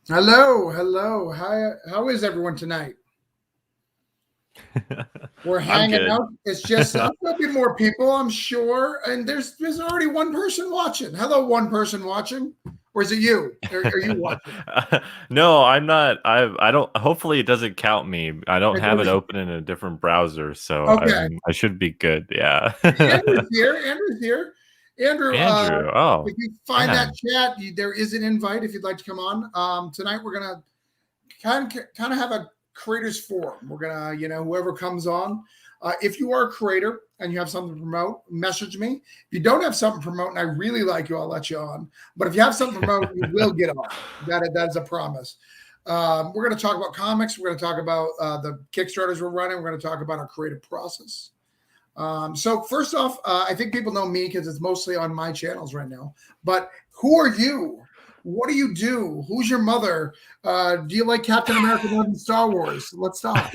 Hello, hello. How is everyone tonight? We're I'm hanging good. out. It's just there'll be more people, I'm sure. And there's already one person watching. Hello, one person watching. Or is it you? Are you watching? No, I'm not. I don't. Hopefully, it doesn't count me. I don't It have it doesn't- open in a different browser, so Okay. I should be good. Yeah. Andrew's here. Andrew's here. Andrew, Andrew. Oh, if you find yeah. that chat, there is an invite if you'd like to come on. Tonight we're gonna kind of have a creators forum. We're gonna, whoever comes on, if you are a creator and you have something to promote, message me. If you don't have something to promote and I really like you, I'll let you on. But if you have something to promote, you will get on. That is a promise. We're going to talk about comics. We're going to talk about the Kickstarters we're running. We're going to talk about our creative process. So first off, I think people know me because it's mostly on my channels right now. But who are you? What do you do? Who's your mother? Do you like Captain America more than Star Wars? Let's talk.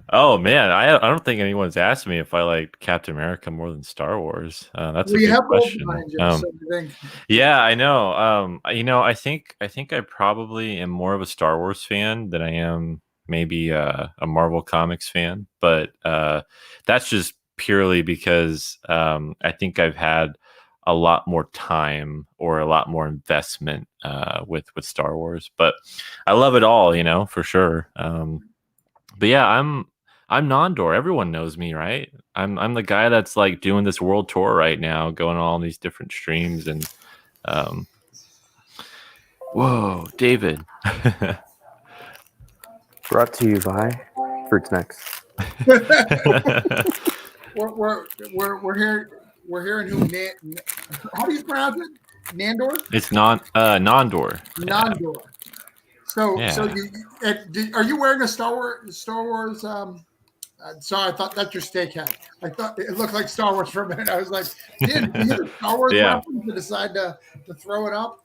Oh man, I don't think anyone's asked me if I like Captain America more than Star Wars. That's a Well, you good have both question. behind you, so I think. Yeah, I know. I think I probably am more of a Star Wars fan than I am maybe a Marvel Comics fan, but that's just purely because I think I've had a lot more time or a lot more investment with Star Wars. But I love it all, for sure. But yeah, I'm Nondor. Everyone knows me, right? I'm the guy that's like doing this world tour right now, going on all these different streams and um whoa, David. Brought to you by Fruit Snacks. we're here. We're hearing who. How do you pronounce it? Nandor. It's Nondor. Yeah. Nandor. So Yeah. are you wearing a Star Wars? Sorry, I thought that's your steak hat. I thought it looked like Star Wars for a minute. I was like, did you hit a Star Wars Yeah. reference to decide to throw it up?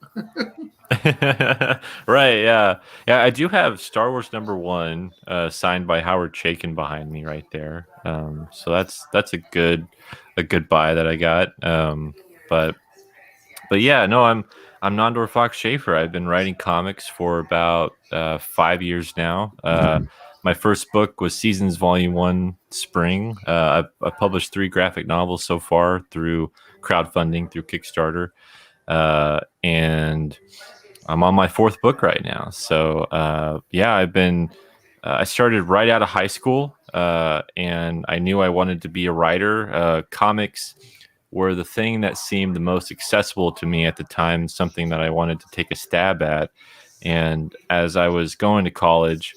Right, yeah. Yeah, I do have Star Wars #1 signed by Howard Chaykin behind me right there. So that's a good buy that I got. But yeah, no, I'm Nondor Fox Schaefer. I've been writing comics for about 5 years now. My first book was Seasons Volume 1 Spring. I've published 3 graphic novels so far through crowdfunding, through Kickstarter. And I'm on my 4th book right now. So yeah, I started right out of high school, and I knew I wanted to be a writer. Comics were the thing that seemed the most accessible to me at the time, something that I wanted to take a stab at. And as I was going to college,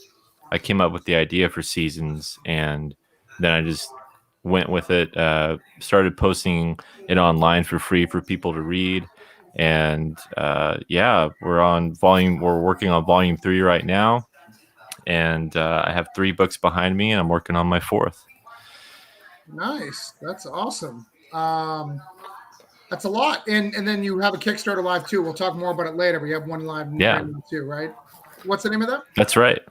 I came up with the idea for Seasons, and then I just went with it. Started posting it online for free for people to read, and yeah, we're working on volume 3 right now, and I have 3 books behind me, and I'm working on my 4th. Nice, that's awesome. That's a lot, and then you have a Kickstarter live too. We'll talk more about it later. We have one live Yeah. right now too, right? What's the name of that? That's right.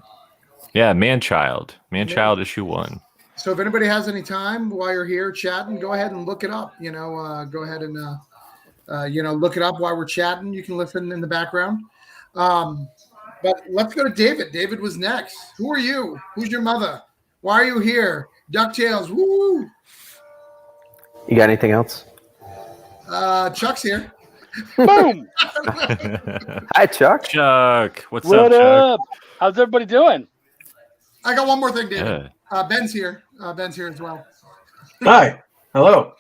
Yeah, Man-Child issue 1. So if anybody has any time while you're here chatting, go ahead and look it up. Go ahead and look it up while we're chatting. You can listen in the background. But let's go to David. David was next. Who are you? Who's your mother? Why are you here? DuckTales. Woo! You got anything else? Chuck's here. Boom! Hi, Chuck. Chuck, what's What up, up? How's everybody doing? I got one more thing, David. Chuck? Ben's here. Ben's here as well. Hi. Hello.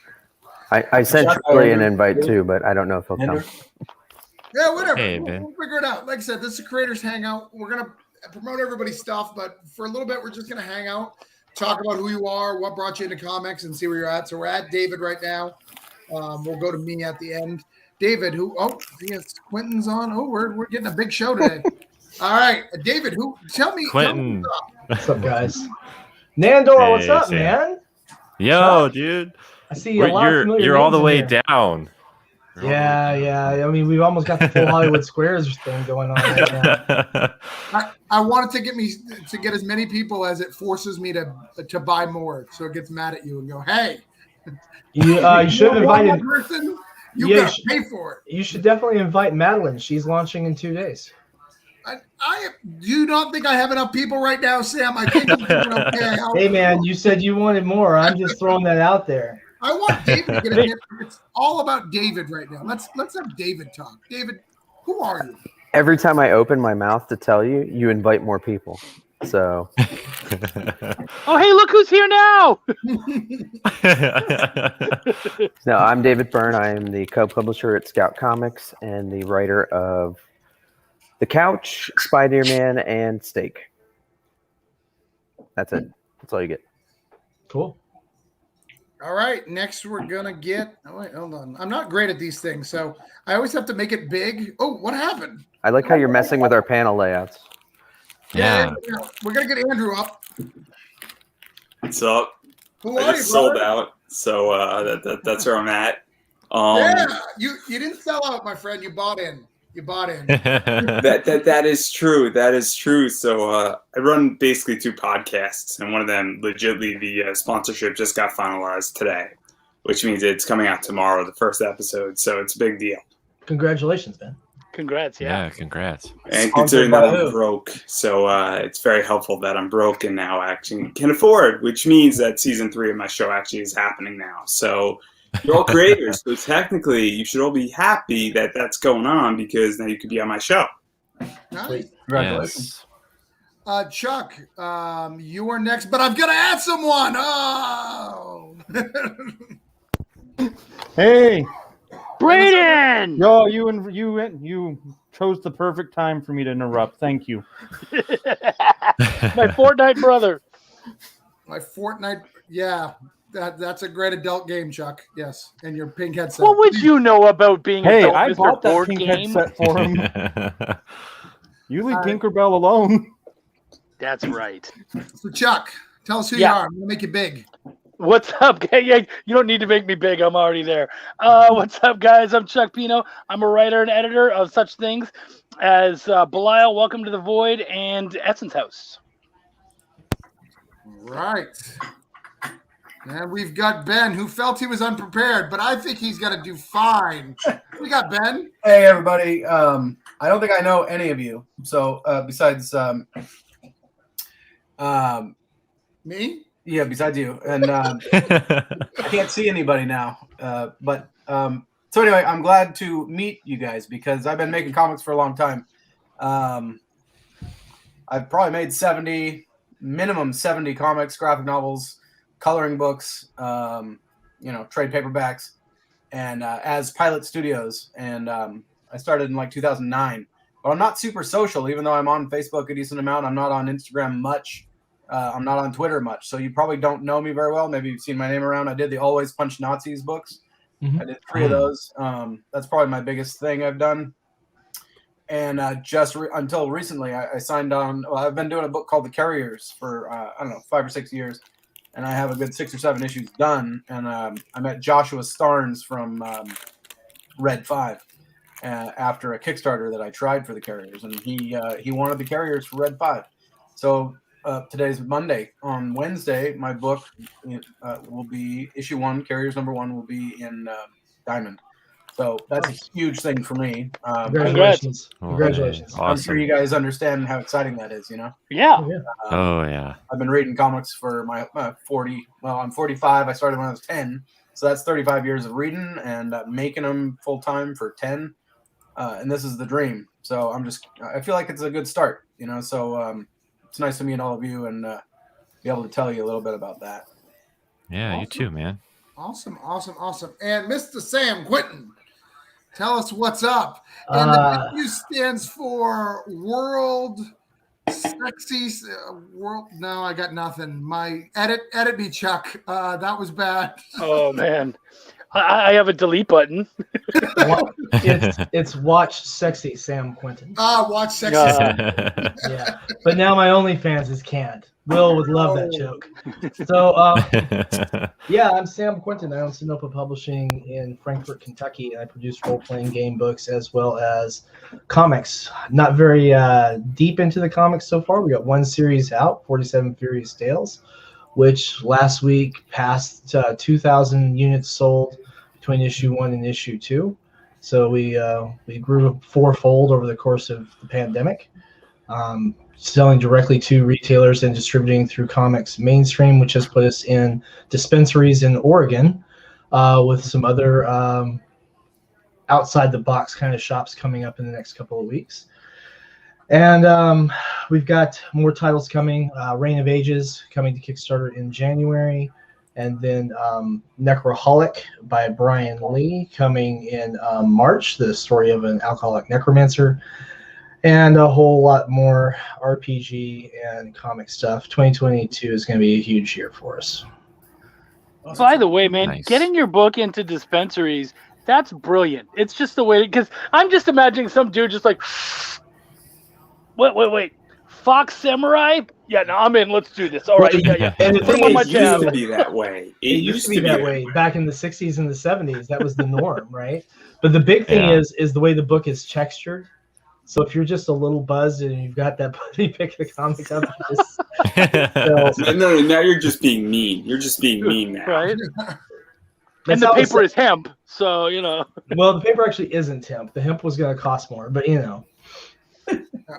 I sent Chuck, Charlie an Andrew. invite too, but I don't know if he'll Andrew? come. Yeah, whatever. Hey, we'll Ben. figure it out. Like I said, this is a creators hangout. We're gonna promote everybody's stuff, but for a little bit, we're just gonna hang out, talk about who you are, what brought you into comics, and see where you're at. So we're at David right now. We'll go to me at the end. David, who? Oh, yes, Quentin's on. Oh, we're getting a big show today. All right, David, who? Tell me, Quentin. What's up, guys? Nandor, what's Hey, up, Sam. man? Yo, Chuck? dude. I see a lot of familiar You're all names the in way here. down. Yeah. I mean, we've almost got the full Hollywood Squares thing going on right now. I wanted to get as many people as it forces me to buy more, so it gets mad at you and go, hey. You should have one invited. more person. You Yeah, gotta pay for it. You should definitely invite Madeline. She's launching in 2 days. I do not think I have enough people right now, Sam. I think I'm doing okay. Hey, man, you said you wanted more. I'm just throwing that out there. I want David to get a hit. It's all about David right now. Let's have David talk. David, who are you? Every time I open my mouth to tell you, you invite more people. So Oh, hey, look who's here now! no, I'm David Byrne. I am the co-publisher at Scout Comics and the writer of The Couch, Spider-Man, and Steak. That's it. That's all you get. Cool. All right. Next, we're gonna get. Oh wait, hold on. I'm not great at these things, so I always have to make it big. Oh, what happened? I like how you're messing with our panel layouts. Yeah. We're gonna get Andrew up. What's up? Who I are you, just sold brother? out, so that's where I'm at. Yeah, you didn't sell out, my friend. You bought in. That is true. That is true. So I run basically 2 podcasts, and one of them, legitly, the sponsorship just got finalized today, which means it's coming out tomorrow, the first episode. So it's a big deal. Congratulations, man. Congrats, yeah. Yeah, congrats. And considering that I'm broke, so it's very helpful that I'm broke and now actually can afford, which means that season 3 of my show actually is happening now. So you're all creators, so technically you should all be happy that that's going on because now you could be on my show. Nice. Congratulations. Chuck, you are next, but I'm gonna add someone. Oh. Hey, Brayden! yo, you chose the perfect time for me to interrupt. Thank you. My Fortnite brother. My Fortnite, yeah, that's a great adult game, Chuck. Yes, and your pink headset. What would you know about being Hey, adult, I Mr. bought that Board pink Game? headset for him. You leave Tinkerbell alone. That's right. So Chuck, tell us who you Yeah. are. I'm gonna make you big. What's up, guys? Yeah, you don't need to make me big. I'm already there. What's up, guys? I'm Chuck Pino. I'm a writer and editor of such things as Belial, Welcome to the Void, and Essence House. Right. And we've got Ben, who felt he was unprepared, but I think he's gonna do fine. We got Ben. Hey, everybody. I don't think I know any of you. So besides, Me? yeah, besides you, and I can't see anybody now. So anyway, I'm glad to meet you guys because I've been making comics for a long time. I've probably made minimum 70 comics, graphic novels, coloring books, trade paperbacks, and as Pilot Studios. And I started in like 2009. But I'm not super social, even though I'm on Facebook a decent amount. I'm not on Instagram much. I'm not on Twitter much. So you probably don't know me very well. Maybe you've seen my name around. I did the Always Punch Nazis books. Mhm. I did 3 of those. That's probably my biggest thing I've done. And until recently, I signed on. Well, I've been doing a book called The Carriers for, 5 or 6 years. And I have a good 6 or 7 issues done. And I met Joshua Starnes from Red 5 after a Kickstarter that I tried for The Carriers. And he wanted The Carriers for Red 5. So today's Monday. On Wednesday, my book will be issue 1, Carriers number 1 will be in Diamond. So that's a huge thing for me. Congratulations. Oh, Congratulations. man. I'm Awesome. sure you guys understand how exciting that is, you know? Yeah. Oh, yeah. I've been reading comics for my 40. Well, I'm 45. I started when I was 10. So that's 35 years of reading and making them full time for 10. And this is the dream. So I feel like it's a good start, you know? So it's nice to meet all of you and be able to tell you a little bit about that. Yeah, you too, man. Awesome. And Mr. Sam Quinton, tell us what's up. And the W stands for World Sexy World. No, I got nothing. My edit me, Chuck. That was bad. Oh, man. I have a delete button. It's Watch Sexy Sam Quinton. Watch Sexy. Yeah. But now my OnlyFans is canned. Will would love that joke. So, I'm Sam Quinton. I own Sonoma Publishing in Frankfort, Kentucky. I produce role-playing game books as well as comics. Not very deep into the comics so far. We got 1 series out, 47 Furious Tales, which last week passed 2,000 units sold between issue 1 and issue 2. So we grew fourfold over the course of the pandemic, selling directly to retailers and distributing through Comics Mainstream, which has put us in dispensaries in Oregon, with some other outside the box kind of shops coming up in the next couple of weeks. And we've got more titles coming. Reign of Ages coming to Kickstarter in January. And then Necroholic by Brian Lee coming in March, the story of an alcoholic necromancer. And a whole lot more RPG and comic stuff. 2022 is going to be a huge year for us. By the way, man, Nice. getting your book into dispensaries, that's brilliant. It's just the way, because I'm just imagining some dude just like, wait. Fox Samurai? Yeah, no, I'm in. Let's do this. All right, yeah. And the Put 'em thing on my is, It used tab. to be that way. It used to be that way back in the 60s and the 70s. That was the norm, right? But the big thing Yeah. is the way the book is textured. So if you're just a little buzzed and you've got that buddy pick the comic up, you just No, now you're just being mean. You're just being mean now. Right? That's And the how it's- paper is hemp, so, you know. Well, the paper actually isn't hemp. The hemp was going to cost more, but you know.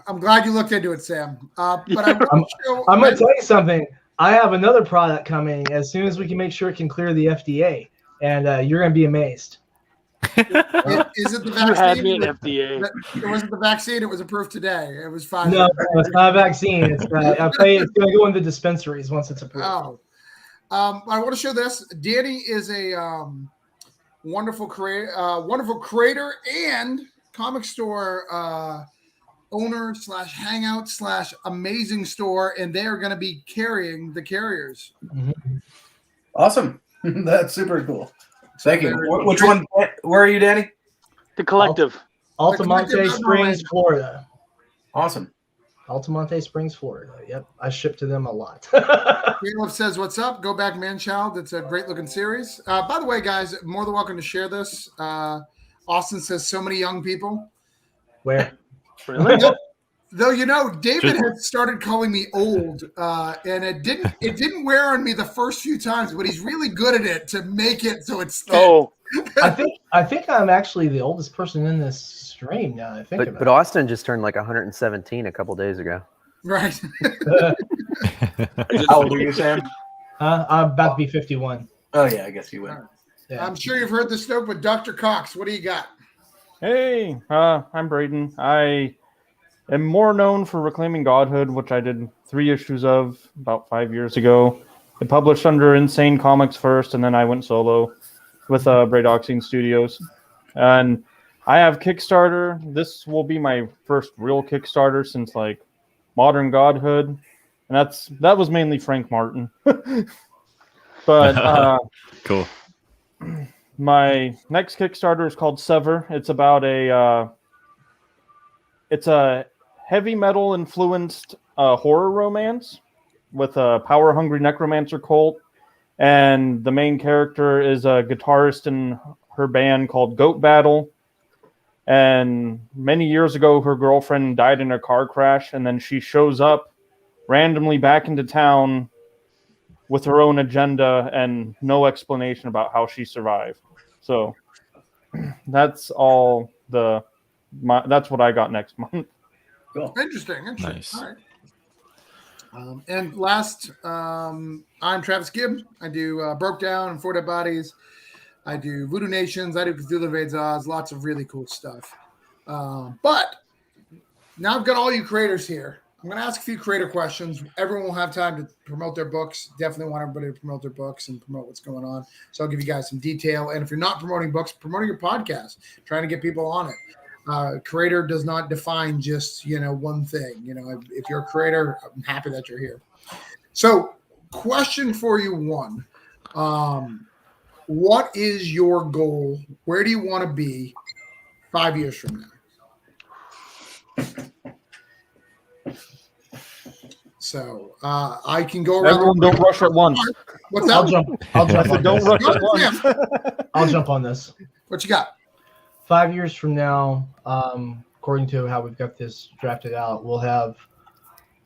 I'm glad you looked into it, Sam. But I want to show. I'm going to tell you something. I have another product coming as soon as we can make sure it can clear the FDA, and you're going to be amazed. Is it the You had me vaccine? at FDA. It wasn't the vaccine. It was approved today. It was fine. No, it's not a vaccine. It's I'll tell you, it's going to go into dispensaries once it's approved. Oh, I want to show this. Danny is a wonderful creator and comic store owner / hangout / amazing store, and they are going to be carrying the carriers. Awesome. That's super cool. Thank you. Which one? Where are you, Danny? The Collective. Altamonte Springs, Florida. Awesome. Altamonte Springs, Florida. Yep, I ship to them a lot. Caleb says, "What's up? Go back, man, child. It's a great looking series." By the way, guys, more than welcome to share this. Austin says, "So many young people." Where? Really? Though you know, David Just- had started calling me old, and it didn't wear on me the first few times, but he's really good at it to make it so it's thick. Oh, I think I'm actually the oldest person in this stream now. I think But about Austin just turned like 117 a couple days ago. Right. How old are you, Sam? it. I'm about to be 51. Oh, yeah, I guess you would. Yeah. I'm sure you've heard this joke, but Dr. Cox, what do you got? Hey, I'm Braden. I am more known for Reclaiming Godhood, which I did 3 issues of about 5 years ago. It published under Insane Comics first, and then I went solo with Braidoxine Studios. And I have Kickstarter. This will be my first real Kickstarter since like Modern Godhood, and that was mainly Frank Martin. But Cool. my next Kickstarter is called Sever. It's about it's a heavy metal influenced horror romance with a power hungry necromancer cult, and the main character is a guitarist in her band called Goat Battle. And many years ago, her girlfriend died in a car crash, and then she shows up randomly back into town with her own agenda and no explanation about how she survived. So that's all that's what I got next month. Interesting. Nice. All right. And last, I'm Travis Gibb. I do Broke Down and 4 Dead Bodies. I do Voodoo Nations. I do Cthulhu Invades Oz. Lots of really cool stuff. But now I've got all you creators here. I'm going to ask a few creator questions. Everyone will have time to promote their books. Definitely want everybody to promote their books and promote what's going on. So I'll give you guys some detail. And if you're not promoting books, promoting your podcast, trying to get people on it. Creator does not define just, one thing. If you're a creator, I'm happy that you're here. So question for you, one. What is your goal? Where do you want to be 5 years from now? So I can go around. Everyone don't rush at once. What's I'll that? jump on Don't this. rush at once. I'll jump on this. What you got? 5 years from now, according to how we've got this drafted out, we'll have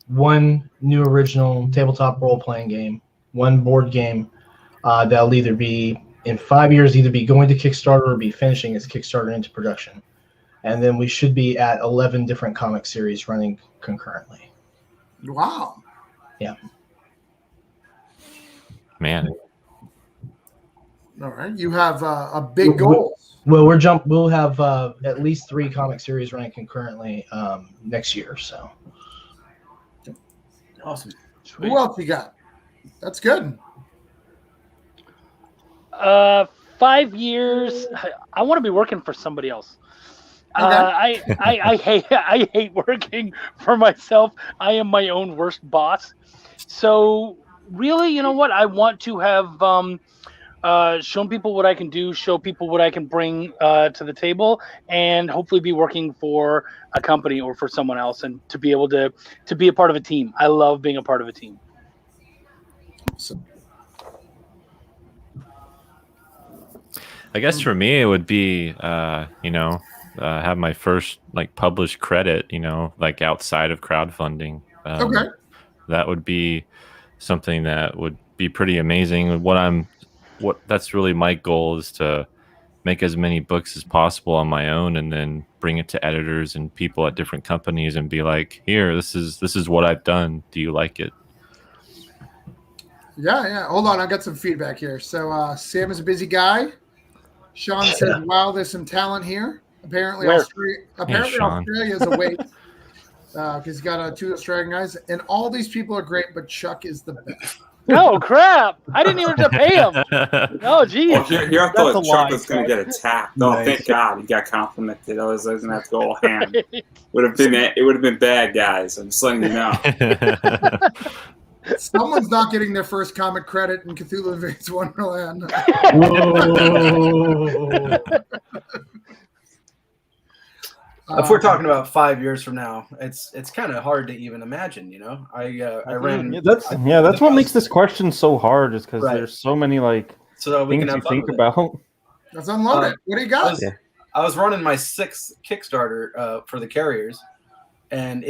one new original tabletop role-playing game, one board game that'll either be in 5 years either be going to Kickstarter or be finishing its Kickstarter into production. And then we should be at 11 different comic series running concurrently. Wow. Yeah. Man. All right. You have a big goal. Well, we'll have at least 3 comic series running concurrently next year. So Awesome. Sweet. Who else you got? That's good. 5 years. I want to be working for somebody else. Okay. I hate working for myself. I am my own worst boss. So really, you know what? I want to have shown people what I can do, show people what I can bring to the table, and hopefully be working for a company or for someone else, and to be able to be a part of a team. I love being a part of a team. Awesome. I guess for me, it would be, have my first like published credit, like outside of crowdfunding. Okay. That would be something that would be pretty amazing. That's really my goal, is to make as many books as possible on my own, and then bring it to editors and people at different companies and be like, here, this is what I've done. Do you like it? Yeah. Hold on. I got some feedback here. So Sam is a busy guy. Sean says, wow, there's some talent here. Apparently, Where? Australia's awake because he's got 2 Australian guys. And all these people are great, but Chuck is the best. Oh, crap. I didn't even have to pay him. Oh, geez. Well, here I That's thought a Chuck lie, was going to get attacked. No, Nice. thank God he got complimented. I was going to have to go all ham. It would have been bad, guys. I'm just letting you know. Someone's not getting their first comic credit in Cthulhu Invades Wonderland. whoa. If we're talking about 5 years from now, it's kind of hard to even imagine. I ran. That's what makes this question so hard, is because Right. there's so many So we can things have you fun think with it. about. Let's unload it. What do you got? I was running my 6th Kickstarter for the Carriers, and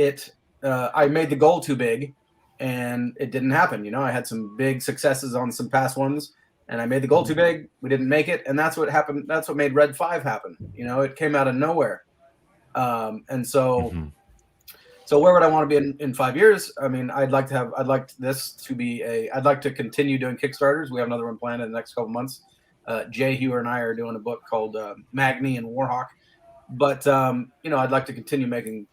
I made the goal too big, and it didn't happen. I had some big successes on some past ones, and I made the goal too big. We didn't make it, and that's what happened. That's what made Red 5 happen. It came out of nowhere. And so, so where would I want to be in 5 years? I mean, I'd like to continue doing Kickstarters. We have another one planned in the next couple months. Jay Hewer and I are doing a book called Magni and Warhawk. But, I'd like to continue making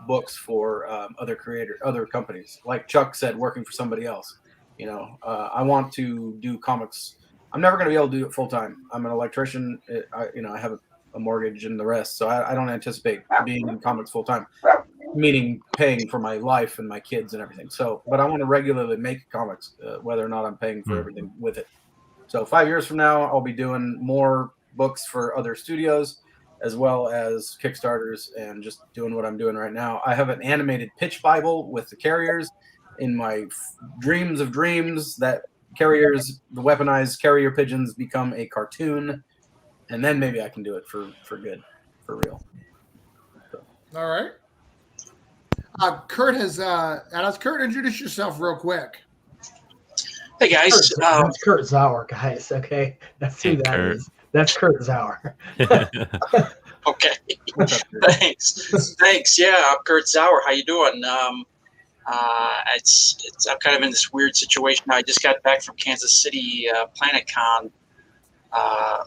books for other companies. Like Chuck said, working for somebody else. I want to do comics. I'm never going to be able to do it full time. I'm an electrician. I have a mortgage and the rest, so I don't anticipate being in comics full time, meaning paying for my life and my kids and everything. So, but I want to regularly make comics, whether or not I'm paying for everything with it. So 5 years from now, I'll be doing more books for other studios, as well as Kickstarters, and just doing what I'm doing right now. I have an animated pitch Bible with the Carriers in my dreams of dreams, that Carriers, the weaponized carrier pigeons, become a cartoon. And then maybe I can do it for good, for real. So. All right. Kurt has Kurt, introduce yourself real quick. Hey guys, That's Kurt Zauer, guys. Okay, that's who Hey, that Kurt. is. That's Kurt Zauer. okay, thanks. Yeah, I'm Kurt Zauer. How you doing? I'm kind of in this weird situation. I just got back from Kansas City PlanetCon,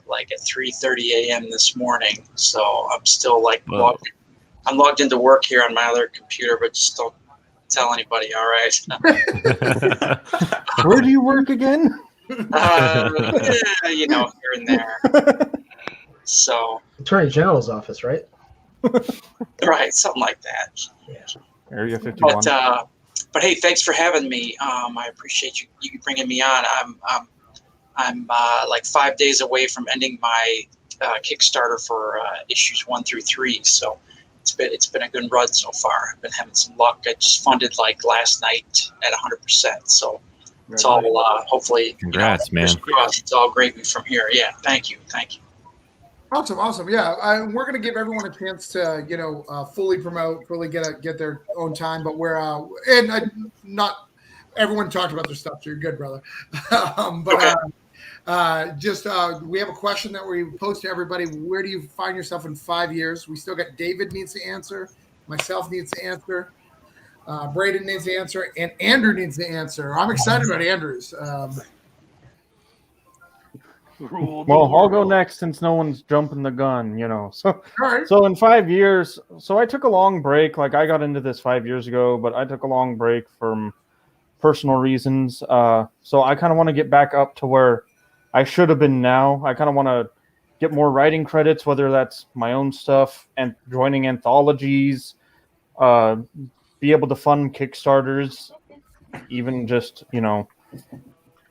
like at 3:30 a.m. this morning. So I'm still I'm logged into work here on my other computer, but just don't tell anybody. All right. Where do you work again? Here and there. So. Attorney General's office, right? Right, something like that. Yeah. Area 51. But hey, thanks for having me. I appreciate you bringing me on. I'm like 5 days away from ending my Kickstarter for issues 1 through 3. So it's been a good run so far. I've been having some luck. I just funded like last night at 100%. So it's all hopefully. Congrats, man. It's all gravy from here. Yeah, thank you. Awesome. Yeah, we're gonna give everyone a chance to fully promote, fully get their own time. But not everyone talked about their stuff, so you're good, brother. We have a question that we post to everybody. Where do you find yourself in 5 years? We still got David needs to answer, myself needs to answer, Braden needs to answer, and Andrew needs to answer. I'm excited about Andrew's. Well, I'll go next since no one's jumping the gun, So, All right. so in 5 years, so I took a long break. Like I got into this 5 years ago, but I took a long break from personal reasons. So I kind of want to get back up to where I should have been now. I kind of want to get more writing credits, whether that's my own stuff and joining anthologies, be able to fund Kickstarters, even just,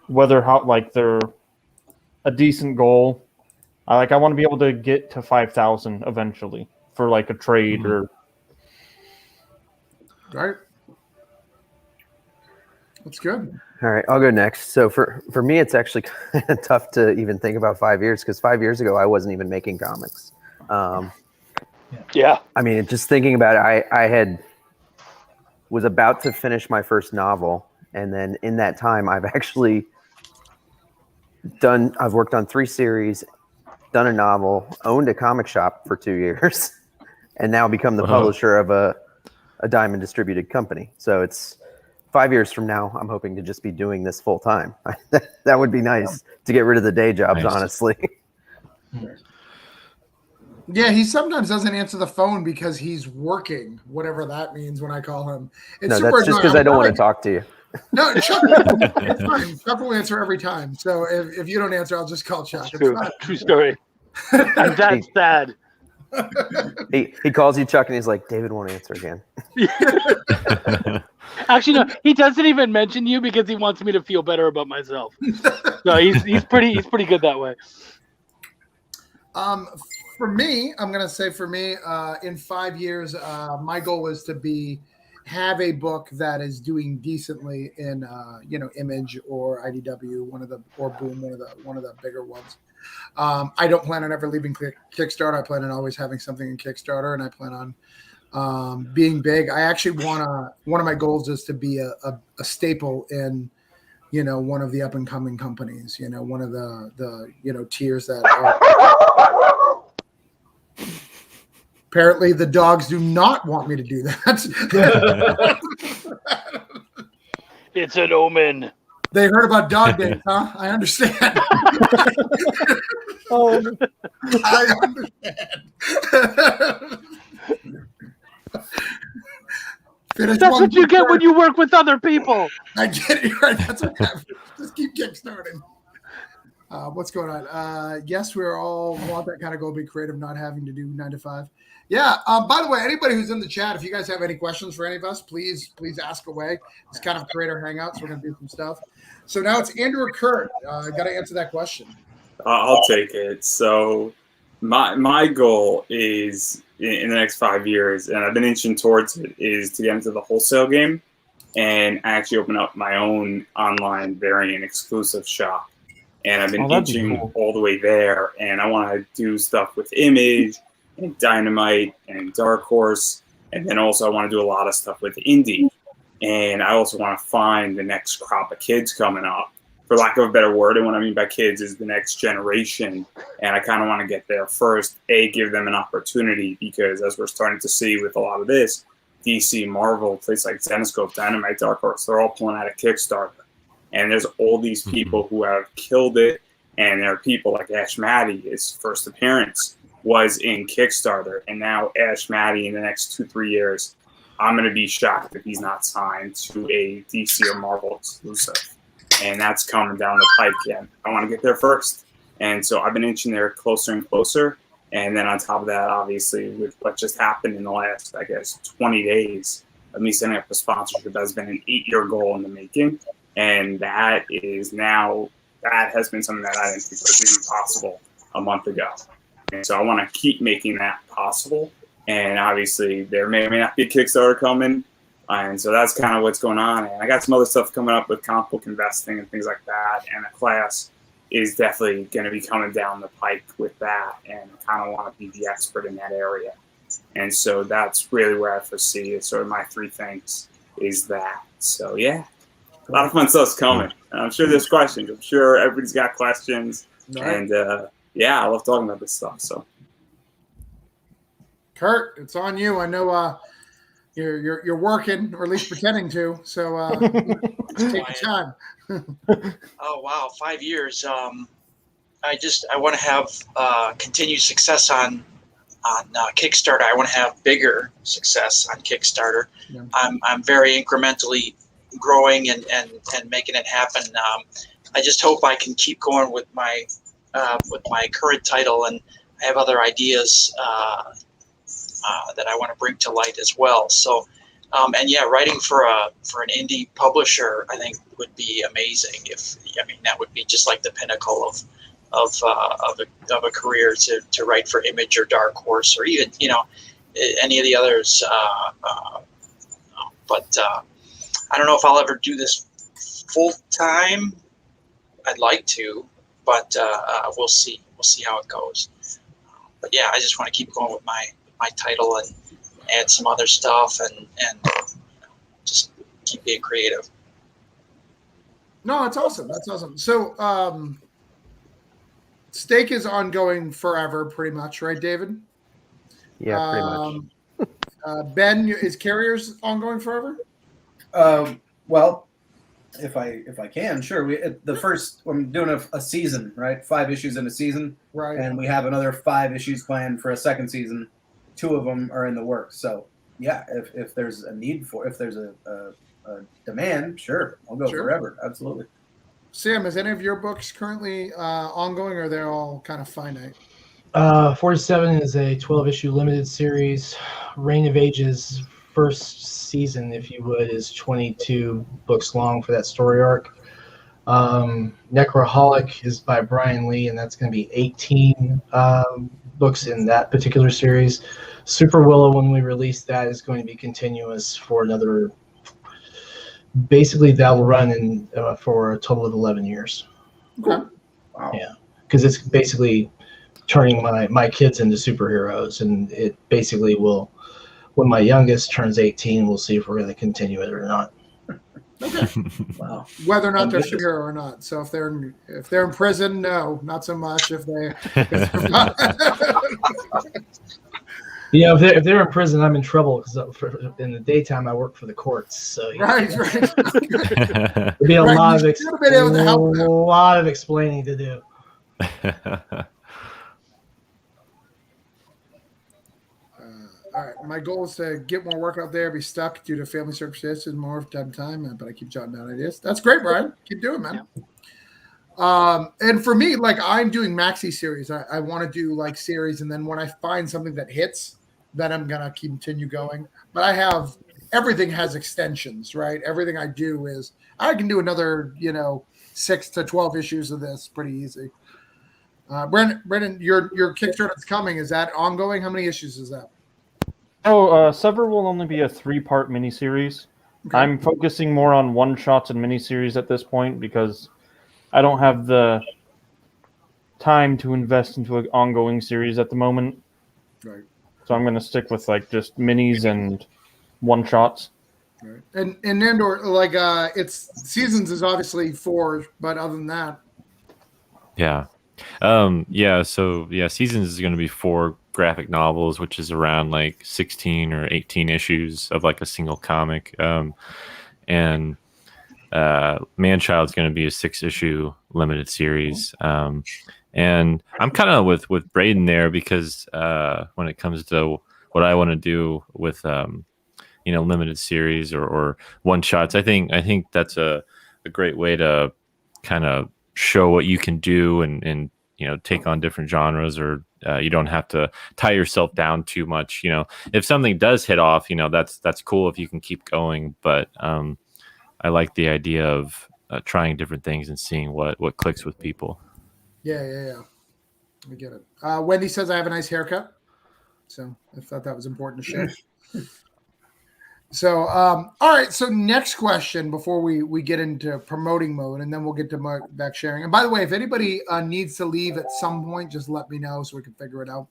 whether they're a decent goal. I want to be able to get to 5,000 eventually for like a trade or. Right. That's good. All right, I'll go next. So for me, it's actually kind of tough to even think about 5 years because 5 years ago I wasn't even making comics. Yeah. I mean, just thinking about it, I was about to finish my first novel, and then in that time, I've actually worked on 3 series, done a novel, owned a comic shop for 2 years, and now become the publisher of a Diamond distributed company. So it's 5 years from now, I'm hoping to just be doing this full time. That would be nice to get rid of the day jobs, honestly. Yeah, he sometimes doesn't answer the phone because he's working, whatever that means when I call him. No, that's just because I don't want to talk to you. No, Chuck, it's fine. Chuck will answer every time. So if you don't answer, I'll just call Chuck. True story. I'm that sad. He calls you Chuck and he's like, David won't answer again. Actually, no, he doesn't even mention you because he wants me to feel better about myself. No, he's pretty good that way. For me, I'm gonna say in 5 years, my goal is to have a book that is doing decently in Image or IDW, or Boom, one of the bigger ones. I don't plan on ever leaving Kickstarter. I plan on always having something in Kickstarter, and I plan on being big. I actually one of my goals is to be a staple in one of the up and coming companies. One of the tiers that are. Apparently, the dogs do not want me to do that. It's an omen. They heard about dog days, huh? I understand. I understand. That's what you get when you work with other people. I get it. Right. That's what happens. Just keep kickstarting. What's going on? Yes, we all want that kind of goal, be creative, not having to do 9 to 5. Yeah. By the way, anybody who's in the chat, if you guys have any questions for any of us, please ask away. It's kind of a creator hangout, so we're going to do some stuff. So now it's Andrew or Kurt. Got to answer that question. I'll take it. So my goal is in the next 5 years, and I've been inching towards it, is to get into the wholesale game and actually open up my own online variant exclusive shop. And I've been inching all the way there, and I want to do stuff with Image and Dynamite and Dark Horse, and then also I want to do a lot of stuff with Indie. And I also want to find the next crop of kids coming up, for lack of a better word. And what I mean by kids is the next generation. And I kind of want to get there first, give them an opportunity, because as we're starting to see with a lot of this, DC, Marvel, places like Zenescope, Dynamite, Dark Horse, they're all pulling out a Kickstarter. And there's all these people who have killed it. And there are people like Ash Matty, his first appearance was in Kickstarter. And now Ash Matty, in the next 2-3 years, I'm going to be shocked if he's not signed to a DC or Marvel exclusive. And that's coming down the pipe again. I want to get there first. And so I've been inching there closer and closer. And then on top of that, obviously, with what just happened in the last, 20 days of me setting up a sponsorship, that's been an 8-year goal in the making. And that has been something that I didn't think was even possible a month ago. And so I want to keep making that possible. And obviously, there may or may not be a Kickstarter coming. And so that's kind of what's going on. And I got some other stuff coming up with comic book investing and things like that. And a class is definitely going to be coming down the pike with that. And I kind of want to be the expert in that area. And so that's really where I foresee it. Sort of my 3 things is that. So, yeah. A lot of fun stuff's coming. I'm sure there's questions. I'm sure everybody's got questions. Right. And yeah, I love talking about this stuff. So, Kurt, it's on you. I know you're working, or at least pretending to. So take your time. Oh wow, 5 years. I want to have continued success on Kickstarter. I want to have bigger success on Kickstarter. Yeah. I'm very incrementally growing and making it happen. I just hope I can keep going with my current title, and I have other ideas that I want to bring to light as well. So, and yeah, writing for an indie publisher, I think would be amazing. That would be just like the pinnacle of a career to write for Image or Dark Horse or even any of the others. But I don't know if I'll ever do this full time. I'd like to, but we'll see. We'll see how it goes. But yeah, I just want to keep going with my title and add some other stuff and just keep being creative. No, that's awesome. That's awesome. So, Stake is ongoing forever, pretty much, right, David? Yeah, pretty much. Ben, is Carriers ongoing forever? Well, if I can, sure. I'm doing a season, right? 5 issues in a season, Right. and we have another 5 issues planned for a second season. 2 of them are in the works. So yeah, if there's a need if there's a demand, sure, I'll go forever. Absolutely. Sam, is any of your books currently ongoing, or are they all kind of finite? 47 is a 12-issue limited series. Reign of Ages first season, if you would, is 22 books long for that story arc. Necroholic is by Brian Lee, and that's going to be 18 books in that particular series. Super Willow, when we release that, is going to be continuous for another. Basically, that will run for a total of 11 years. Okay. Wow. Yeah, because it's basically turning my kids into superheroes, and it basically will. When my youngest turns 18, we'll see if we're going to continue it or not. Okay. Wow. Whether or not they're superhero or not. So if they're in prison, no, not so much. If they're not. Yeah, if they're in prison, I'm in trouble because in the daytime I work for the courts. So Right. there'll be a lot of explaining to do. All right. My goal is to get more work out there, be stuck due to family circumstances more time, but I keep jotting down ideas. That's great, Brian. Keep doing, man. Yeah. And for me, like I'm doing maxi series. I want to do like series, and then when I find something that hits, then I'm gonna continue going. But everything has extensions, right? Everything I do is I can do another, 6 to 12 issues of this pretty easy. Brendan, your Kickstarter's coming. Is that ongoing? How many issues is that? Sever will only be a 3-part miniseries. Okay. I'm focusing more on one-shots and miniseries at this point because I don't have the time to invest into an ongoing series at the moment. Right. So I'm going to stick with like just minis and one-shots. Right. And Nandor, like it's seasons is obviously 4, but other than that. Yeah. So seasons is going to be 4 graphic novels, which is around like 16 or 18 issues of like a single comic. And Man-Child's going to be a 6-issue limited series. And I'm kind of with Braden there because when it comes to what I want to do with limited series or one shots, I think that's a great way to kind of show what you can do and take on different genres, or you don't have to tie yourself down too much. If something does hit off, that's cool if you can keep going. But I like the idea of trying different things and seeing what clicks with people. Yeah. I get it. Wendy says I have a nice haircut, so I thought that was important to share. So, all right. So next question before we get into promoting mode, and then we'll get to back sharing. And by the way, if anybody needs to leave at some point, just let me know so we can figure it out.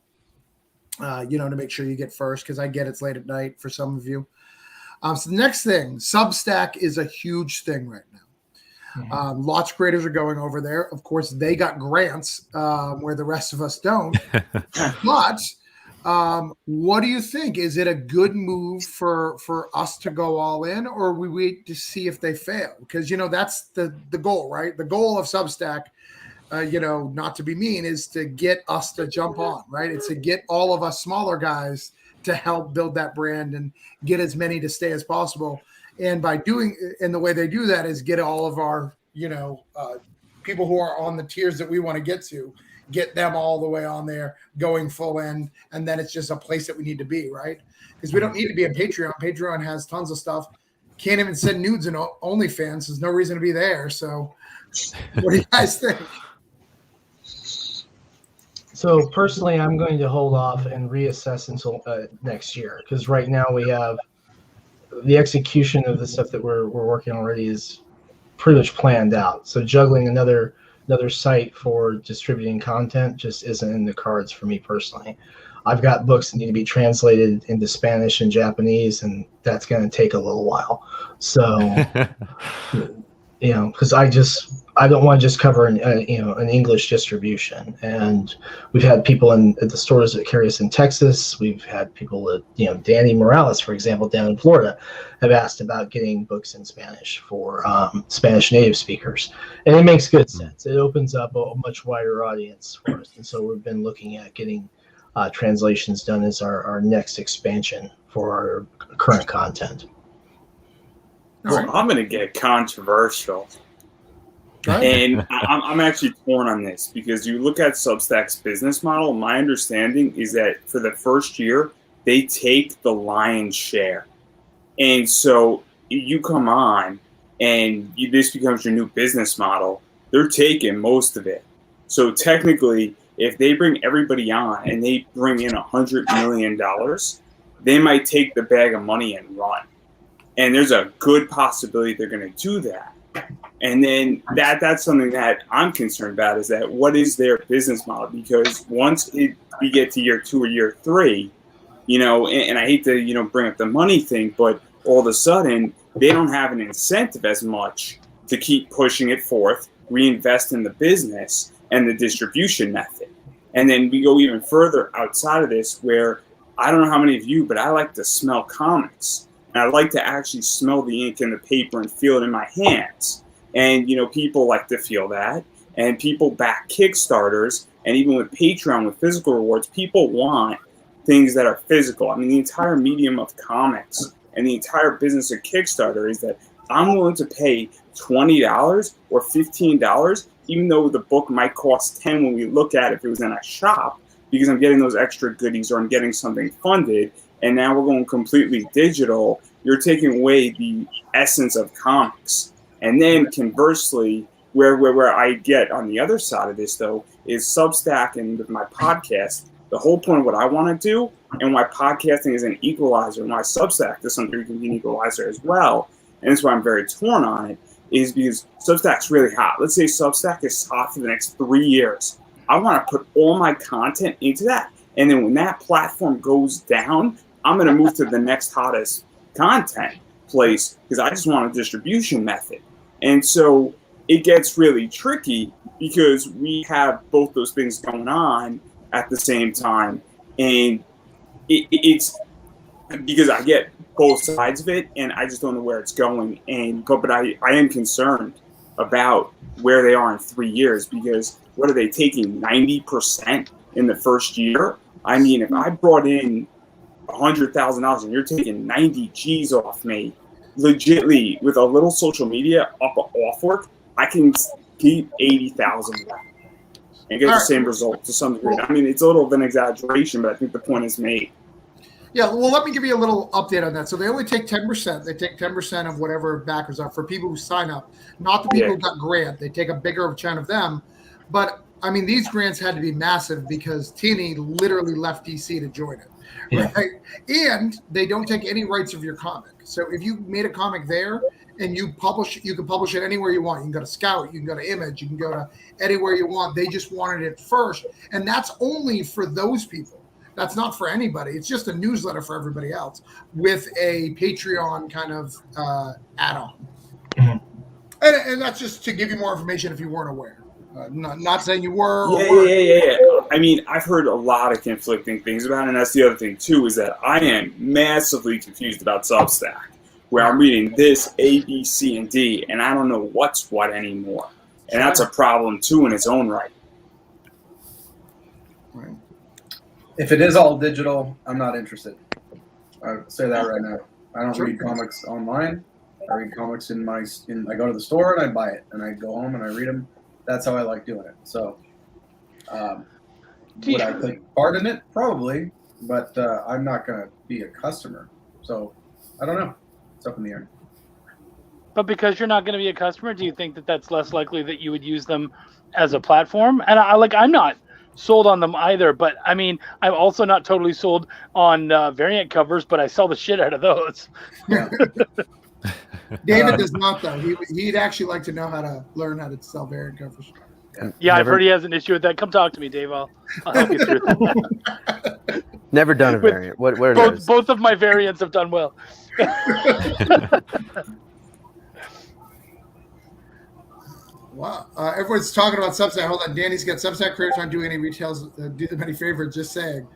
To make sure you get first, because I get it's late at night for some of you. So the next thing, Substack is a huge thing right now. Lots of creators are going over there. Of course, they got grants where the rest of us don't. But what do you think? Is it a good move for us to go all in, or we wait to see if they fail? Because, that's the goal, right? The goal of Substack, not to be mean, is to get us to jump on, right? It's to get all of us smaller guys to help build that brand and get as many to stay as possible. And by and the way they do that is get all of our, people who are on the tiers that we want to get them all the way on there going full in. And then it's just a place that we need to be, right? Because we don't need to be on Patreon. Patreon has tons of stuff. Can't even send nudes in OnlyFans. There's no reason to be there. So what do you guys think? So personally, I'm going to hold off and reassess until next year, because right now we have the execution of the stuff that we're working on already is pretty much planned out. So juggling another site for distributing content just isn't in the cards for me personally. I've got books that need to be translated into Spanish and Japanese, and that's going to take a little while. So, because I don't want to just cover an English distribution. And we've had people at the stores that carry us in Texas. We've had people that, Danny Morales, for example, down in Florida, have asked about getting books in Spanish for Spanish native speakers. And it makes good sense. It opens up a much wider audience for us. And so we've been looking at getting translations done as our next expansion for our current content. Well, I'm going to get controversial. And I'm actually torn on this, because you look at Substack's business model. My understanding is that for the first year, they take the lion's share. And so you come on and this becomes your new business model. They're taking most of it. So technically, if they bring everybody on and they bring in $100 million, they might take the bag of money and run. And there's a good possibility they're going to do that. And then that's something that I'm concerned about, is that what is their business model? Because once we get to year 2 or year 3, and I hate to, bring up the money thing, but all of a sudden they don't have an incentive as much to keep pushing it forth, reinvest in the business and the distribution method. And then we go even further outside of this, where I don't know how many of you, but I like to smell comics. And I like to actually smell the ink in the paper and feel it in my hands. And, people like to feel that. And people back Kickstarters. And even with Patreon, with physical rewards, people want things that are physical. I mean, the entire medium of comics and the entire business of Kickstarter is that I'm willing to pay $20 or $15, even though the book might cost $10 when we look at it if it was in a shop, because I'm getting those extra goodies or I'm getting something funded. And now we're going completely digital. You're taking away the essence of comics. And then conversely, where I get on the other side of this, though, is Substack and with my podcast. The whole point of what I want to do, and why podcasting is an equalizer, and why Substack to some degree can be an equalizer as well, and that's why I'm very torn on it, is because Substack's really hot. Let's say Substack is hot for the next 3 years. I want to put all my content into that. And then when that platform goes down, I'm going to move to the next hottest content place, because I just want a distribution method. And so it gets really tricky, because we have both those things going on at the same time. And it's because I get both sides of it, and I just don't know where it's going. But I am concerned about where they are in 3 years, because what are they taking, 90% in the first year? I mean, if I brought in $100,000 and you're taking 90 G's off me, legitly, with a little social media off work, I can keep 80,000 back and get the same result to some degree. I mean, it's a little of an exaggeration, but I think the point is made. Yeah, well, let me give you a little update on that. So they only take 10%. They take 10% of whatever backers are for people who sign up, not the people who got grant. They take a bigger chunk of them. But, I mean, these grants had to be massive because Tini literally left DC to join it. Right? And they don't take any rights of your comic. So if you made a comic there and you publish it, you can publish it anywhere you want. You can go to Scout, you can go to Image, you can go to anywhere you want. They just wanted it first. And that's only for those people. That's not for anybody. It's just a newsletter for everybody else with a Patreon kind of add-on. And that's just to give you more information if you weren't aware. Not saying you were. Yeah. I mean, I've heard a lot of conflicting things about it, and that's the other thing too, is that I am massively confused about Substack, where I'm reading this A, B, C, and D, and I don't know what's what anymore, and that's a problem too in its own right. Right. If it is all digital, I'm not interested. I'll say that right now. I don't read comics online. I read comics I go to the store and I buy it, and I go home and I read them. That's how I like doing it. So, would I take part in it? Probably, but I'm not going to be a customer. So, I don't know. It's up in the air. But because you're not going to be a customer, do you think that that's less likely that you would use them as a platform? And I'm not sold on them either. But I mean, I'm also not totally sold on variant covers, but I sell the shit out of those. Yeah. David does not, though. He'd actually like to know how to learn how to sell variant covers. Yeah, I've heard he has an issue with that. Come talk to me, Dave. I'll help you through that. Never done a variant. What are those? Both of my variants have done well. Wow. Everyone's talking about Substack. Hold on. Danny's got Substack creators aren't doing any retails. Do them any favors, just saying.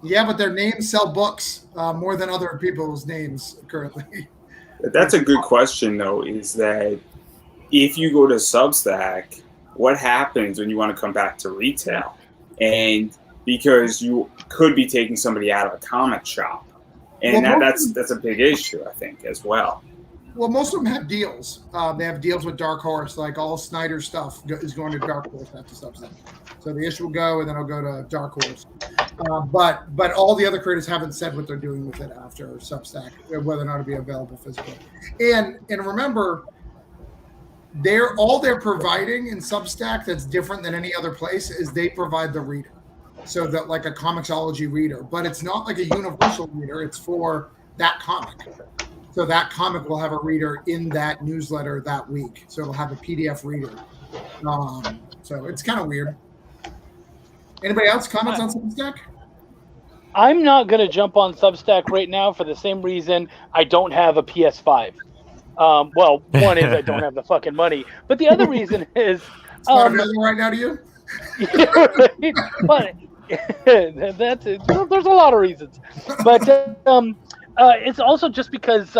Yeah, but their names sell books more than other people's names currently. That's a good question, though, is that if you go to Substack, what happens when you want to come back to retail? And because you could be taking somebody out of a comic shop. And that's a big issue, I think, as well. Well, most of them have deals. They have deals with Dark Horse, like all Snyder stuff is going to Dark Horse, not to Substack. So the issue will go, and then it'll go to Dark Horse. But all the other creators haven't said what they're doing with it after Substack, whether or not it'll be available physically. And remember, all they're providing in Substack that's different than any other place is they provide the reader. So that like a Comixology reader, but it's not like a universal reader. It's for that comic. So that comic will have a reader in that newsletter that week. So it'll have a PDF reader. So it's kind of weird. Anybody else comments on Substack? I'm not going to jump on Substack right now for the same reason I don't have a PS5. Well, one is I don't have the fucking money, but the other reason is it's not available right now to you. Right? But that's it. There's a lot of reasons, but it's also just because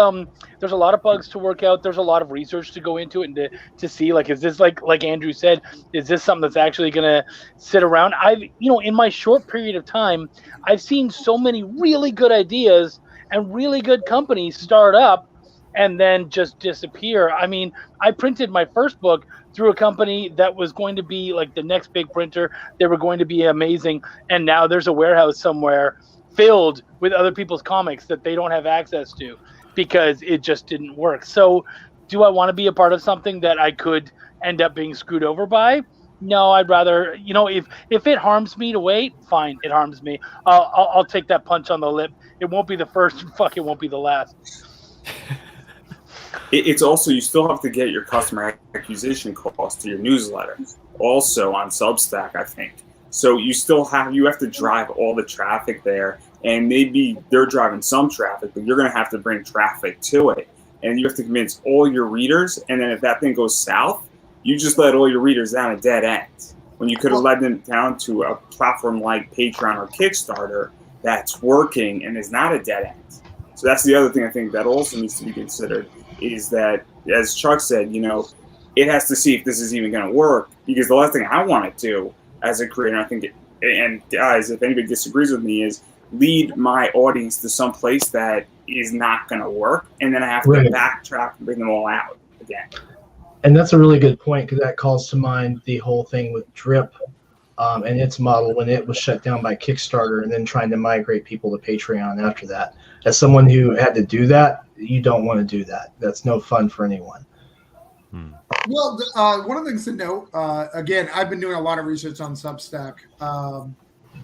there's a lot of bugs to work out. There's a lot of research to go into it and to see, like, is this like Andrew said, is this something that's actually going to sit around? In my short period of time, I've seen so many really good ideas and really good companies start up and then just disappear. I mean, I printed my first book through a company that was going to be like the next big printer. They were going to be amazing. And now there's a warehouse somewhere filled with other people's comics that they don't have access to because it just didn't work. So do I want to be a part of something that I could end up being screwed over by? No, I'd rather, if it harms me to wait, fine, it harms me. I'll take that punch on the lip. It won't be the first, it won't be the last. It's also, you still have to get your customer acquisition cost to your newsletter also on Substack, I think. So you have to drive all the traffic there, and maybe they're driving some traffic, but you're going to have to bring traffic to it. And you have to convince all your readers, and then if that thing goes south, you just let all your readers down a dead end. When you could have led them down to a platform like Patreon or Kickstarter that's working and is not a dead end. So that's the other thing I think that also needs to be considered, is that, as Chuck said, it has to see if this is even going to work, because the last thing I want to do as a creator, I think, and guys, if anybody disagrees with me, is lead my audience to some place that is not going to work, and then I have to backtrack and bring them all out again. And that's a really good point, because that calls to mind the whole thing with Drip and its model when it was shut down by Kickstarter and then trying to migrate people to Patreon after that. As someone who had to do that, you don't want to do that. That's no fun for anyone. Well, one of the things to note, again, I've been doing a lot of research on Substack.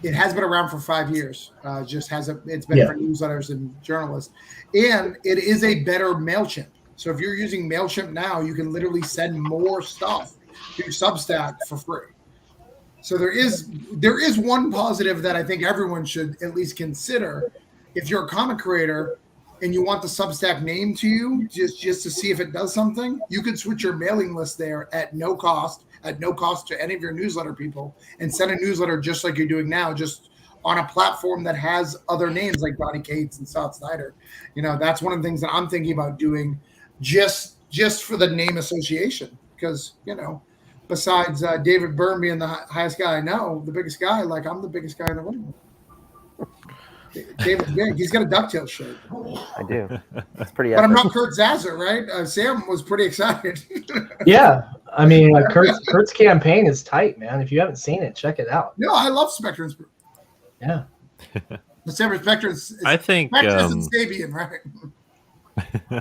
It has been around for 5 years. It's been for newsletters and journalists. And it is a better MailChimp. So if you're using MailChimp now, you can literally send more stuff to Substack for free. So there is one positive that I think everyone should at least consider. If you're a comic creator, and you want the Substack name to you just to see if it does something, you could switch your mailing list there at no cost to any of your newsletter people, and send a newsletter just like you're doing now, just on a platform that has other names like Donny Cates and Scott Snyder. That's one of the things that I'm thinking about doing just for the name association, because, besides David Byrne being the highest guy I know, the biggest guy, like I'm the biggest guy in the room. David's big. He's got a DuckTales shirt. I do. That's pretty But epic. I'm not Kurt Zasser, right? Sam was pretty excited. Yeah, I mean, Kurt's campaign is tight, man. If you haven't seen it, check it out. No, I love Spectre's. Yeah. The Spectre is I think Sabian, right?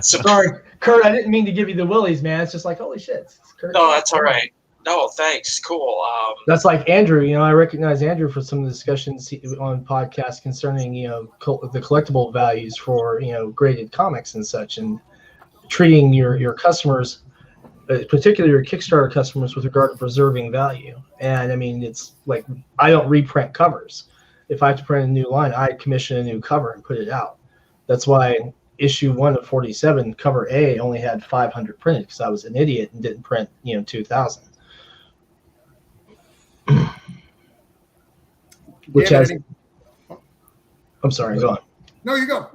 Sorry, Kurt. I didn't mean to give you the willies, man. It's just like, holy shit. It's Kurt. No, that's all right. No, thanks. Cool. That's like Andrew. I recognize Andrew for some of the discussions on podcasts concerning, the collectible values for, graded comics and such, and treating your customers, particularly your Kickstarter customers, with regard to preserving value. And I mean, it's like, I don't reprint covers. If I have to print a new line, I commission a new cover and put it out. That's why issue 1 of 47, cover A, only had 500 printed, because I was an idiot and didn't print, 2,000. Which has, I'm sorry, go on. No, you go.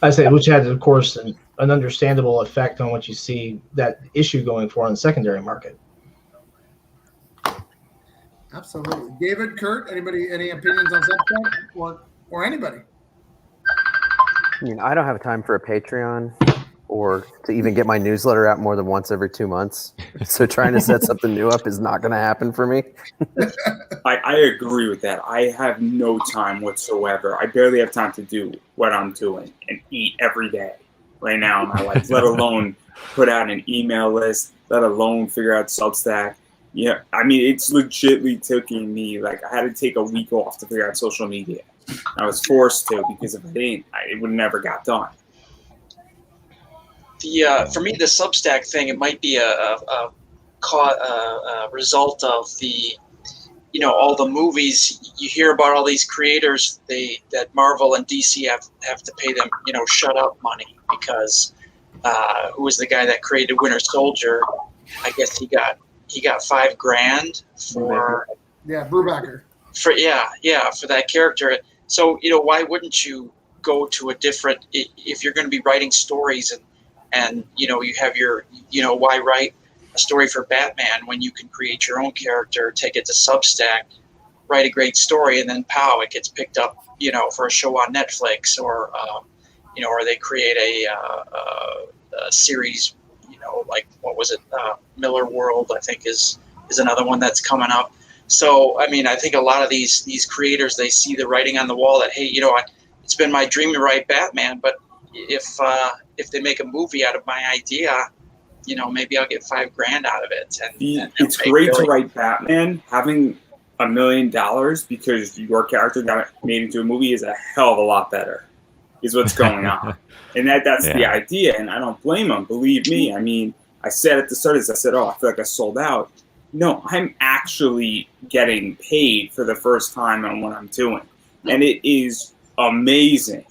I say, which had, of course, an understandable effect on what you see that issue going for on the secondary market. Absolutely. David, Kurt, any opinions on Substack or anybody? I don't have time for a Patreon or to even get my newsletter out more than once every 2 months. So trying to set something new up is not going to happen for me. I agree with that. I have no time whatsoever. I barely have time to do what I'm doing and eat every day right now in my life, let alone put out an email list, let alone figure out Substack. Yeah, I mean, it's legitimately taking me, like, I had to take a week off to figure out social media. I was forced to, because if I didn't, it would never got done. For me, the Substack thing, it might be a result of the, all the movies you hear about, all these creators that Marvel and DC have to pay them, shut up money, because who was the guy that created Winter Soldier? I guess he got $5,000 for Brubaker. For that character. So why wouldn't you go to a different, if you're going to be writing stories and you have your, why write a story for Batman when you can create your own character, take it to Substack, write a great story, and then it gets picked up, for a show on Netflix, or or they create a series, like, what was it, Miller World, I think is another one that's coming up. So I mean, I think a lot of these creators, they see the writing on the wall that, hey, it's been my dream to write Batman, but if they make a movie out of my idea, maybe I'll get $5,000 out of it. And it's great to write Batman. Having $1 million because your character got made into a movie is a hell of a lot better, is what's going on. And that's the idea. And I don't blame them. Believe me. I mean, I said at the start, I said, I feel like I sold out. No, I'm actually getting paid for the first time on what I'm doing. And it is amazing.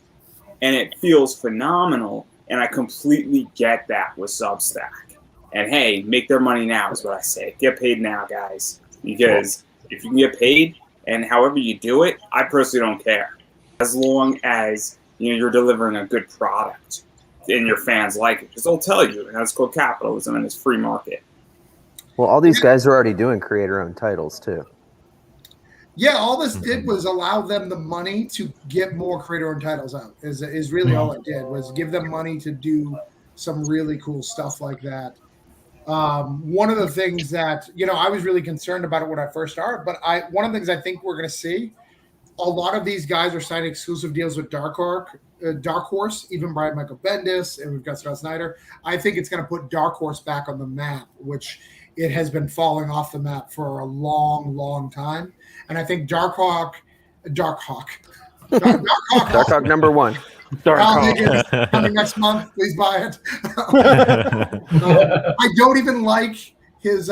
And it feels phenomenal. And I completely get that with Substack. And hey, make their money now is what I say. Get paid now, guys. Because if you can get paid, and however you do it, I personally don't care. As long as you're delivering a good product and your fans like it. Because they'll tell you, and that's called capitalism and it's free market. Well, all these guys are already doing creator-owned titles, too. Yeah, all this did was allow them the money to get more creator-owned titles out. Is really all it did, was give them money to do some really cool stuff like that. One of the things that, I was really concerned about it when I first started, but one of the things I think we're going to see, a lot of these guys are signing exclusive deals with Dark Horse, even Brian Michael Bendis, and we've got Scott Snyder. I think it's going to put Dark Horse back on the map, which it has been falling off the map for a long, long time. And I think Dark Hawk number 1. Coming next month, please buy it. I don't even like his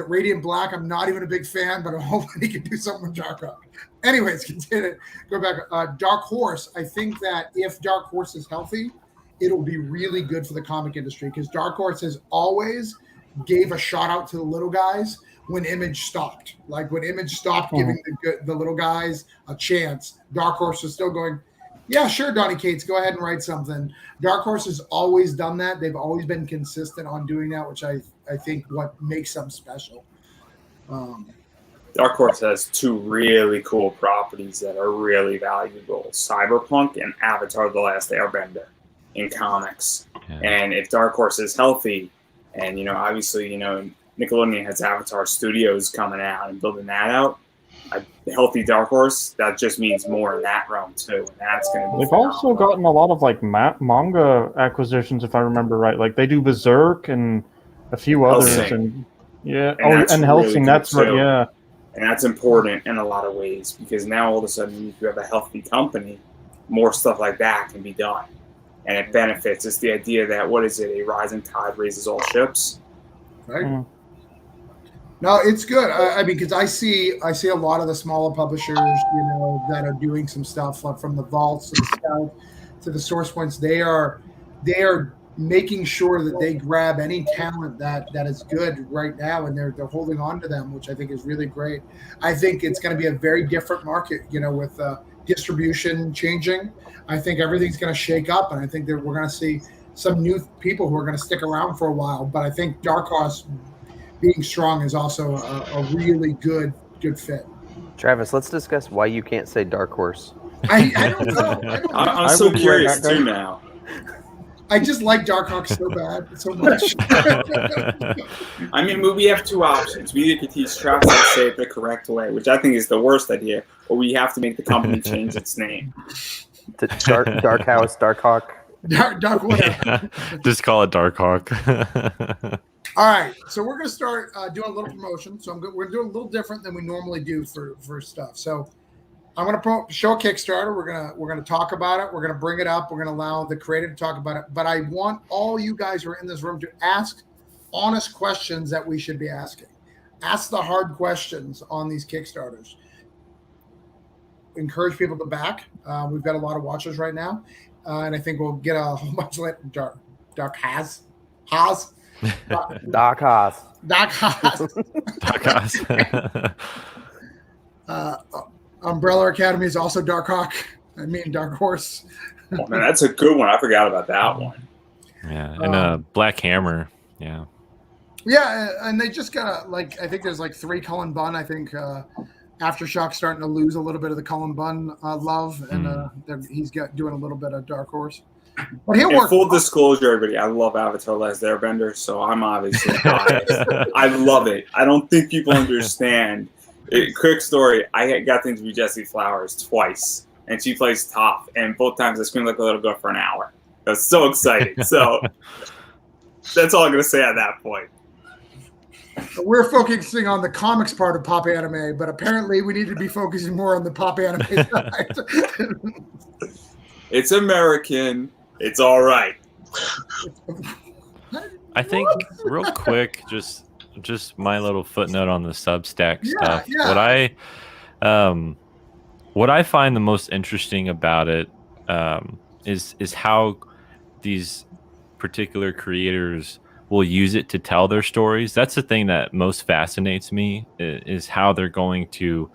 Radiant Black. I'm not even a big fan, but I'm hoping he can do something with Dark Hawk. Anyways, continue. Go back. Dark Horse. I think that if Dark Horse is healthy it'll be really good for the comic industry because Dark Horse has always gave a shout out to the little guys when Image stopped. Like when Image stopped giving the little guys a chance, Dark Horse was still going, yeah, sure, Donny Cates, go ahead and write something. Dark Horse has always done that. They've always been consistent on doing that, which I think what makes them special. Dark Horse has two really cool properties that are really valuable: Cyberpunk and Avatar: The Last Airbender in comics. Yeah. And if Dark Horse is healthy, and obviously Nickelodeon has Avatar Studios coming out and building that out, a healthy Dark Horse, that just means more in that realm too, and that's going to be. They've also gotten a lot of like manga acquisitions, if I remember right. Like they do Berserk and a few others, Hellsing. and Hellsing. Really that's right. too. Yeah. And that's important in a lot of ways because now all of a sudden, if you have a healthy company, more stuff like that can be done. And it benefits. It's the idea that, a rising tide raises all ships. Right. Mm. No, it's good. I mean, because I see a lot of the smaller publishers, that are doing some stuff from the vaults to the scout to the source points. They are making sure that they grab any talent that is good right now, and they're holding on to them, which I think is really great. I think it's going to be a very different market, with distribution changing. I think everything's going to shake up, and I think that we're going to see some new people who are going to stick around for a while. But I think Dark Horse being strong is also a really good fit. Travis, let's discuss why you can't say Dark Horse. I don't know. I'm so curious too now. I just like Dark Hawk so much. I mean, we have two options. We either could teach Travis how to say it the correct way, which I think is the worst idea, or we have to make the company change its name. To Dark House, Dark Hawk. Dark whatever. Yeah. Just call it Dark Hawk. All right, so we're going to start doing a little promotion. So we're doing a little different than we normally do for stuff. So I'm going to show a Kickstarter. We're going to talk about it. We're going to bring it up. We're going to allow the creator to talk about it. But I want all you guys who are in this room to ask honest questions that we should be asking. Ask the hard questions on these Kickstarters. Encourage people to back. We've got a lot of watchers right now, and I think we'll get a whole bunch later. Dark Haas. Doc Haas. Umbrella Academy is also Dark Hawk. I mean Dark Horse. Oh, man, that's a good one. I forgot about that one. Yeah, and Black Hammer. Yeah. Yeah, and they just got I think there's 3 Cullen Bunn. I think Aftershock's starting to lose a little bit of the Cullen Bunn love, and he's doing a little bit of Dark Horse. But he'll work. Full disclosure, everybody, I love Avatar: Last Airbender, so I'm obviously biased. I love it. I don't think people understand. Quick story: I got to interview Jessie Flowers twice, and she plays Toph, and both times I screamed like a little girl for an hour. I was so excited. So that's all I'm going to say at that point. We're focusing on the comics part of pop anime, but apparently we need to be focusing more on the pop anime side. It's American. It's all right. I think real quick, just my little footnote on the Substack stuff. Yeah. What I find the most interesting about it is how these particular creators will use it to tell their stories. That's the thing that most fascinates me is how they're going to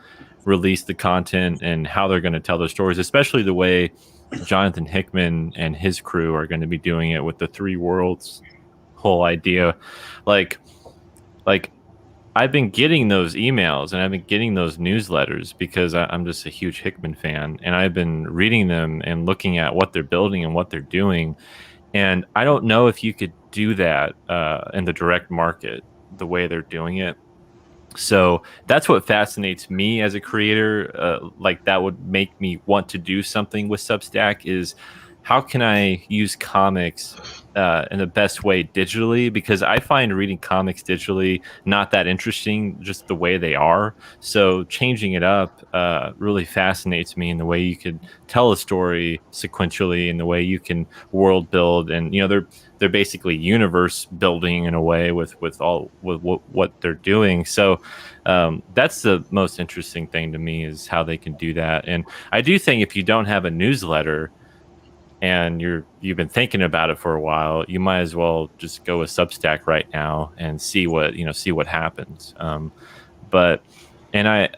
release the content and how they're going to tell their stories, especially the way Jonathan Hickman and his crew are going to be doing it with the 3 worlds whole idea. Like I've been getting those emails and I've been getting those newsletters because I'm just a huge Hickman fan, and I've been reading them and looking at what they're building and what they're doing. And I don't know if you could do that in the direct market the way they're doing it. So that's what fascinates me as a creator. That would make me want to do something with Substack is how can I use comics in the best way digitally? Because I find reading comics digitally not that interesting, just the way they are. So changing it up really fascinates me in the way you could tell a story sequentially, and the way you can world build, and they're basically universe building in a way with what they're doing. So that's the most interesting thing to me is how they can do that. And I do think if you don't have a newsletter, and you've been thinking about it for a while, you might as well just go with Substack right now and see what happens. But and I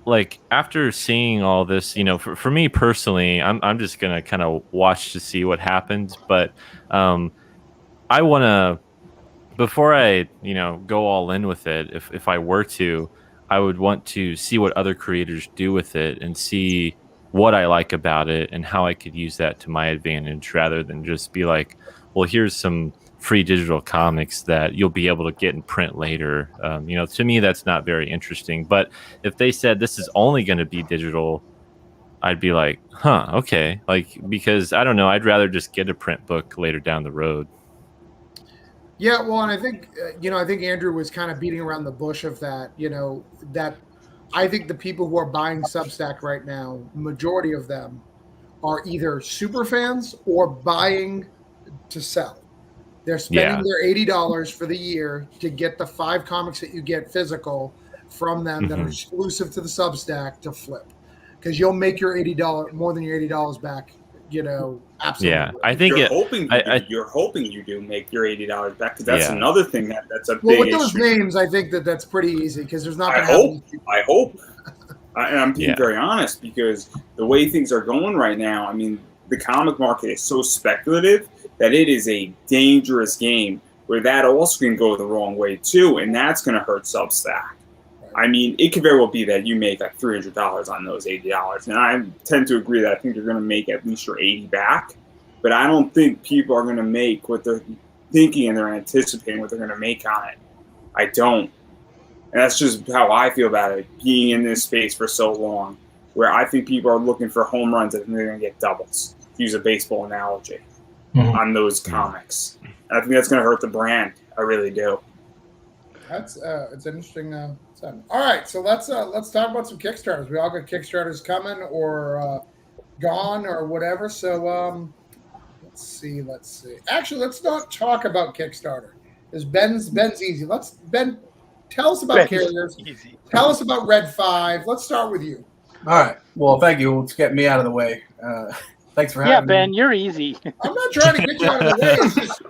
like after seeing all this, for me personally, I'm just gonna kind of watch to see what happens. But I want to, before I go all in with it, if I were to, I would want to see what other creators do with it and see what I like about it and how I could use that to my advantage, rather than just be like, well, here's some free digital comics that you'll be able to get in print later. To me, that's not very interesting. But if they said this is only going to be digital, I'd be like, huh, okay. Like, because I don't know, I'd rather just get a print book later down the road. Yeah, well, and I think I think Andrew was kind of beating around the bush of that. That I think the people who are buying Substack right now, majority of them are either super fans or buying to sell. They're spending their $80 for the year to get the 5 comics that you get physical from them that are exclusive to the Substack to flip, because you'll make your $80 more than your $80 back. Absolutely. Yeah, I think you're hoping you do make your $80 back, because that's another thing that's a well big with those issue. names. I think that's pretty easy, because there's not. I hope, and I'm being very honest, because the way things are going right now, I mean, the comic market is so speculative that it is a dangerous game where that also can go the wrong way too, and that's going to hurt Substack. I mean, it could very well be that you make like $300 on those $80, and I tend to agree that I think you're going to make at least your $80 back, but I don't think people are going to make what they're thinking and they're anticipating what they're going to make on it. I don't, and that's just how I feel about it, being in this space for so long, where I think people are looking for home runs and they're going to get doubles, to use a baseball analogy, on those comics. I think that's going to hurt the brand. I really do. That's it's interesting. All right, so let's talk about some Kickstarters. We all got Kickstarters coming or gone or whatever. So let's see. Actually, let's not talk about Kickstarter, because Ben's easy. Ben, tell us about Carriers. Easy. Tell us about Red 5. Let's start with you. All right. Well, thank you. Let's get me out of the way. Thanks for having me. Ben, you're easy. I'm not trying to get you out of the way. It's just,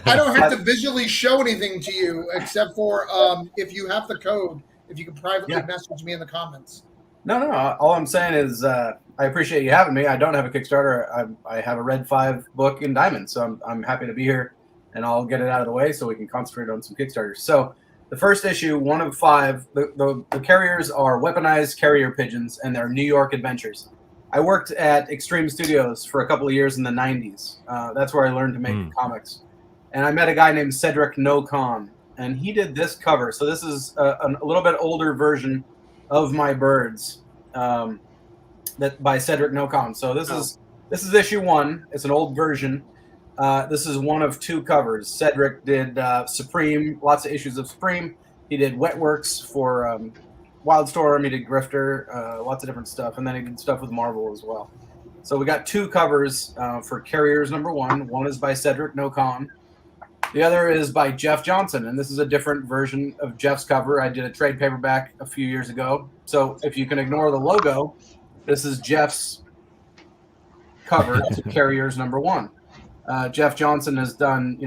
I don't have to visually show anything to you, except for if you have the code, if you can privately message me in the comments. No. All I'm saying is I appreciate you having me. I don't have a Kickstarter. I have a Red 5 book in Diamond, so I'm happy to be here, and I'll get it out of the way so we can concentrate on some Kickstarters. So the first issue, 1 of 5, the carriers are weaponized carrier pigeons, and they're New York adventures. I worked at Extreme Studios for a couple of years in the 90s. That's where I learned to make comics. And I met a guy named Cedric No-Con, and he did this cover. So this is a little bit older version of My Birds that by Cedric No-Con. So this is issue 1. It's an old version. This is 1 of 2 covers. Cedric did Supreme, lots of issues of Supreme. He did Wetworks for Wildstorm, he did Grifter, lots of different stuff, and then he did stuff with Marvel as well. So we got 2 covers for Carriers number 1. One is by Cedric No-Con. The other is by Jeff Johnson, and this is a different version of Jeff's cover. I did a trade paperback a few years ago. So if you can ignore the logo, this is Jeff's cover to Carriers number 1. Jeff Johnson has done,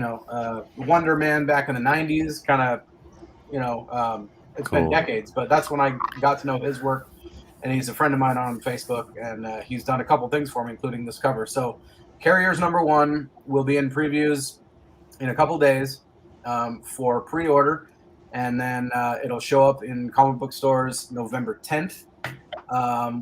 Wonder Man back in the 90s, kind of, it's been decades, but that's when I got to know his work, and he's a friend of mine on Facebook, and he's done a couple things for me, including this cover. So Carriers number 1 will be in previews in a couple days for pre-order, and then it'll show up in comic book stores November 10th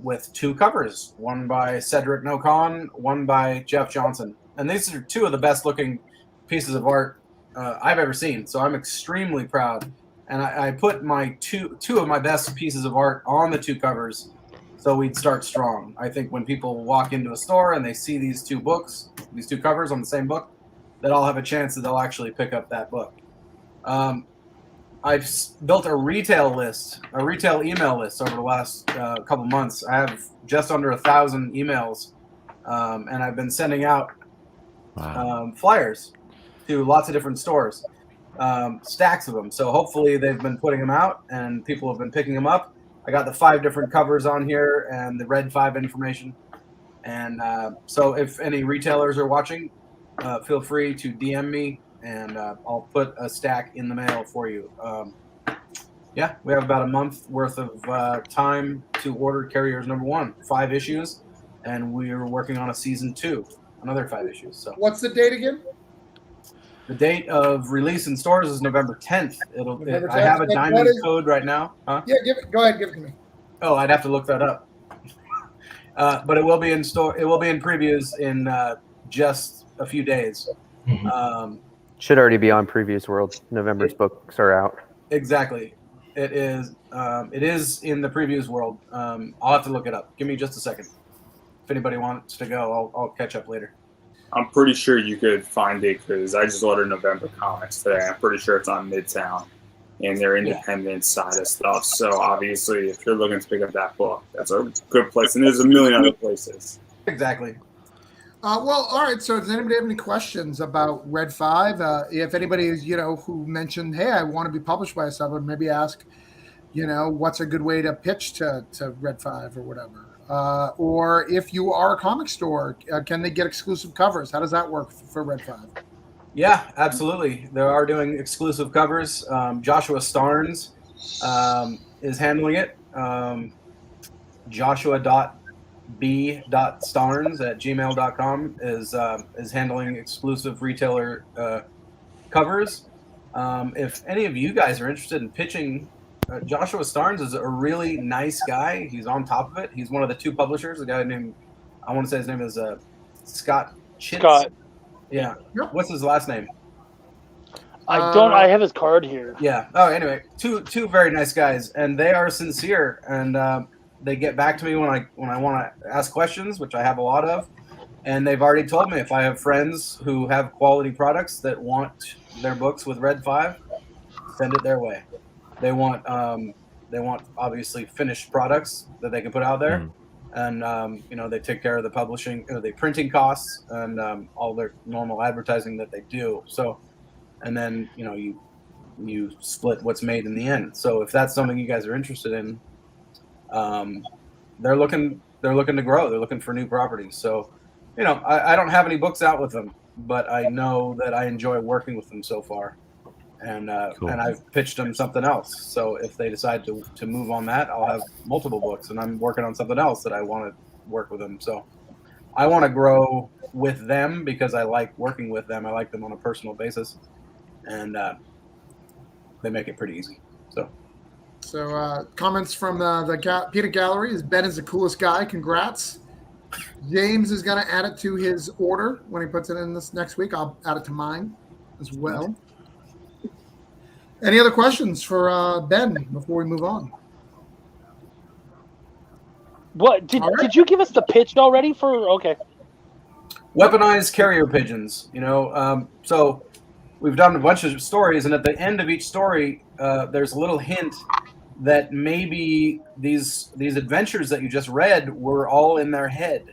with 2 covers, one by Cedric No-Con, one by Jeff Johnson. And these are 2 of the best looking pieces of art I've ever seen, so I'm extremely proud. And I put my two of my best pieces of art on the 2 covers, so we'd start strong. I think when people walk into a store and they see these 2 books, these 2 covers on the same book, that I'll have a chance that they'll actually pick up that book. I've built a retail email list over the last couple months. I have just under 1,000 emails, and I've been sending out flyers to lots of different stores. Stacks of them. So hopefully they've been putting them out and people have been picking them up. I got the 5 different covers on here and the Red 5 information. And so if any retailers are watching, feel free to DM me, and I'll put a stack in the mail for you. Yeah, we have about a month worth of time to order Carriers #1, 5 issues, and we're working on a season 2, another 5 issues. So What's the date again? the date of release in stores is November 10th. November I have a 10th. diamond code right now. Huh? Yeah, go ahead, give it to me. Oh, I'd have to look that up. But it will be in store. It will be in previews in just a few days. Should already be on Previews World. November's books are out. Exactly. It is. It is in the Previews World. I'll have to look it up. Give me just a second. If anybody wants to go, I'll catch up later. I'm pretty sure you could find it because I just ordered November Comics today. I'm pretty sure it's on Midtown and their independent side of stuff. So obviously, if you're looking to pick up that book, that's a good place. And there's a million other places. Exactly. Well, all right. So does anybody have any questions about Red 5? If anybody is, who mentioned, hey, I want to be published by someone, maybe ask, what's a good way to pitch to Red 5 or whatever. Or if you are a comic store, can they get exclusive covers? How does that work for Red 5? Yeah, absolutely. They are doing exclusive covers. Joshua Starnes is handling it. Joshua.b.starnes@gmail.com is handling exclusive retailer covers. If any of you guys are interested in pitching, Joshua Starnes is a really nice guy. He's on top of it. He's one of the 2 publishers. A guy named, I want to say his name is Scott Chitz. Scott. Yeah. What's his last name? I don't. I have his card here. Yeah. Oh, anyway, two very nice guys, and they are sincere, and they get back to me when I want to ask questions, which I have a lot of, and they've already told me if I have friends who have quality products that want their books with Red 5, send it their way. They want obviously finished products that they can put out there. And they take care of the publishing, the printing costs, and all their normal advertising that they do. So, and then you split what's made in the end. So if that's something you guys are interested in, they're looking to grow. They're looking for new properties. So, I don't have any books out with them, but I know that I enjoy working with them so far. And Cool. and I've pitched them something else. So if they decide to move on that, I'll have multiple books, and I'm working on something else that I want to work with them. So I want to grow with them because I like working with them. I like them on a personal basis, and they make it pretty easy. So comments from the Peter Gallery is Ben is the coolest guy. Congrats. James is going to add it to his order when he puts it in this next week. I'll add it to mine as well. Any other questions for Ben before we move on? What did you give us the pitch already for? Okay. Weaponized carrier pigeons. So we've done a bunch of stories, and at the end of each story, there's a little hint that maybe these adventures that you just read were all in their head.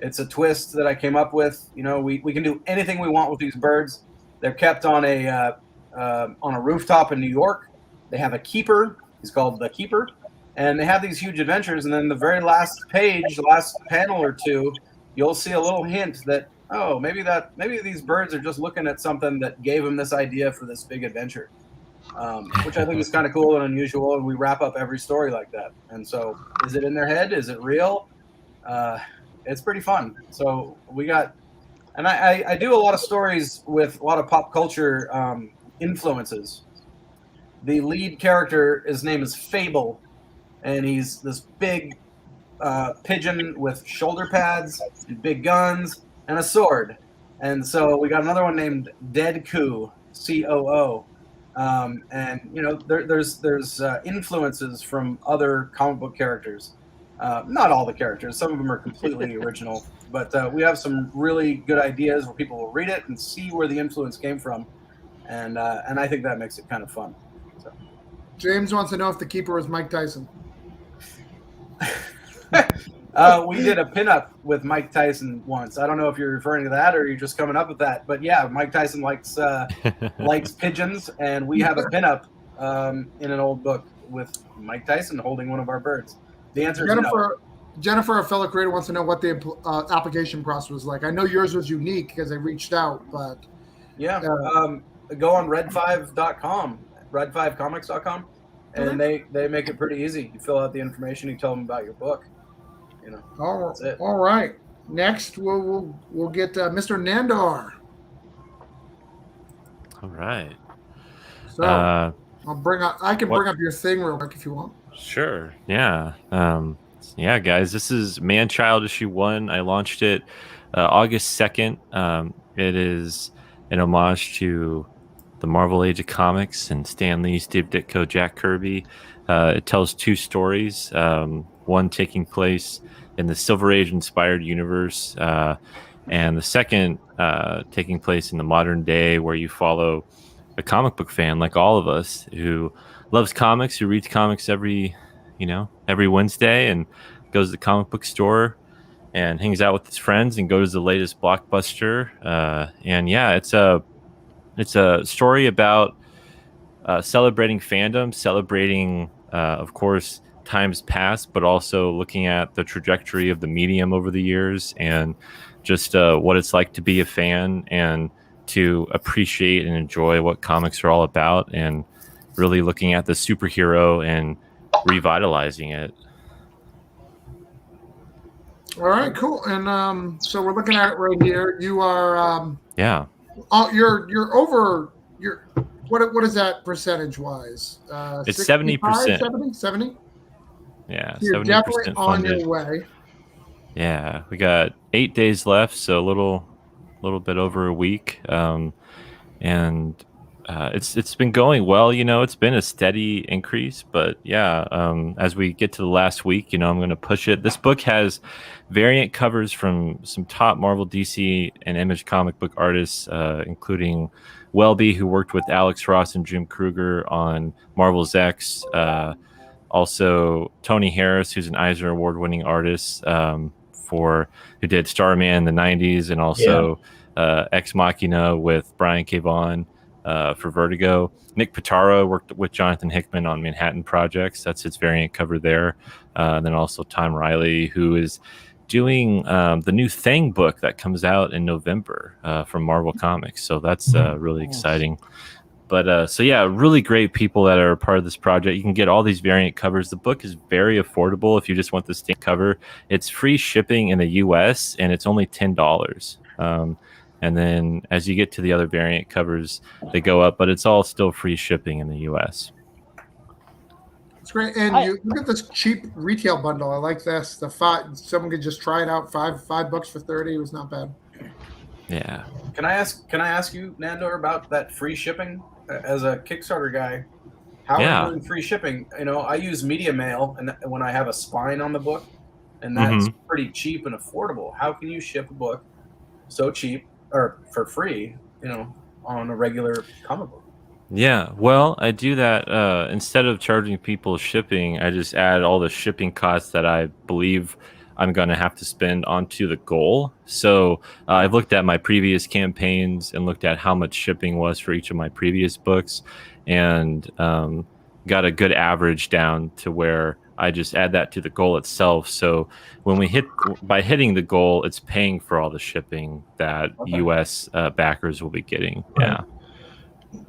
It's a twist that I came up with. We can do anything we want with these birds. They're kept on a rooftop in New York. They have a keeper. He's called the Keeper. And they have these huge adventures. And then the very last page, the last panel or two, you'll see a little hint that, maybe these birds are just looking at something that gave them this idea for this big adventure, which I think is kind of cool and unusual. And we wrap up every story like that. And so is it in their head? Is it real? It's pretty fun. So we got, and I do a lot of stories with a lot of pop culture influences. The lead character, his name is Fable, and he's this big pigeon with shoulder pads, and big guns, and a sword. And so we got another one named Dead Coo, COO. And there's influences from other comic book characters. Not all the characters; some of them are completely original. But we have some really good ideas where people will read it and see where the influence came from. And I think that makes it kind of fun. So. James wants to know if the Keeper was Mike Tyson. We did a pinup with Mike Tyson once. I don't know if you're referring to that or you're just coming up with that. But yeah, Mike Tyson likes pigeons, and we have a pinup in an old book with Mike Tyson holding one of our birds. The answer is no. Jennifer, a fellow creator, wants to know what the application process was like. I know yours was unique because they reached out, but yeah, go on red5.com, red5comics.com, and they make it pretty easy. You fill out the information, you tell them about your book. You know, that's it. All right. Next, we'll get Mr. Nandor. All right. So I can bring up your thing real quick if you want. Sure. Yeah. Yeah, guys, this is Man-Child issue 1. I launched it August 2nd. It is an homage to the Marvel Age of Comics and Stan Lee, Steve Ditko, Jack Kirby. It tells 2 stories, one taking place in the Silver Age inspired universe, and the second taking place in the modern day, where you follow a comic book fan like all of us who loves comics, who reads comics every Wednesday and goes to the comic book store and hangs out with his friends and goes to the latest blockbuster. And yeah, it's a story about celebrating fandom, celebrating, of course, times past, but also looking at the trajectory of the medium over the years and just what it's like to be a fan and to appreciate and enjoy what comics are all about, and really looking at the superhero and revitalizing it. All right, cool. And so we're looking at it right here. You are Yeah. You're over your what is that percentage wise? It's 70%. 70? Yeah, You're 70% definitely on funded. your way. Yeah, we got 8 days left, so a little bit over a week. And it's been going well. It's been a steady increase, but yeah, as we get to the last week, I'm going to push it. This book has variant covers from some top Marvel, DC, and Image comic book artists, including Welby, who worked with Alex Ross and Jim Krueger on Marvel's X. Also, Tony Harris, who's an Eisner Award-winning artist, who did Starman in the 90s, and also Ex Machina with Brian K. Vaughan for Vertigo. Nick Pitaro worked with Jonathan Hickman on Manhattan Projects. That's his variant cover there. And then also Tom Riley, who is doing the new Thing book that comes out in November from Marvel Comics. So that's really exciting. But so yeah, really great people that are part of this project. You can get all these variant covers. The book is very affordable if you just want the stamp cover. It's free shipping in the US, and it's only $10. And then as you get to the other variant covers, they go up, but it's all still free shipping in the US. It's great. And you look at this cheap retail bundle. I like this. The someone could just try it out. $5 for 30. It was not bad. Yeah. Can I ask you, Nandor, about that free shipping? As a Kickstarter guy, how are you doing free shipping? I use Media Mail, and when I have a spine on the book, and that's pretty cheap and affordable. How can you ship a book so cheap or for free, on a regular comic book? Yeah, well, I do that instead of charging people shipping. I just add all the shipping costs that I believe I'm going to have to spend onto the goal. So I've looked at my previous campaigns and looked at how much shipping was for each of my previous books, and got a good average down to where I just add that to the goal itself. So when by hitting the goal, it's paying for all the shipping that US backers will be getting. Yeah.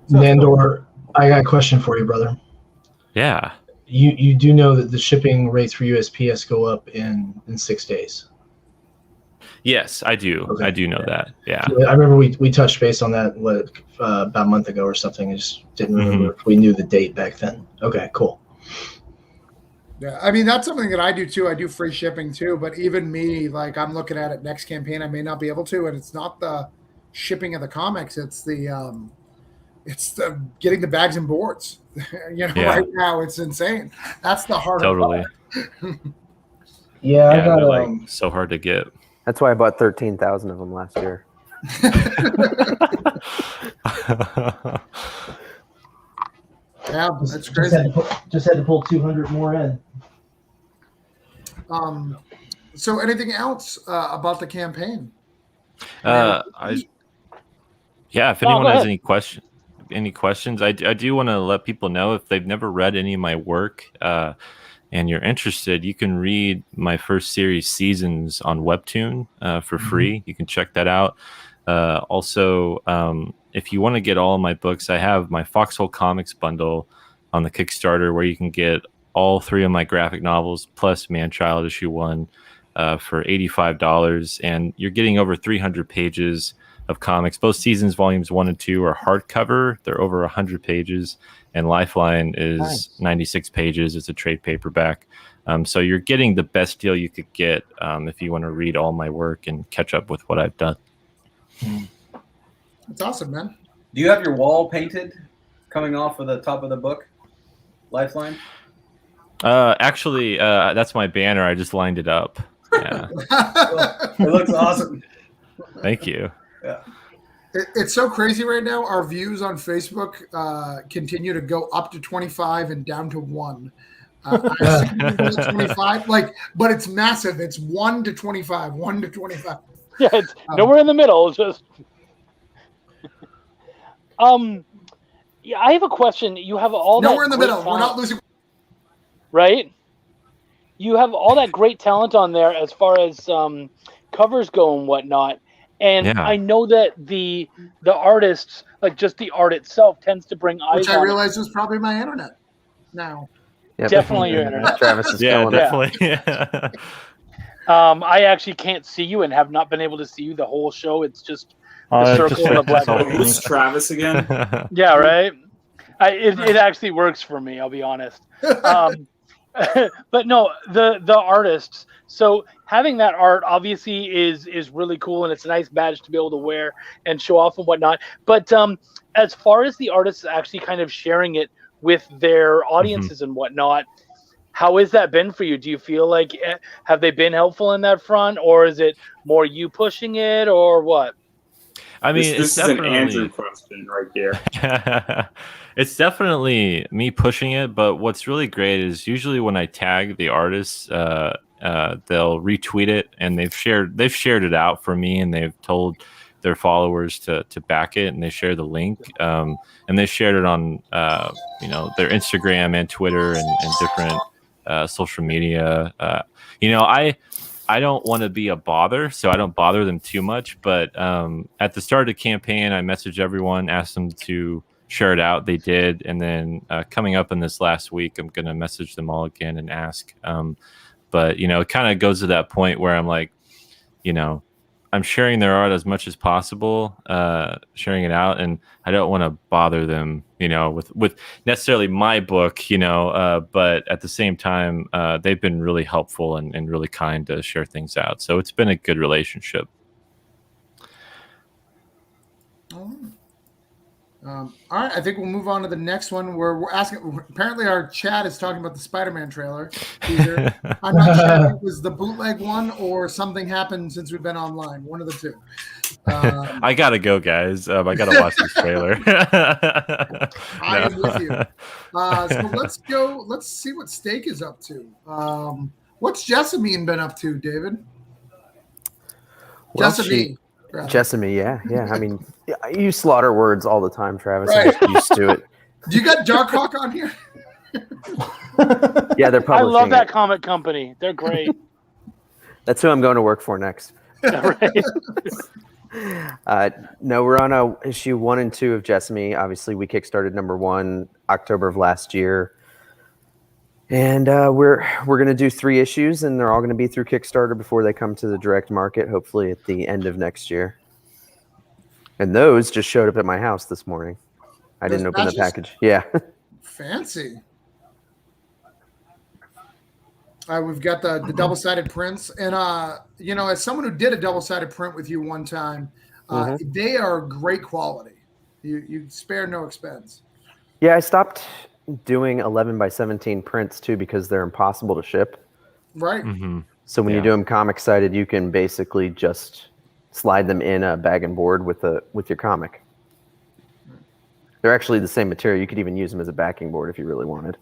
Nandor, I got a question for you, brother. Yeah. You do know that the shipping rates for USPS go up in 6 days. Yes, I do. Okay. I do know that. Yeah. I remember we touched base on that about a month ago or something. I just didn't remember if we knew the date back then. Okay, cool. Yeah, I mean, that's something that I do too. I do free shipping too, but even me, like, I'm looking at it next campaign, I may not be able to, and it's not the shipping of the comics, it's the getting the bags and boards. Right now it's insane. That's the hard totally. Yeah, I got like so hard to get. That's why I bought 13,000 of them last year. Yeah, that's crazy. Just had to pull 200 more in. So anything else about the campaign? If anyone has any questions, I do want to let people know, if they've never read any of my work, and you're interested, you can read my first series, Seasons, on Webtoon for free. You can check that out. Also, if you want to get all of my books, I have my Foxhole Comics bundle on the Kickstarter where you can get all 3 of my graphic novels plus Man-Child issue 1 for $85. And you're getting over 300 pages of comics. Both Seasons volumes 1 and 2 are hardcover. They're over 100 pages. And Lifeline is 96 pages. It's a trade paperback. So you're getting the best deal you could get if you want to read all my work and catch up with what I've done. That's awesome, man. Do you have your wall painted coming off of the top of the book, Lifeline? Actually, that's my banner. I just lined it up. Yeah. It looks awesome. Thank you. Yeah. It's so crazy right now. Our views on Facebook continue to go up to 25 and down to 1. I assume you go to 25, but it's massive. It's 1 to 25, 1 to 25. Yeah, it's nowhere in the middle. Just yeah, I have a question. You have all nowhere in that the middle. talent, We're not losing. right? You have all that great talent on there as far as covers go and whatnot. And Yeah. I know that the artists, like just the art itself, tends to bring eyes Which I on realized was probably my internet. Now, Yep. Definitely your internet. Travis is Yeah, killing it. definitely. I actually can't see you and have not been able to see you the whole show. It's just the circle and the black selfie. Who's Travis again? yeah, right. It actually works for me. I'll be honest. But no, the artists. So having that art obviously is really cool, and it's a nice badge to be able to wear and show off and whatnot. But as far as the artists actually kind of sharing it with their audiences and whatnot, how has that been for you? Do you feel like have they been helpful in that front, or is it more you pushing it, or what? I mean, this is an Andrew question right here. It's definitely me pushing it, but what's really great is usually when I tag the artists, they'll retweet it, and they've shared it out for me, and they've told their followers to back it, and they share the link, and they shared it on their Instagram and Twitter and different social media. I don't want to be a bother, so I don't bother them too much. But at the start of the campaign, I messaged everyone, asked them to share it out. They did. And then coming up in this last week, I'm going to message them all again and ask. But, it kind of goes to that point where I'm like, I'm sharing their art as much as possible, sharing it out. And I don't want to bother them, with necessarily my book, but at the same time, they've been really helpful and really kind to share things out. So it's been a good relationship. all right, I think we'll move on to the next one where we're asking. Apparently, our chat is talking about the Spider-Man trailer. Either, I'm not sure if it was the bootleg one or something happened since we've been online. One of the two. I gotta go, guys. I gotta watch this trailer. I am with you. So let's go. Let's see what Steak is up to. What's Jessamine been up to, David? Well, Jessamine. yeah. I mean, you slaughter words all the time, Travis. Right. I'm just used to it. Do you got Darkhawk on here? Yeah, they're publishing I love that it. comic company. They're great. That's who I'm going to work for next. Right. No, we're on issue 1 and 2 of Jessamine. Obviously, we kickstarted number 1 October of last year, and we're going to do 3 issues, and they're all going to be through Kickstarter before they come to the direct market, hopefully at the end of next year. And those just showed up at my house this morning. I didn't open the package. Yeah. Fancy. We've got the double-sided prints. And, as someone who did a double-sided print with you one time, they are great quality. You spare no expense. Yeah, I stopped doing 11 by 17 prints, too, because they're impossible to ship. Right. Mm-hmm. So when you do them comic-sided, you can basically just slide them in a bag and board with your comic. They're actually the same material. You could even use them as a backing board if you really wanted.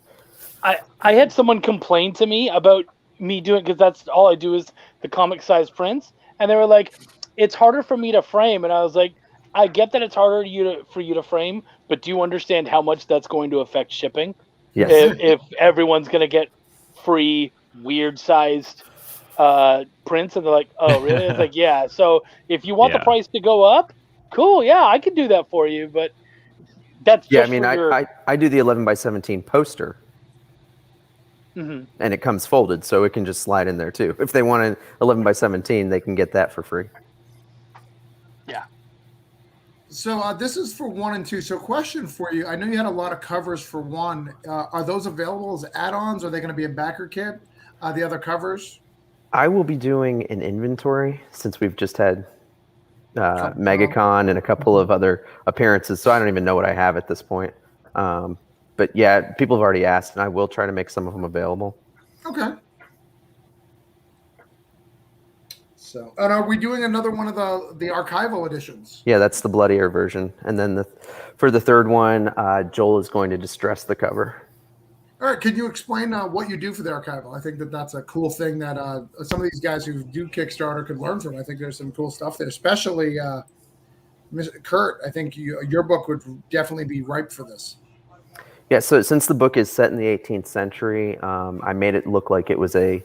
I had someone complain to me about me doing, because that's all I do is the comic size prints, and they were like, it's harder for me to frame. And I was like, I get that it's harder for you to frame, but do you understand how much that's going to affect shipping? Yes. If everyone's going to get free weird sized prints, and they're like, "Oh, really?" It's like, "Yeah." So if you want the Yeah. price to go up, cool. Yeah, I can do that for you, but that's Yeah, I just mean, for your. I do the 11x17 poster, Mhm. and it comes folded, so it can just slide in there too. If they want an 11x17, they can get that for free. Yeah. So this is for 1 and 2. So question for you. I know you had a lot of covers for 1. Are those available as add-ons? Are they going to be a backer kit? The other covers? I will be doing an inventory since we've just had Couple- MegaCon and a couple of other appearances, so I don't even know what I have at this point. But yeah, people have already asked, and I will try to make some of them available. Okay. So, and are we doing another one of the archival editions? Yeah, that's the bloodier version. And then for the third one, Joel is going to distress the cover. All right. Can you explain what you do for the archival? I think that's a cool thing that some of these guys who do Kickstarter could learn from. I think there's some cool stuff there, especially Kurt. I think your book would definitely be ripe for this. Yeah, so since the book is set in the 18th century, I made it look like it was a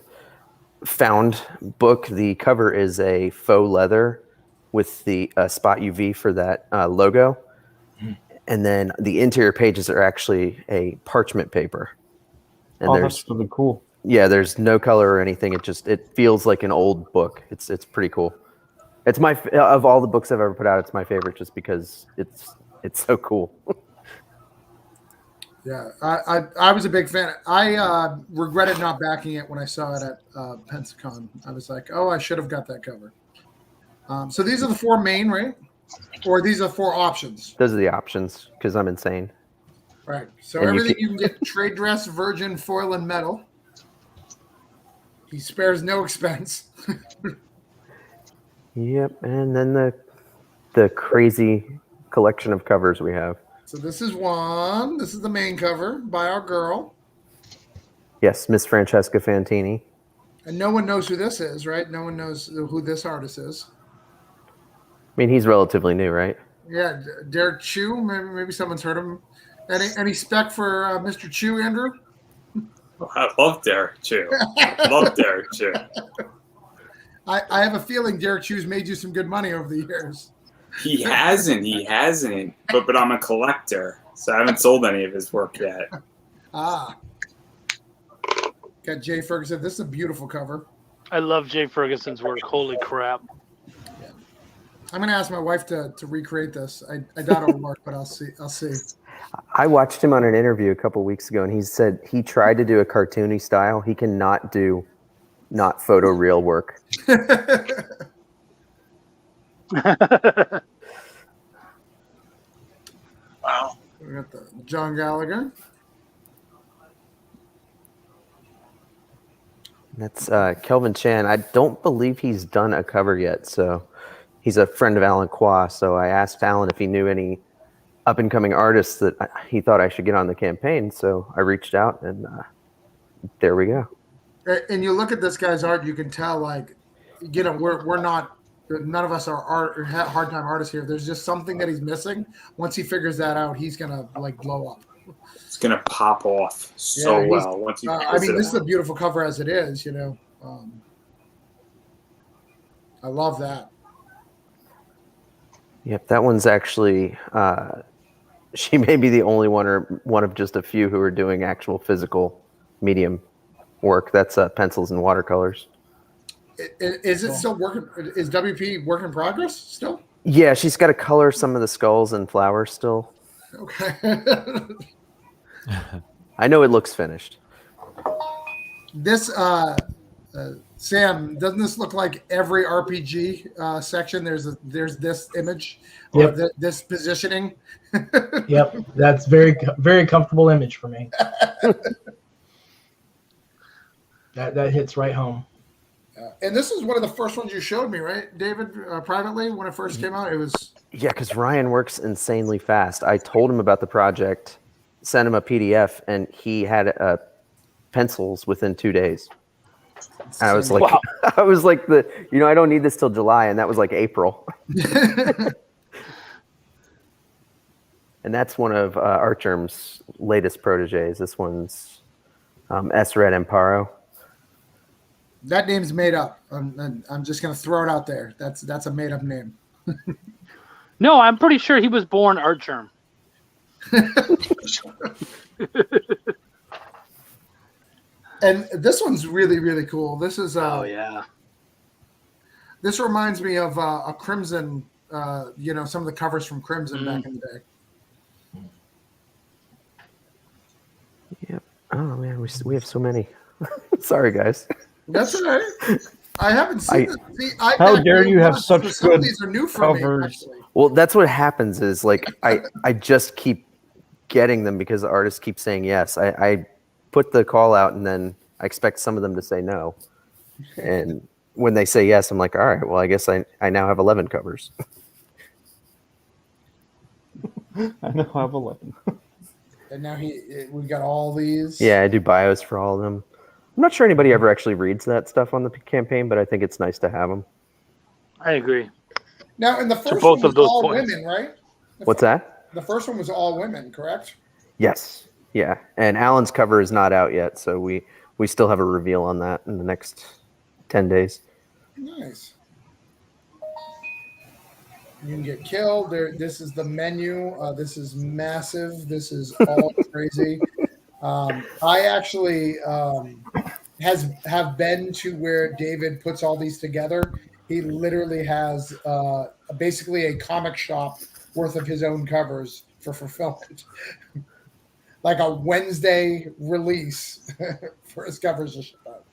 found book. The cover is a faux leather with the spot UV for that logo. And then the interior pages are actually a parchment paper. And That's really cool. Yeah, there's no color or anything. It feels like an old book. It's pretty cool. It's of all the books I've ever put out, it's my favorite just because it's so cool. Yeah, I was a big fan. I regretted not backing it when I saw it at Pensacon. I was like, oh, I should have got that cover. So these are the 4 main, right? Or these are 4 options? Those are the options because I'm insane. Right. So And everything you can get trade dress, virgin, foil, and metal. He spares no expense. Yep, and then the crazy collection of covers we have. So this is one. This is the main cover by our girl. Yes, Miss Francesca Fantini. And no one knows who this is, right? No one knows who this artist is. I mean, he's relatively new, right? Yeah, Derek Chu. Maybe someone's heard of him. Any spec for Mr. Chu, Andrew? I love Derek Chu. Love Derek Chu. I have a feeling Derek Chu's made you some good money over the years. He hasn't. But I'm a collector, so I haven't sold any of his work yet. Got Jay Ferguson. This is a beautiful cover. I love Jay Ferguson's work. Holy crap. Yeah. I'm going to ask my wife to recreate this. I doubt it'll work, but I'll see. I watched him on an interview a couple weeks ago, and he said he tried to do a cartoony style. He cannot do not photoreal work. Wow. We got the John Gallagher. That's Kelvin Chan. I don't believe he's done a cover yet, so he's a friend of Alan Qua. So I asked Alan if he knew any up-and-coming artists that he thought I should get on the campaign. So I reached out, and there we go. And you look at this guy's art, you can tell, like, you know, we're not, none of us are hard time artists here. There's just something that he's missing. Once he figures that out, he's gonna like blow up. It's gonna pop off so well once you. I mean, this is a beautiful cover as it is. You know, I love that. Yep, that one's actually. She may be the only one or one of just a few who are doing actual physical medium work. That's pencils and watercolors. Is it still working? Is WP work in progress still? Yeah, she's got to color some of the skulls and flowers still. Okay. I know it looks finished. This Sam, doesn't this look like every RPG section? There's this image or Yep. this positioning. Yep, that's very comfortable image for me. That hits right home. And this is one of the first ones you showed me, right, David? Privately when it first came out, it was. Yeah, because Ryan works insanely fast. I told him about the project, sent him a PDF, and he had pencils within 2 days. And I was like, Wow. I was like, I don't need this till July, and that was like April. And that's one of Archerm's latest proteges. This one's S-Red Amparo. That name's made up. I'm just gonna throw it out there. That's a made up name. No, I'm pretty sure he was born Archerm. And this one's really, really cool. This is Oh yeah. This reminds me of a Crimson. Some of the covers from Crimson back in the day. Yep. Oh man, we have so many. Sorry, guys. That's all right. I haven't seen this. See, How dare you have such some of good these are new for me, covers. actually. Well, that's what happens is like I just keep getting them because the artists keep saying yes. I put the call out and then I expect some of them to say no. And when they say yes, I'm like, all right, well, I guess I now have 11 covers. I know I have 11. And now we got all these. Yeah, I do bios for all of them. I'm not sure anybody ever actually reads that stuff on the campaign, but I think it's nice to have them. I agree. Now, in the first both one of was those all points. women, right? What's that? The first one was all women, correct? Yes. Yeah. And Alan's cover is not out yet, so we still have a reveal on that in the next 10 days. Nice. You can get killed. This is the menu. This is massive. This is all crazy. I actually have been to where David puts all these together. He literally has basically a comic shop worth of his own covers for fulfillment. Like a Wednesday release for his covers to ship out.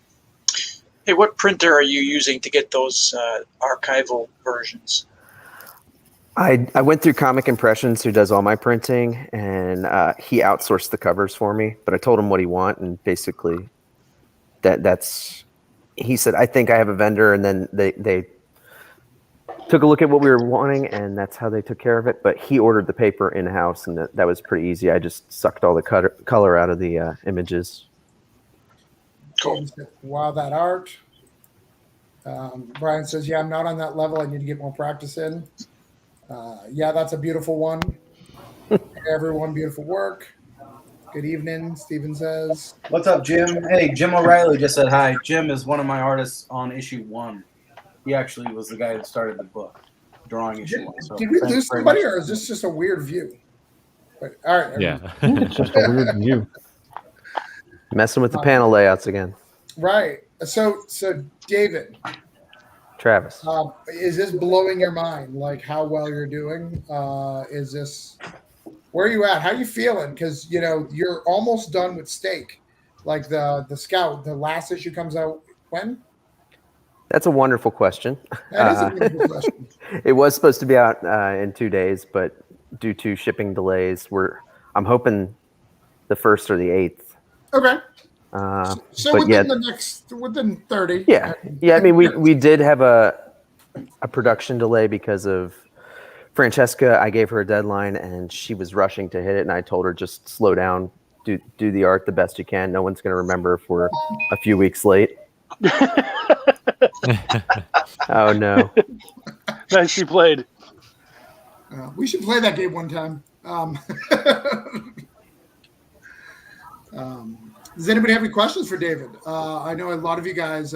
Hey, what printer are you using to get those archival versions? I went through Comic Impressions, who does all my printing, and he outsourced the covers for me. But I told him what he want, and basically, that's. He said, "I think I have a vendor," and then they took a look at what we were wanting, and that's how they took care of it. But he ordered the paper in house, and that was pretty easy. I just sucked all the color out of the images. Cool. Wow, that art. Brian says, "Yeah, I'm not on that level. I need to get more practice in." Yeah, that's a beautiful one. Hey, everyone, beautiful work. Good evening, Steven says. What's up, Jim? Hey, Jim O'Reilly just said hi. Jim is one of my artists on issue 1. He actually was the guy that started the book, drawing issue 1. So Did we thanks lose very somebody, much. or is this just a weird view? But, all right. Yeah. It's just a weird view. Messing with the panel layouts again. Right. So David, Travis. is this blowing your mind? Like how well you're doing? Is this where are you at? How are you feeling? Because you're almost done with Stake. Like the Scout, the last issue comes out when? That's a wonderful question. That is a wonderful question. It was supposed to be out in 2 days, but due to shipping delays, I'm hoping the 1st or the 8th. Okay. So but within 30. Yeah. I mean, we did have a production delay because of Francesca. I gave her a deadline, and she was rushing to hit it, and I told her just slow down, do the art the best you can. No one's going to remember if we're a few weeks late. Oh no! Nicely played. We should play that game one time. Does anybody have any questions for David? I know a lot of you guys.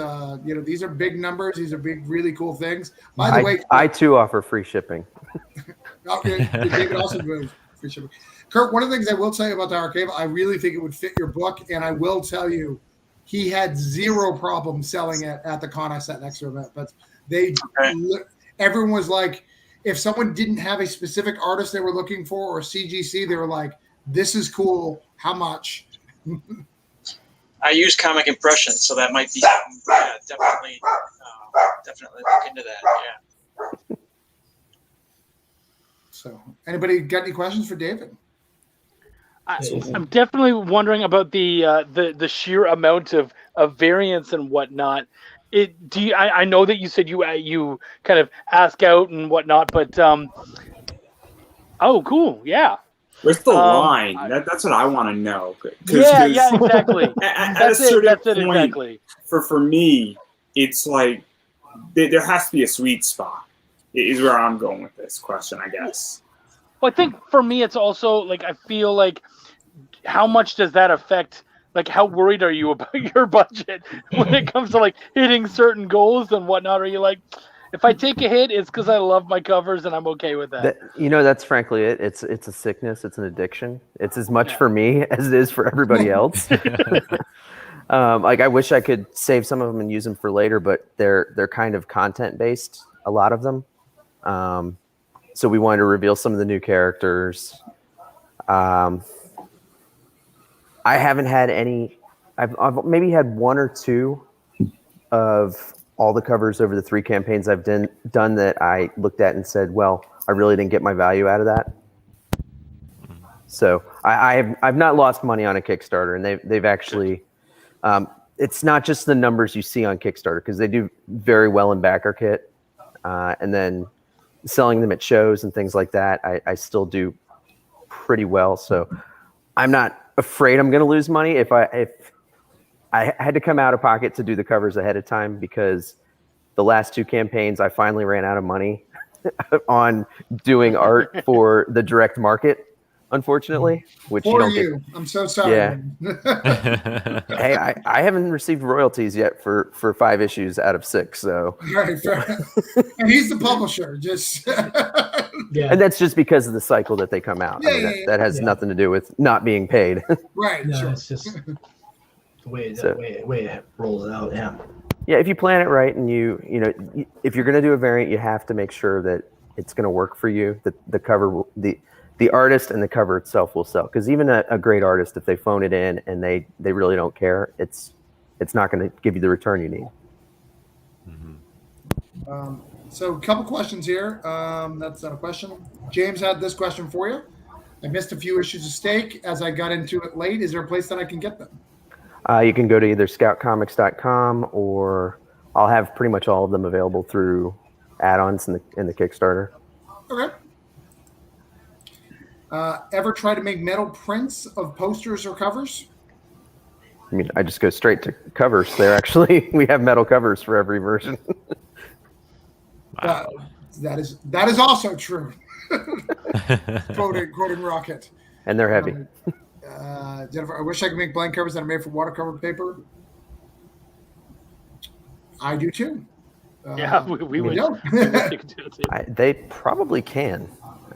These are big numbers. These are big, really cool things. By the way, I too offer free shipping. Okay, David also does free shipping. Kurt, one of the things I will tell you about the archive, I really think it would fit your book, and I will tell you, he had zero problem selling it at the con I sat next to him at. But everyone was like, if someone didn't have a specific artist they were looking for or CGC, they were like, "This is cool. How much?" I use Comic Impressions, so that might be definitely look into that. Yeah. So, anybody got any questions for David? I'm definitely wondering about the sheer amount of variance and whatnot. I know that you said you kind of ask out and whatnot, but oh, cool, yeah. Where's the line? That's what I want to know. Yeah, exactly. That's it exactly. For me, it's like there has to be a sweet spot. Is where I'm going with this question, I guess. Well, I think for me, it's also like I feel like how much does that affect Like, how worried are you about your budget when it comes to like hitting certain goals and whatnot? Are you like, if I take a hit, it's because I love my covers and I'm okay with that? That's frankly it. It's a sickness. It's an addiction. It's as much for me as it is for everybody else. Like I wish I could save some of them and use them for later, but they're kind of content based. A lot of them. So we wanted to reveal some of the new characters. I haven't had any. I've maybe had one or two of all the covers over the 3 campaigns I've done that I looked at and said, well, I really didn't get my value out of that. So I've not lost money on a Kickstarter, and they've actually. It's not just the numbers you see on Kickstarter, because they do very well in backer kit, and then selling them at shows and things like that. I still do pretty well, so I'm not afraid I'm going to lose money if I had to come out of pocket to do the covers ahead of time, because the last 2 campaigns I finally ran out of money on doing art for the direct market, unfortunately. Which For you don't get. I'm so sorry. Yeah. Hey, I haven't received royalties yet for 5 issues out of 6. So. Right, and he's the publisher. Just. Yeah. And that's just because of the cycle that they come out. Yeah, That has nothing to do with not being paid. Right. No, Sure. it's just the way it rolls out. Yeah. Yeah, if you plan it right, and if you're going to do a variant, you have to make sure that it's going to work for you. That the cover, the artist and the cover itself will sell. Because even a great artist, if they phone it in and they really don't care, it's not going to give you the return you need. So a couple questions here. That's not a question. James had this question for you. I missed a few issues of Stake as I got into it late. Is there a place that I can get them? You can go to either scoutcomics.com, or I'll have pretty much all of them available through add-ons in the Kickstarter. Okay. Ever try to make metal prints of posters or covers? I mean, I just go straight to covers. We have metal covers for every version. That is also true. quoting Rocket. And they're heavy. Jennifer, I wish I could make blank covers that are made from watercolor paper. I do too. Yeah, we would. They probably can.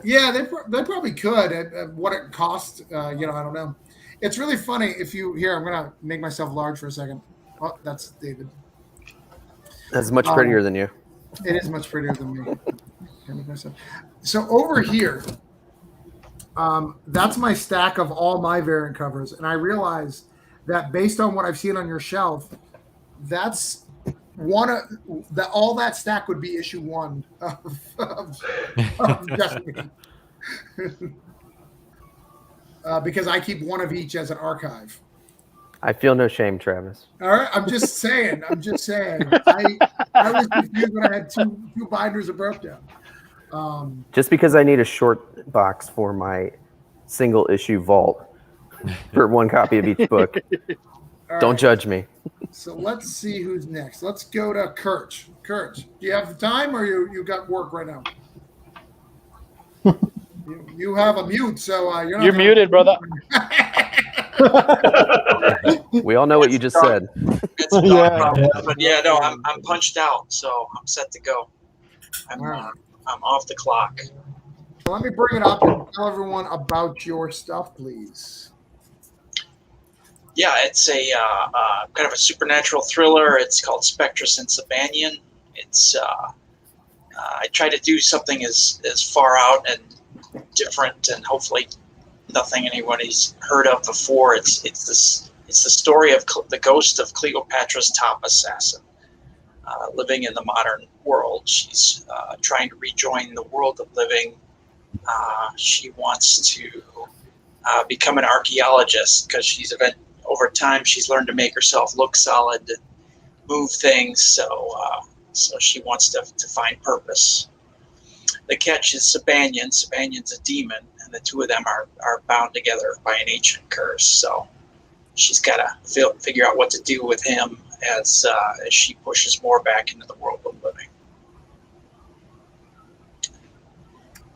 Yeah, they probably could. At what it costs, I don't know. It's really funny if you here. I'm gonna make myself large for a second. Oh, that's David. That's much prettier than you. It is much prettier than me. So over here, that's my stack of all my variant covers, and I realize that based on what I've seen on your shelf, that's one of that. All that stack would be issue 1 of Destiny, because I keep one of each as an archive. I feel no shame, Travis. All right, I'm just saying. I was confused when I had two binders of Broke Down. Just because I need a short box for my single issue vault for 1 copy of each book. Don't judge me. So let's see who's next. Let's go to Kurt. Kurt, do you have time, or you got work right now? you have a mute, so you're muted, brother. We all know what you just said. It's not a problem. But yeah, no, I'm punched out, so I'm set to go. I'm off the clock. So let me bring it up and tell everyone about your stuff, please. Yeah, it's a kind of a supernatural thriller. It's called Spectrus and Sabanian. It's I try to do something as far out and different, and hopefully nothing anybody's heard of before. It's the story of the ghost of Cleopatra's top assassin, living in the modern world. She's trying to rejoin the world of living. She wants to become an archaeologist because over time she's learned to make herself look solid, and move things. So she wants to find purpose. The catch is Sabanian. Sabanian's a demon, and the two of them are bound together by an ancient curse. So she's got to figure out what to do with him as she pushes more back into the world of living.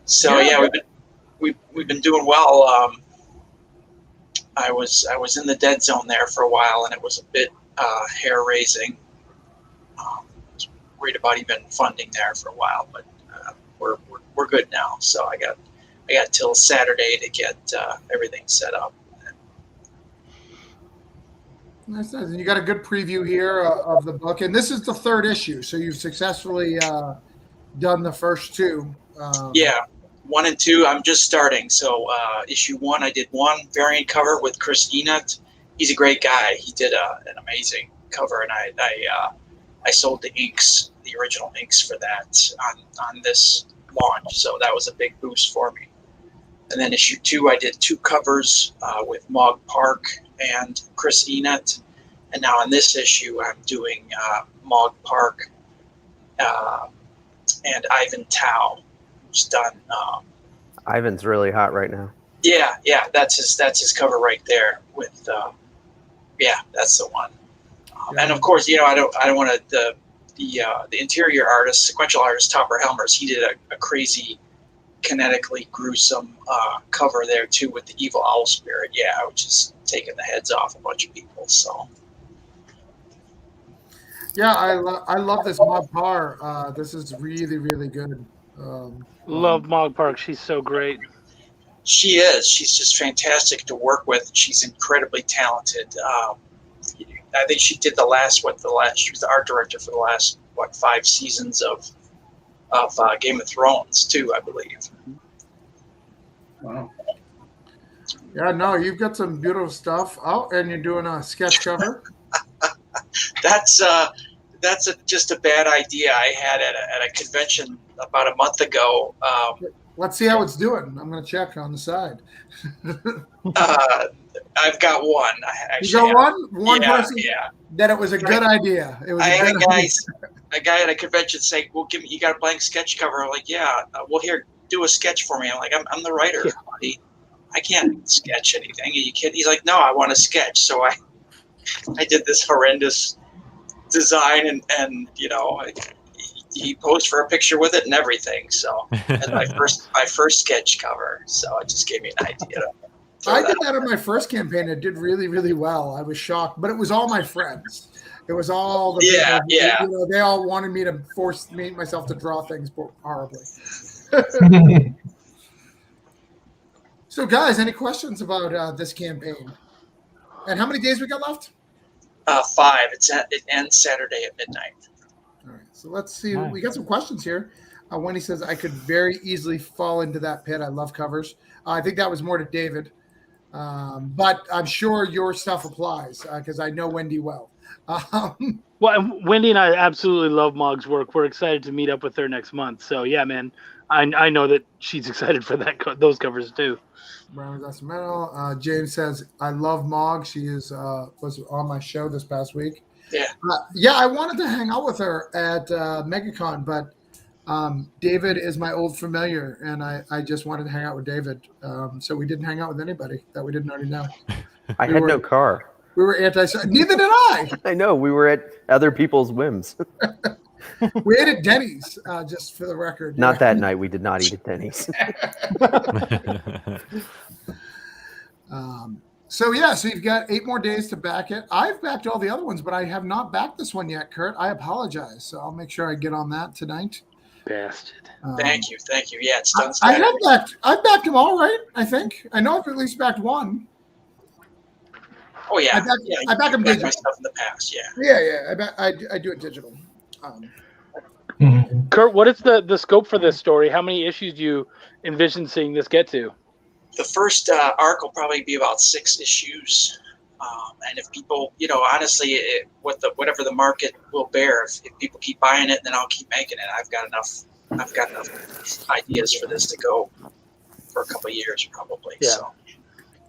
So yeah, we've been doing well. I was in the dead zone there for a while, and it was a bit hair raising. Worried about even funding there for a while, but we're good now. So I got till Saturday to get everything set up. Nice. And you got a good preview here of the book, and this is the 3rd issue, so you've successfully done the first 2. Yeah, 1 and 2. I'm just starting. So issue 1, I did 1 variant cover with Chris Enut. He's a great guy. He did an amazing cover, and I sold the inks, the original inks for that on this launch. So that was a big boost for me. And then issue 2, I did 2 covers with Mog Park and Chris Enut. And now in this issue, I'm doing Mog Park and Ivan Tao, who's done. Ivan's really hot right now. Yeah, that's his cover right there. With that's the one. And of course, I don't want to the interior artist, sequential artist Topper Helmers. He did a crazy, kinetically gruesome cover there too with the evil owl spirit. Yeah, which is taking the heads off a bunch of people. So. Yeah, I love this Mog Par. This is really, really good. Love Mog Park. She's so great. She is. She's just fantastic to work with. She's incredibly talented. I think she did she was the art director for the last 5 seasons of Game of Thrones too, I believe. Wow. Yeah, no, you've got some beautiful stuff. Oh, and you're doing a sketch cover. That's just a bad idea I had at a convention about a month ago. Let's see how it's doing. I'm going to check on the side. I've got one. You got one? One person? Yeah. Then it was a good idea. It was. I had a guy at a convention say, "Well, you got a blank sketch cover." I'm like, "Yeah." Well, here, do a sketch for me. I'm like, "I'm the writer, buddy. I can't sketch anything." Are you kidding? He's like, "No, I want to sketch." So I did this horrendous design, and he posed for a picture with it and everything. So that's my first sketch cover. So it just gave me an idea. I did that on my first campaign. It did really, really well. I was shocked, but it was all my friends. It was all the people, they all wanted me to force myself to draw things horribly. So, guys, any questions about this campaign? And how many days we got left? 5. It ends Saturday at midnight. All right. So let's see. Nice. We got some questions here. Wendy says, I could very easily fall into that pit. I love covers. I think that was more to David. But I'm sure your stuff applies because I know Wendy well. Well, Wendy and I absolutely love Mog's work. We're excited to meet up with her next month. So, yeah, man, I know that she's excited for those covers too. James says, I love Mog. She was on my show this past week. Yeah. I wanted to hang out with her at MegaCon, but David is my old familiar, and I just wanted to hang out with David. So we didn't hang out with anybody that we didn't already know. I had no car. We were neither did I. I know. We were at other people's whims. We ate at Denny's, just for the record. Not that night. We did not eat at Denny's. So you've got 8 more days to back it. I've backed all the other ones, but I have not backed this one yet, Kurt. I apologize. So I'll make sure I get on that tonight. Bastard. Thank you. Yeah, it's done. I've backed them all, right? I think. I know I've at least backed one. Oh yeah. I back them digital. My stuff in the past. Yeah. Yeah. I do it digital. Kurt, what is the scope for this story? How many issues do you envision seeing this get to? The first arc will probably be about 6 issues, and if people, honestly, whatever the market will bear, if people keep buying it, then I'll keep making it. I've got enough ideas for this to go for a couple of years, probably. Yeah. So.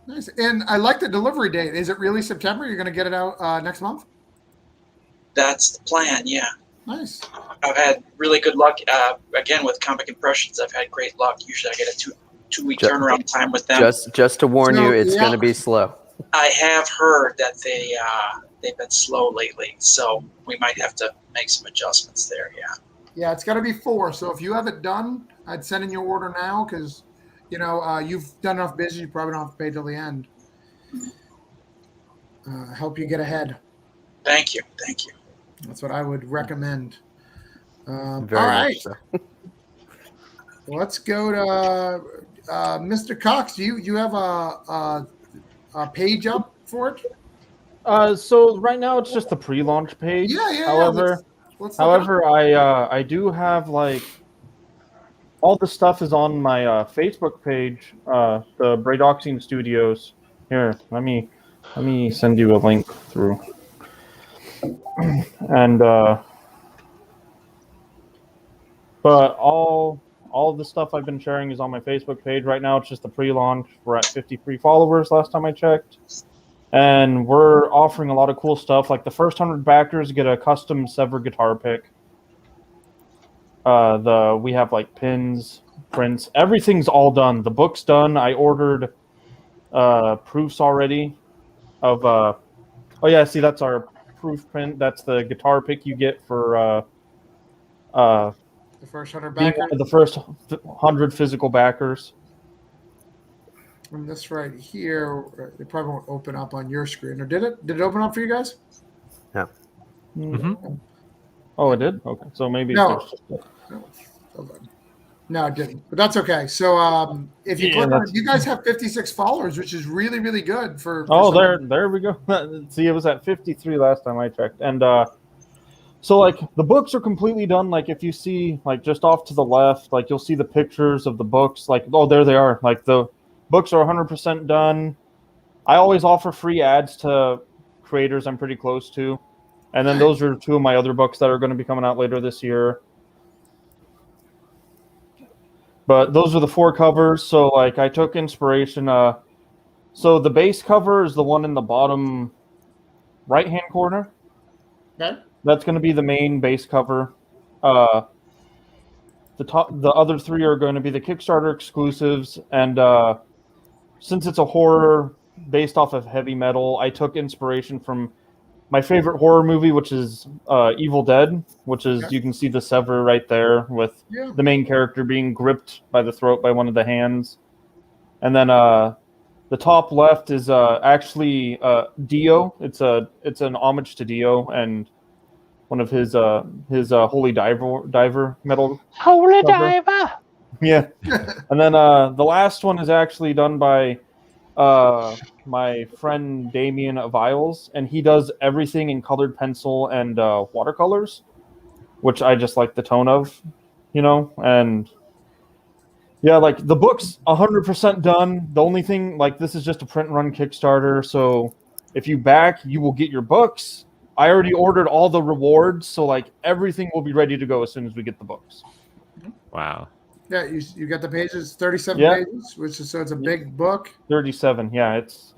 Nice, and I like the delivery date. Is it really September? You're going to get it out next month? That's the plan. Yeah. Nice. I've had really good luck. Again, with Comic Impressions, I've had great luck. Usually, I get a two-week turnaround time with them. Just to warn you, it's going to be slow. I have heard that they've been slow lately, so we might have to make some adjustments there. Yeah. Yeah, it's got to be 4. So if you have it done, I'd send in your order now because, you've done enough business. You probably don't have to pay till the end. help you get ahead. Thank you. Thank you. That's what I would recommend. All Very right. much so. Let's go to Mr. Cox. Do you have a page up for it? So right now it's just the pre-launch page. Yeah. However, Let's look it up. I do have like all the stuff is on my Facebook page, the Bradoxine Studios. Here, let me send you a link through. And but all the stuff I've been sharing is on my Facebook page. Right now it's just the pre-launch. We're at 53 followers last time I checked. And we're offering a lot of cool stuff. Like the first 100 backers get a custom Sever guitar pick. We have like pins, prints, everything's all done. The book's done. I ordered proofs already of oh yeah, see that's our proof print. That's the guitar pick you get for The first 100 being backers. one of the first 100 physical backers. And this right here, it probably won't open up on your screen. Or did it? Did it open up for you guys? No. Mhm. Oh, it did? Okay. So maybe No. it's just No, hold on. No, it didn't. But that's okay. So if you click on it, you guys have 56 followers, which is really, really good for oh, someone. there we go. See, it was at 53 last time I checked. And so like the books are completely done. Like if you see like just off to the left, like you'll see the pictures of the books. Like, oh, there they are. Like the books are 100% done. I always offer free ads to creators I'm pretty close to. And then those are two of my other books that are going to be coming out later this year. But those are the 4 covers. So like I took inspiration. So the base cover is the one in the bottom right-hand corner. Okay. That's going to be the main base cover. The other 3 are going to be the Kickstarter exclusives. And since it's a horror based off of heavy metal, I took inspiration from my favorite horror movie, which is Evil Dead, which is, you can see the Sever right there with the main character being gripped by the throat by one of the hands. And then the top left is actually Dio. It's an homage to Dio and one of his Holy Diver metal. Holy cover. Diver! Yeah. And then the last one is actually done by my friend Damien of Isles, and he does everything in colored pencil and watercolors, which I just like the tone of, and yeah, like the book's 100% done. The only thing, like, this is just a print run Kickstarter, so if you back, you will get your books. I already ordered all the rewards, so like everything will be ready to go as soon as we get the books. Wow. Yeah, you got the pages, 37 pages, which is, so it's a big book. 37, yeah, it's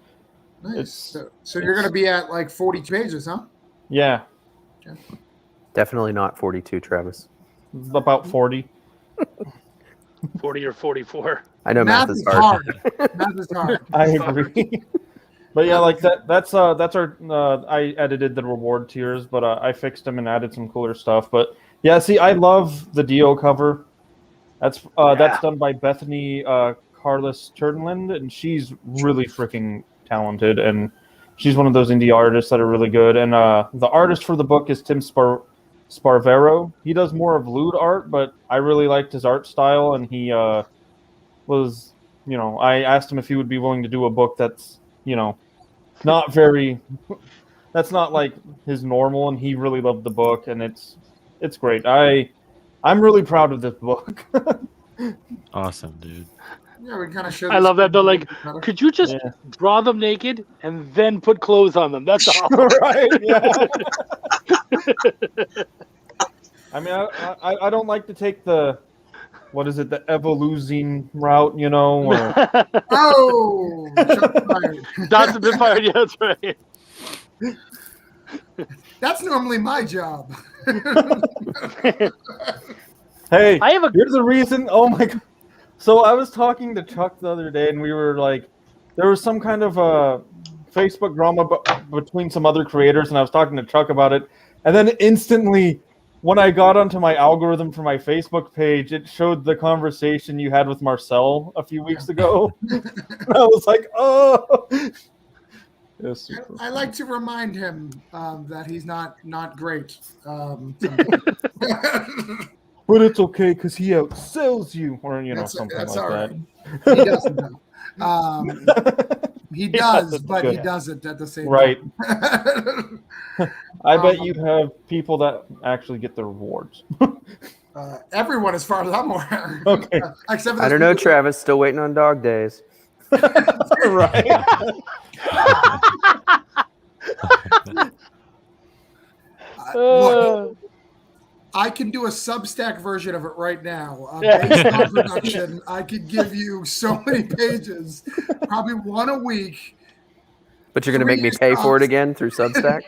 nice. So you're going to be at like 40 pages, huh? Yeah. Okay. Definitely not 42, Travis. About 40. 40 or 44. I know math is hard. Math is hard. I agree. But yeah, like that's our I edited the reward tiers, but I fixed them and added some cooler stuff. But yeah, see, I love the Dio cover. That's done by Bethany Carlos Turnland, and she's really freaking talented, and she's one of those indie artists that are really good. And the artist for the book is Tim Sparvero. He does more of lewd art, but I really liked his art style, and he was, I asked him if he would be willing to do a book that's, not very, that's not like his normal, and he really loved the book, and it's great. I'm really proud of this book. Awesome, dude. Yeah, we kind of show. I love that though. Like, could you just draw them naked and then put clothes on them? That's all. Right? Yeah. I mean, I don't like to take the, what is it, the evoluzing route, or oh, shots have been fired. Yeah, that's right. That's normally my job. Hey, here's the reason. Oh my god. So I was talking to Chuck the other day, and we were like, there was some kind of Facebook drama between some other creators, and I was talking to Chuck about it. And then instantly, when I got onto my algorithm for my Facebook page, it showed the conversation you had with Marcel a few weeks ago. And I was like, oh. It's super I like to remind him that he's not great. But it's okay because he outsells you, or something that's like all that. right. He doesn't though. He does, that's but good. he doesn't at the same Right. time. I bet you have people that actually get the rewards. Everyone, as far as I'm aware. Okay. Except for I those don't know, people- Travis. Still waiting on dog days. Right. Look, I can do a Substack version of it right now. Based on production, I could give you so many pages, probably one a week. But you're going to make me pay for it again through Substack?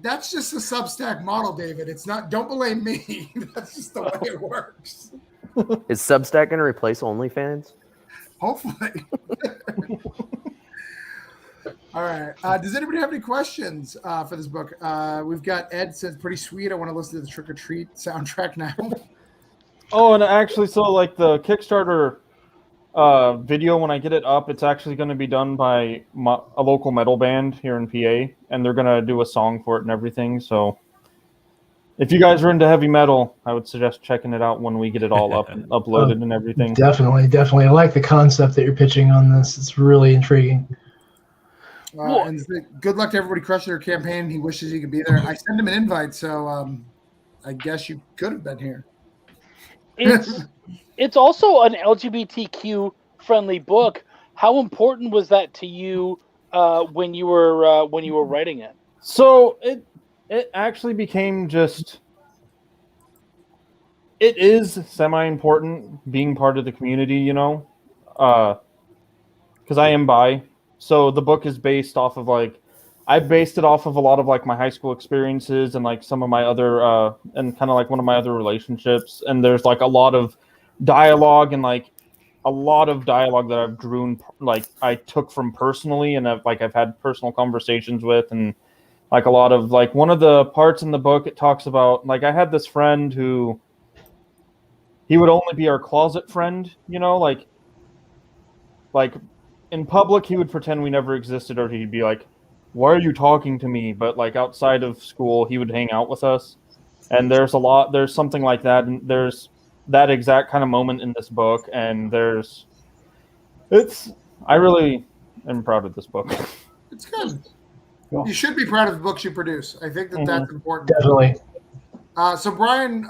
That's just the Substack model, David. It's not, don't blame me. That's just the way it works. Is Substack going to replace OnlyFans? Hopefully. All right. Does anybody have any questions for this book? We've got Ed says, pretty sweet. I want to listen to the Trick or Treat soundtrack now. Oh, and actually, so like the Kickstarter video, when I get it up, it's actually going to be done by a local metal band here in PA, and they're going to do a song for it and everything. So if you guys are into heavy metal, I would suggest checking it out when we get it all up and uploaded and everything. Definitely. I like the concept that you're pitching on this. It's really intriguing. And good luck to everybody crushing their campaign. He wishes he could be there. I sent him an invite, so I guess you could have been here. It's also an LGBTQ friendly book. How important was that to you when you were writing it? So it actually became just. It is semi-important being part of the community, because I am bi. So the book is based off of I based it off of a lot of my high school experiences and some of my other and kind of one of my other relationships. And there's a lot of dialogue and a lot of dialogue that I've drew I took from personally, and I've had personal conversations with, and a lot of one of the parts in the book, it talks about I had this friend who he would only be our closet friend, in public, he would pretend we never existed, or he'd be like, "Why are you talking to me?" But outside of school, he would hang out with us. And there's something like that, and there's that exact kind of moment in this book. And I really am proud of this book. It's good. You should be proud of the books you produce. I think that's important. Definitely. So Brian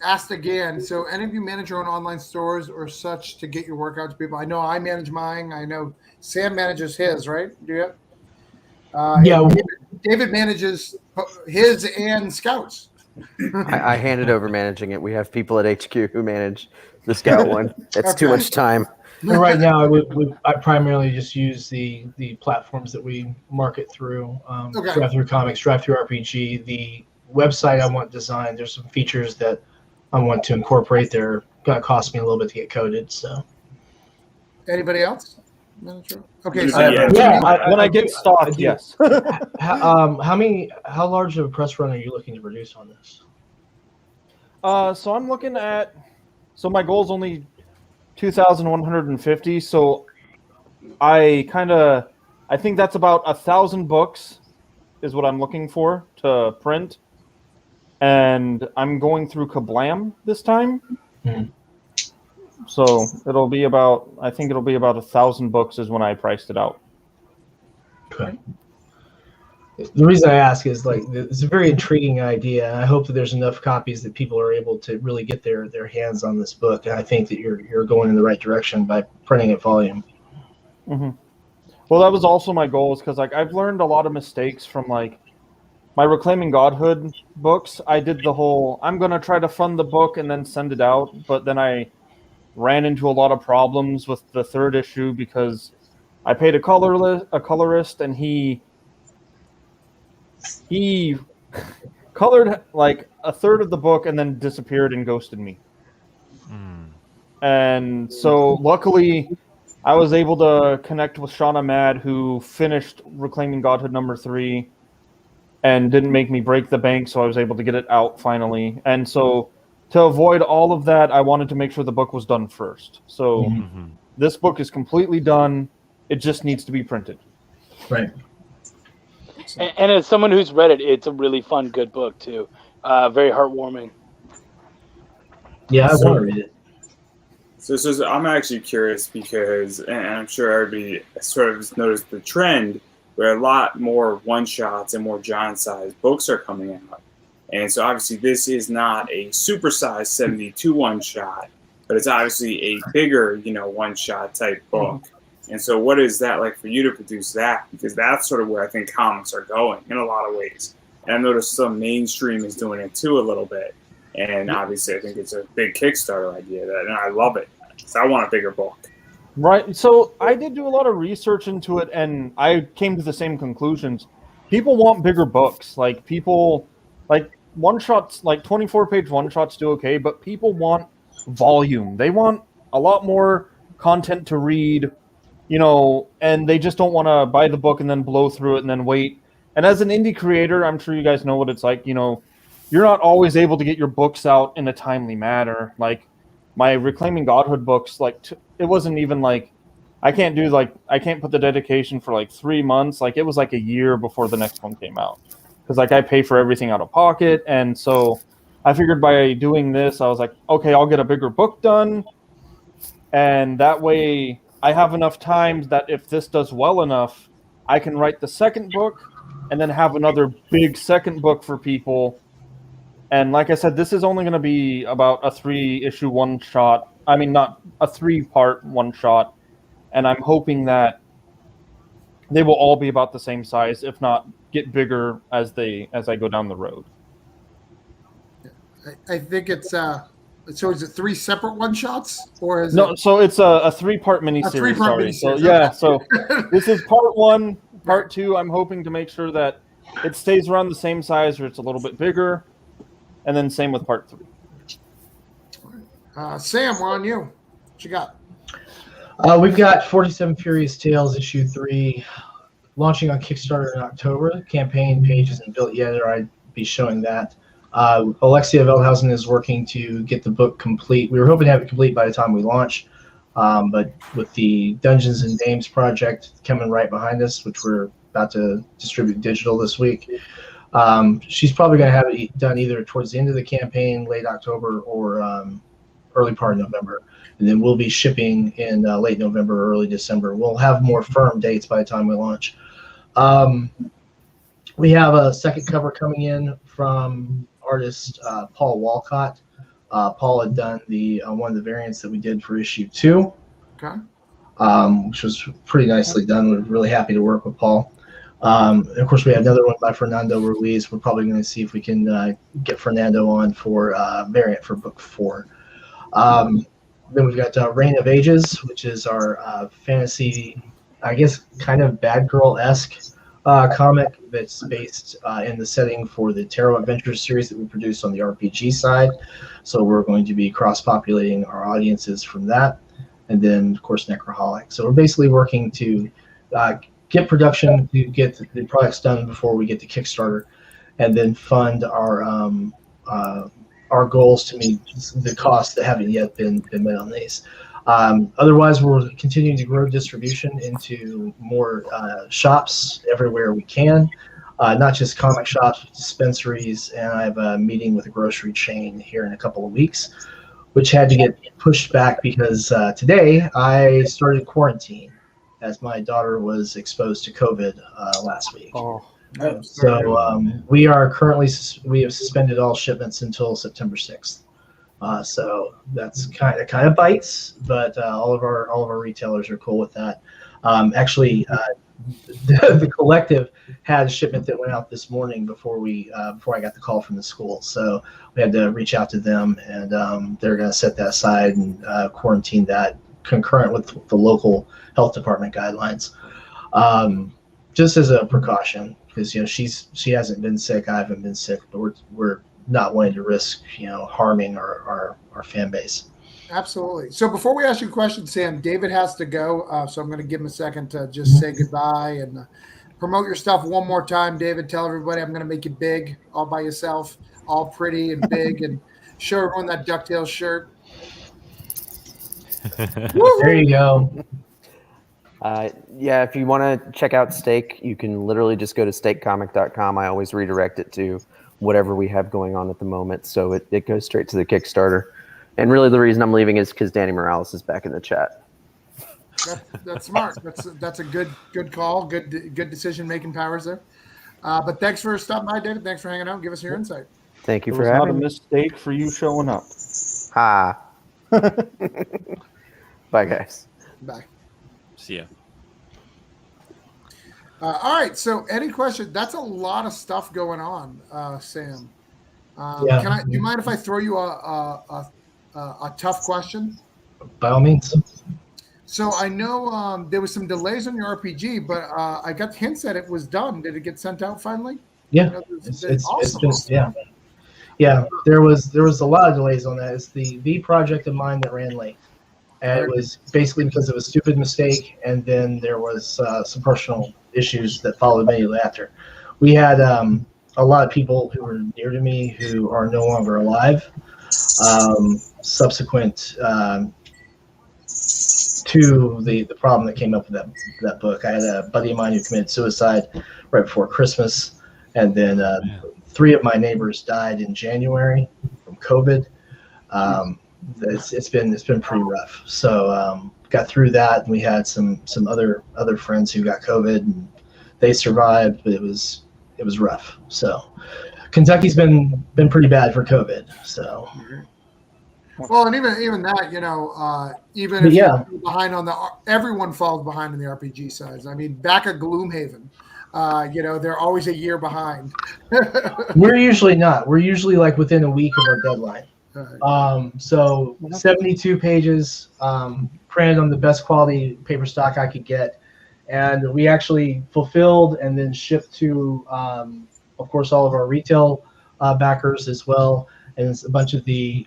asked again, so any of you manage your own online stores or such to get your work out to people? I know I manage mine. I know Sam manages his, right? Do you? Yeah. David manages his and Scouts. I handed over managing it. We have people at HQ who manage the Scout one. It's too much time. And right now, I primarily just use the platforms that we market through. Drive Through Comics, Drive Through RPG, the website I want designed. There's some features that I want to incorporate. They're going to cost me a little bit to get coded. So, anybody else? Okay. So when I get stock, yes. How large of a press run are you looking to produce on this? So I'm looking at. So my goal is only 2,150. So I think that's about 1,000 books is what I'm looking for to print. And I'm going through Kablam this time. Mm-hmm. So it'll be about 1,000 books is when I priced it out. Okay. The reason I ask is it's a very intriguing idea. I hope that there's enough copies that people are able to really get their hands on this book. And I think that you're going in the right direction by printing it volume. Mm-hmm. Well, that was also my goal, is because I've learned a lot of mistakes from my Reclaiming Godhood books. I did the whole, I'm going to try to fund the book and then send it out. But then I ran into a lot of problems with the third issue because I paid a colorist, and he colored a third of the book and then disappeared and ghosted me. And so luckily I was able to connect with Shauna Mad, who finished Reclaiming Godhood #3 and didn't make me break the bank, so I was able to get it out finally. And so to avoid all of that, I wanted to make sure the book was done first. So this book is completely done. It just needs to be printed. Right. And as someone who's read it, it's a really fun, good book too. Very heartwarming. Yeah, I want to read it. So I'm actually curious because, and I'm sure everybody sort of has noticed the trend where a lot more one-shots and more giant-sized books are coming out. And so obviously this is not a supersized 72 one-shot, but it's obviously a bigger, one-shot type book. And so what is that like for you to produce that? Because that's sort of where I think comics are going in a lot of ways. And I've noticed some mainstream is doing it too a little bit. And obviously I think it's a big Kickstarter idea, and I love it. So I want a bigger book. Right. So I did do a lot of research into it, and I came to the same conclusions. People want bigger books. Like people, like one-shots, like 24-page one-shots do okay, but people want volume. They want a lot more content to read, and they just don't want to buy the book and then blow through it and then wait. And as an indie creator, I'm sure you guys know what it's like. You're not always able to get your books out in a timely manner. Like my Reclaiming Godhood books, it wasn't even like I can't put the dedication for like 3 months. Like it was like a year before the next one came out because I pay for everything out of pocket. And so I figured by doing this, I was like, okay, I'll get a bigger book done. And that way I have enough time that if this does well enough, I can write the second book and then have another big second book for people. And like I said, this is only going to be about a 3-issue one-shot. I mean, not a 3-part one-shot. And I'm hoping that they will all be about the same size, if not get bigger as I go down the road. I think it's so is it 3 separate one-shots or is no? So it's a 3-part miniseries. Sorry. So yeah. So this is part 1. Part 2. I'm hoping to make sure that it stays around the same size, or it's a little bit bigger. And then same with part 3. Sam, we're on you. What you got? We've got 47 Furious Tales issue 3 launching on Kickstarter in October. The campaign page isn't built yet, or I'd be showing that. Alexia Veldhausen is working to get the book complete. We were hoping to have it complete by the time we launch, but with the Dungeons and Dames project coming right behind us, which we're about to distribute digital this week, she's probably going to have it done either towards the end of the campaign, late October, or early part of November. And then we'll be shipping in late November, early December. We'll have more firm dates by the time we launch. We have a second cover coming in from artist Paul Walcott. Paul had done one of the variants that we did for issue 2, Okay. Which was pretty nicely done. We're really happy to work with Paul. And of course, we have another one by Fernando Ruiz. We're probably going to see if we can get Fernando on for variant for book 4. Then we've got Reign of Ages, which is our fantasy, I guess, kind of bad girl-esque comic that's based in the setting for the Tarot Adventures series that we produced on the RPG side. So we're going to be cross-populating our audiences from that. And then, of course, Necroholic. So we're basically working to get production, to get the products done before we get to Kickstarter, and then fund our goals to meet the costs that haven't yet been met on these. Otherwise, we're continuing to grow distribution into more shops everywhere we can, not just comic shops, but dispensaries, and I have a meeting with a grocery chain here in a couple of weeks, which had to get pushed back because today I started quarantine as my daughter was exposed to COVID last week. Oh. So we have suspended all shipments until September 6th. So that's kind of bites, but all of our retailers are cool with that. Actually, the collective had a shipment that went out this morning before I got the call from the school. So we had to reach out to them, and they're going to set that aside and quarantine that concurrent with the local health department guidelines, just as a precaution. Because she hasn't been sick, I haven't been sick, but we're not wanting to risk harming our fan base. Absolutely. So before we ask you a question, Sam, David has to go, so I'm going to give him a second to just say goodbye and promote your stuff one more time. David, tell everybody I'm going to make you big all by yourself, all pretty and big, and show everyone that DuckTales shirt. There you go. Yeah, if you want to check out Stake, you can literally just go to stakecomic.com. I always redirect it to whatever we have going on at the moment, so it goes straight to the Kickstarter. And really the reason I'm leaving is because Danny Morales is back in the chat. That's smart. That's a good call. Good decision-making powers there. But thanks for stopping by, David. Thanks for hanging out and give us your insight. Thank you It for was not a having me. mistake for you showing up. Ha. Bye, guys. Bye. See ya. All right. So, any questions? That's a lot of stuff going on, Sam. Yeah. Do you mind if I throw you a tough question? By all means. So I know there was some delays on your RPG, but I got hints that it was done. Did it get sent out finally? Yeah. You know, It's awesome. been, yeah. Yeah, there was a lot of delays on that. It's the project of mine that ran late, and it was basically because of a stupid mistake, and then there was some personal issues that followed immediately after. We had a lot of people who were near to me who are no longer alive. Subsequent to the problem that came up with that book, I had a buddy of mine who committed suicide right before Christmas, and then 3 of my neighbors died in January from COVID. It's been pretty rough. So got through that, and we had some other friends who got COVID, and they survived, but it was rough. So Kentucky's been pretty bad for COVID. So. Well, and even that, you know, even if you're behind on everyone falls behind on the RPG sides. I mean, back at Gloomhaven, you know, they're always a year behind. We're usually not. We're usually like within a week of our deadline. So 72 pages, printed on the best quality paper stock I could get, and we actually fulfilled and then shipped to, of course, all of our retail backers as well, and a bunch of the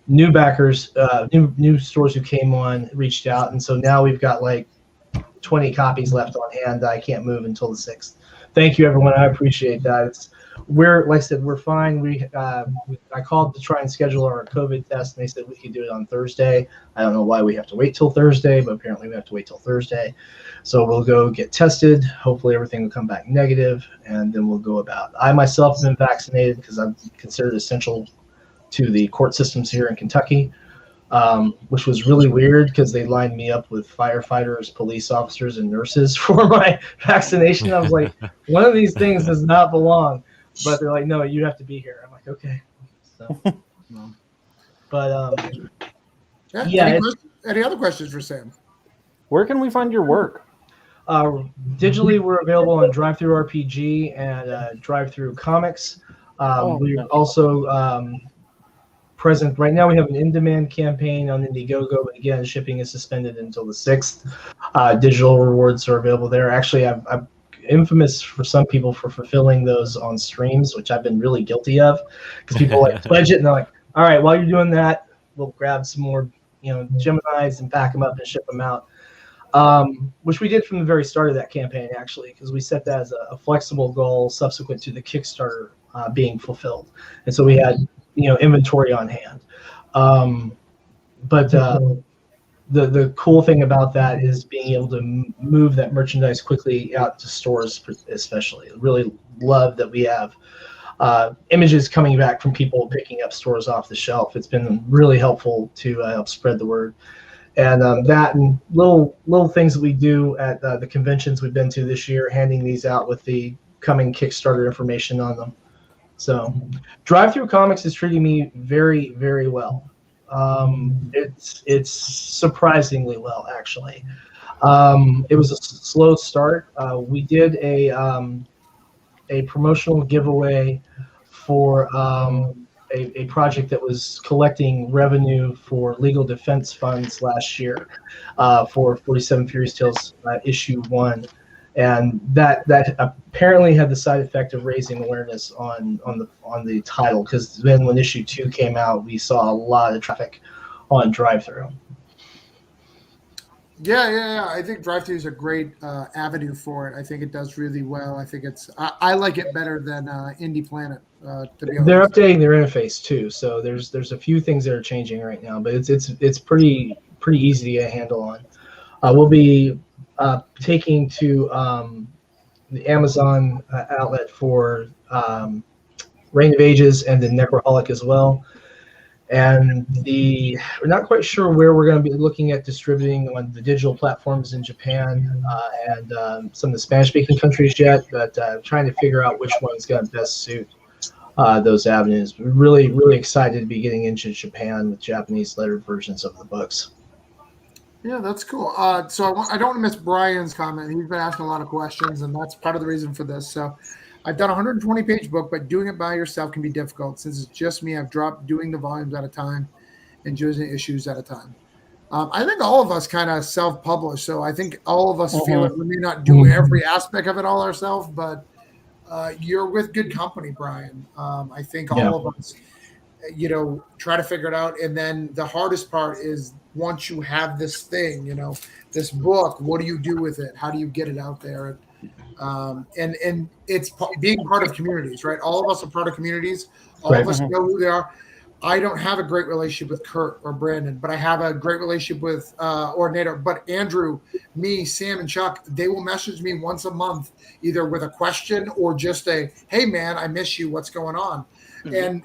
new backers, new stores who came on reached out, and so now we've got like 20 copies left on hand that I can't move until the 6th. Thank you, everyone. I appreciate that. Like I said, we're fine. I called to try and schedule our COVID test, and they said we could do it on Thursday. I don't know why we have to wait till Thursday, but apparently we have to wait till Thursday. So we'll go get tested. Hopefully everything will come back negative, and then we'll go about. I myself have been vaccinated because I'm considered essential to the court systems here in Kentucky, which was really weird because they lined me up with firefighters, police officers, and nurses for my vaccination. I was like, one of these things does not belong. But they're like, no, you have to be here. I'm like, okay. So, but yeah. Any other questions for Sam? Where can we find your work? Digitally, we're available on DriveThruRPG and DriveThru Comics. We're also present right now. We have an in-demand campaign on Indiegogo, but again, shipping is suspended until the 6th. Digital rewards are available there. Actually, I'm infamous for some people for fulfilling those on streams, which I've been really guilty of, because people like pledge it and they're like, all right, while you're doing that, we'll grab some more, you know, Geminis and pack them up and ship them out. Which we did from the very start of that campaign, actually, because we set that as a flexible goal subsequent to the Kickstarter being fulfilled. And so we had, you know, inventory on hand. But the cool thing about that is being able to move that merchandise quickly out to stores, especially. Really love that we have images coming back from people picking up stores off the shelf. It's been really helpful to help spread the word. And that and little things that we do at the conventions we've been to this year, handing these out with the coming Kickstarter information on them. So DriveThru Comics is treating me very, very well. It's surprisingly well, actually. It was a slow start. We did a promotional giveaway for a project that was collecting revenue for legal defense funds last year for 47 Furious Tales issue 1. And that apparently had the side effect of raising awareness on the title, because then when issue 2 came out, we saw a lot of traffic on DriveThru. Yeah. I think DriveThru is a great avenue for it. I think it does really well. I think I like it better than Indie Planet. To be honest, they're updating their interface too, so there's a few things that are changing right now, but it's pretty easy to get a handle on. We'll be taking to the Amazon outlet for Reign of Ages and the Necroholic as well. And we're not quite sure where we're going to be looking at distributing on the digital platforms in Japan and some of the Spanish-speaking countries yet, but trying to figure out which one's going to best suit those avenues. We're really, really excited to be getting into Japan with Japanese lettered versions of the books. Yeah, that's cool. So I don't want to miss Brian's comment. He's been asking a lot of questions, and that's part of the reason for this. So I've done a 120-page book, but doing it by yourself can be difficult. Since it's just me, I've dropped doing the volumes at a time and choosing issues at a time. I think all of us kind of self-publish, so I think all of us feel it. We may not do every aspect of it all ourselves, but you're with good company, Brian. I think all of us, try to figure it out. And then the hardest part is once you have this thing, this book, what do you do with it? How do you get it out there? And it's being part of communities, right? All of us are part of communities. All of us know who they are. I don't have a great relationship with Kurt or Brandon, but I have a great relationship with Ordinator. But Andrew, me, Sam, and Chuck, they will message me once a month, either with a question or just a, hey, man, I miss you. What's going on? And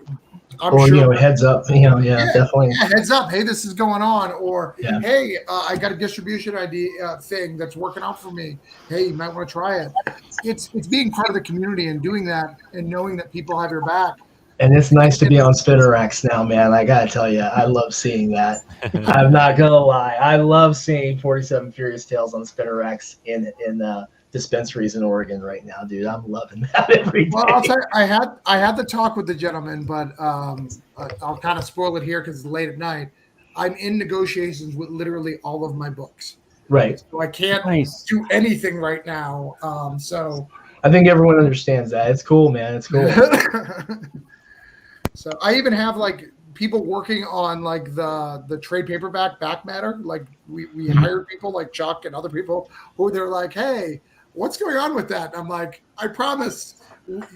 I'm sure heads up, definitely. Yeah, heads up. Hey, this is going on. Or, hey, I got a distribution idea thing that's working out for me. Hey, you might want to try it. It's being part of the community and doing that and knowing that people have your back. And it's nice to be on spinner racks now, man. I gotta tell you, I love seeing that. I'm not gonna lie, I love seeing 47 Furious Tales on spinner racks in dispensaries in Oregon right now, dude. I'm loving that every day. Well, I'll tell you, I had the talk with the gentleman, but I'll kind of spoil it here because it's late at night. I'm in negotiations with literally all of my books. Right. So I can't do anything right now. So I think everyone understands that. It's cool, man. It's cool. So I even have people working on the trade paperback back matter. Like we hired people like Chuck and other people who they're like, hey, what's going on with that? And I'm like, I promise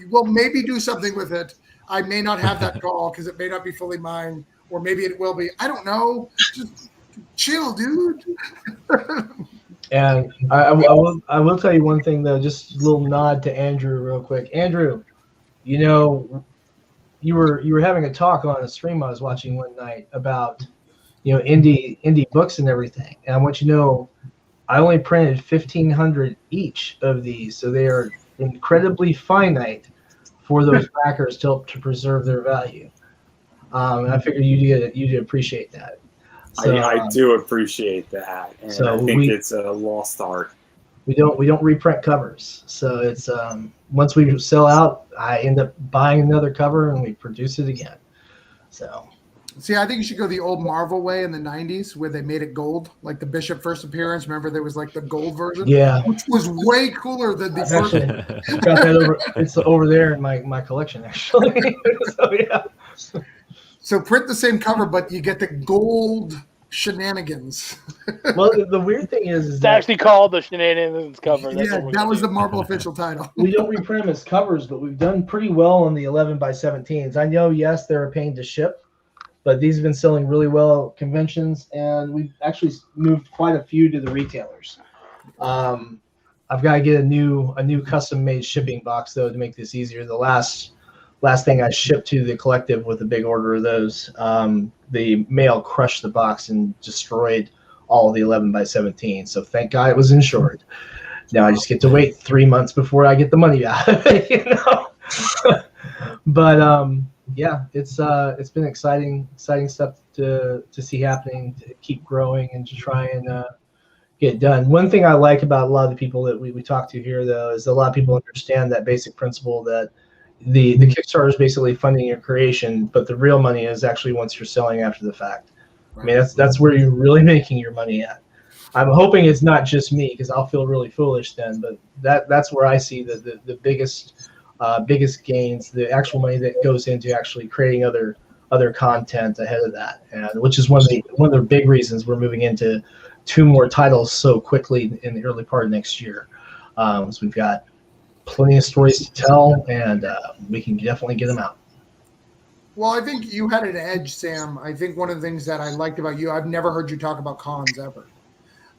we'll maybe do something with it. I may not have that call because it may not be fully mine, or maybe it will be. I don't know. Just chill, dude. And I will tell you one thing though, just a little nod to Andrew real quick. Andrew, you were having a talk on a stream I was watching one night about indie books and everything. And I want you to know I only printed 1,500 each of these, so they are incredibly finite for those backers to preserve their value. And I figured you'd appreciate that. So, I do appreciate that, and so I think it's a lost art. We don't reprint covers, so it's once we sell out, I end up buying another cover and we produce it again. So, see, I think you should go the old Marvel way in the '90s, where they made it gold, like the Bishop first appearance. Remember, there was the gold version, which was way cooler than the first. Got that it's over there in my collection actually. So yeah. So print the same cover, but you get the gold shenanigans. Well, the weird thing is it's actually called the Shenanigans cover. That's that was the Marvel official title. We don't reprint them as covers, but we've done pretty well on the 11x17s. I know, yes, they're a pain to ship, but these have been selling really well at conventions, and we've actually moved quite a few to the retailers. I've got to get a new custom-made shipping box though to make this easier. The last thing I shipped to the collective with a big order of those, the mail crushed the box and destroyed all of the 11x17. So thank God it was insured. Now I just get to wait 3 months before I get the money out. But yeah, it's been exciting stuff to see happening, to keep growing and to try and get it done. One thing I like about a lot of the people that we talk to here though is a lot of people understand that basic principle that the Kickstarter is basically funding your creation, but the real money is actually once you're selling after the fact. I mean, that's where you're really making your money at. I'm hoping it's not just me because I'll feel really foolish then, but that's where I see the biggest gains, the actual money that goes into actually creating other content ahead of that, and which is one of the big reasons we're moving into 2 more titles so quickly in the early part of next year. So we've got plenty of stories to tell, and we can definitely get them out. Well, I think you had an edge, Sam. I think one of the things that I liked about you, I've never heard you talk about cons ever.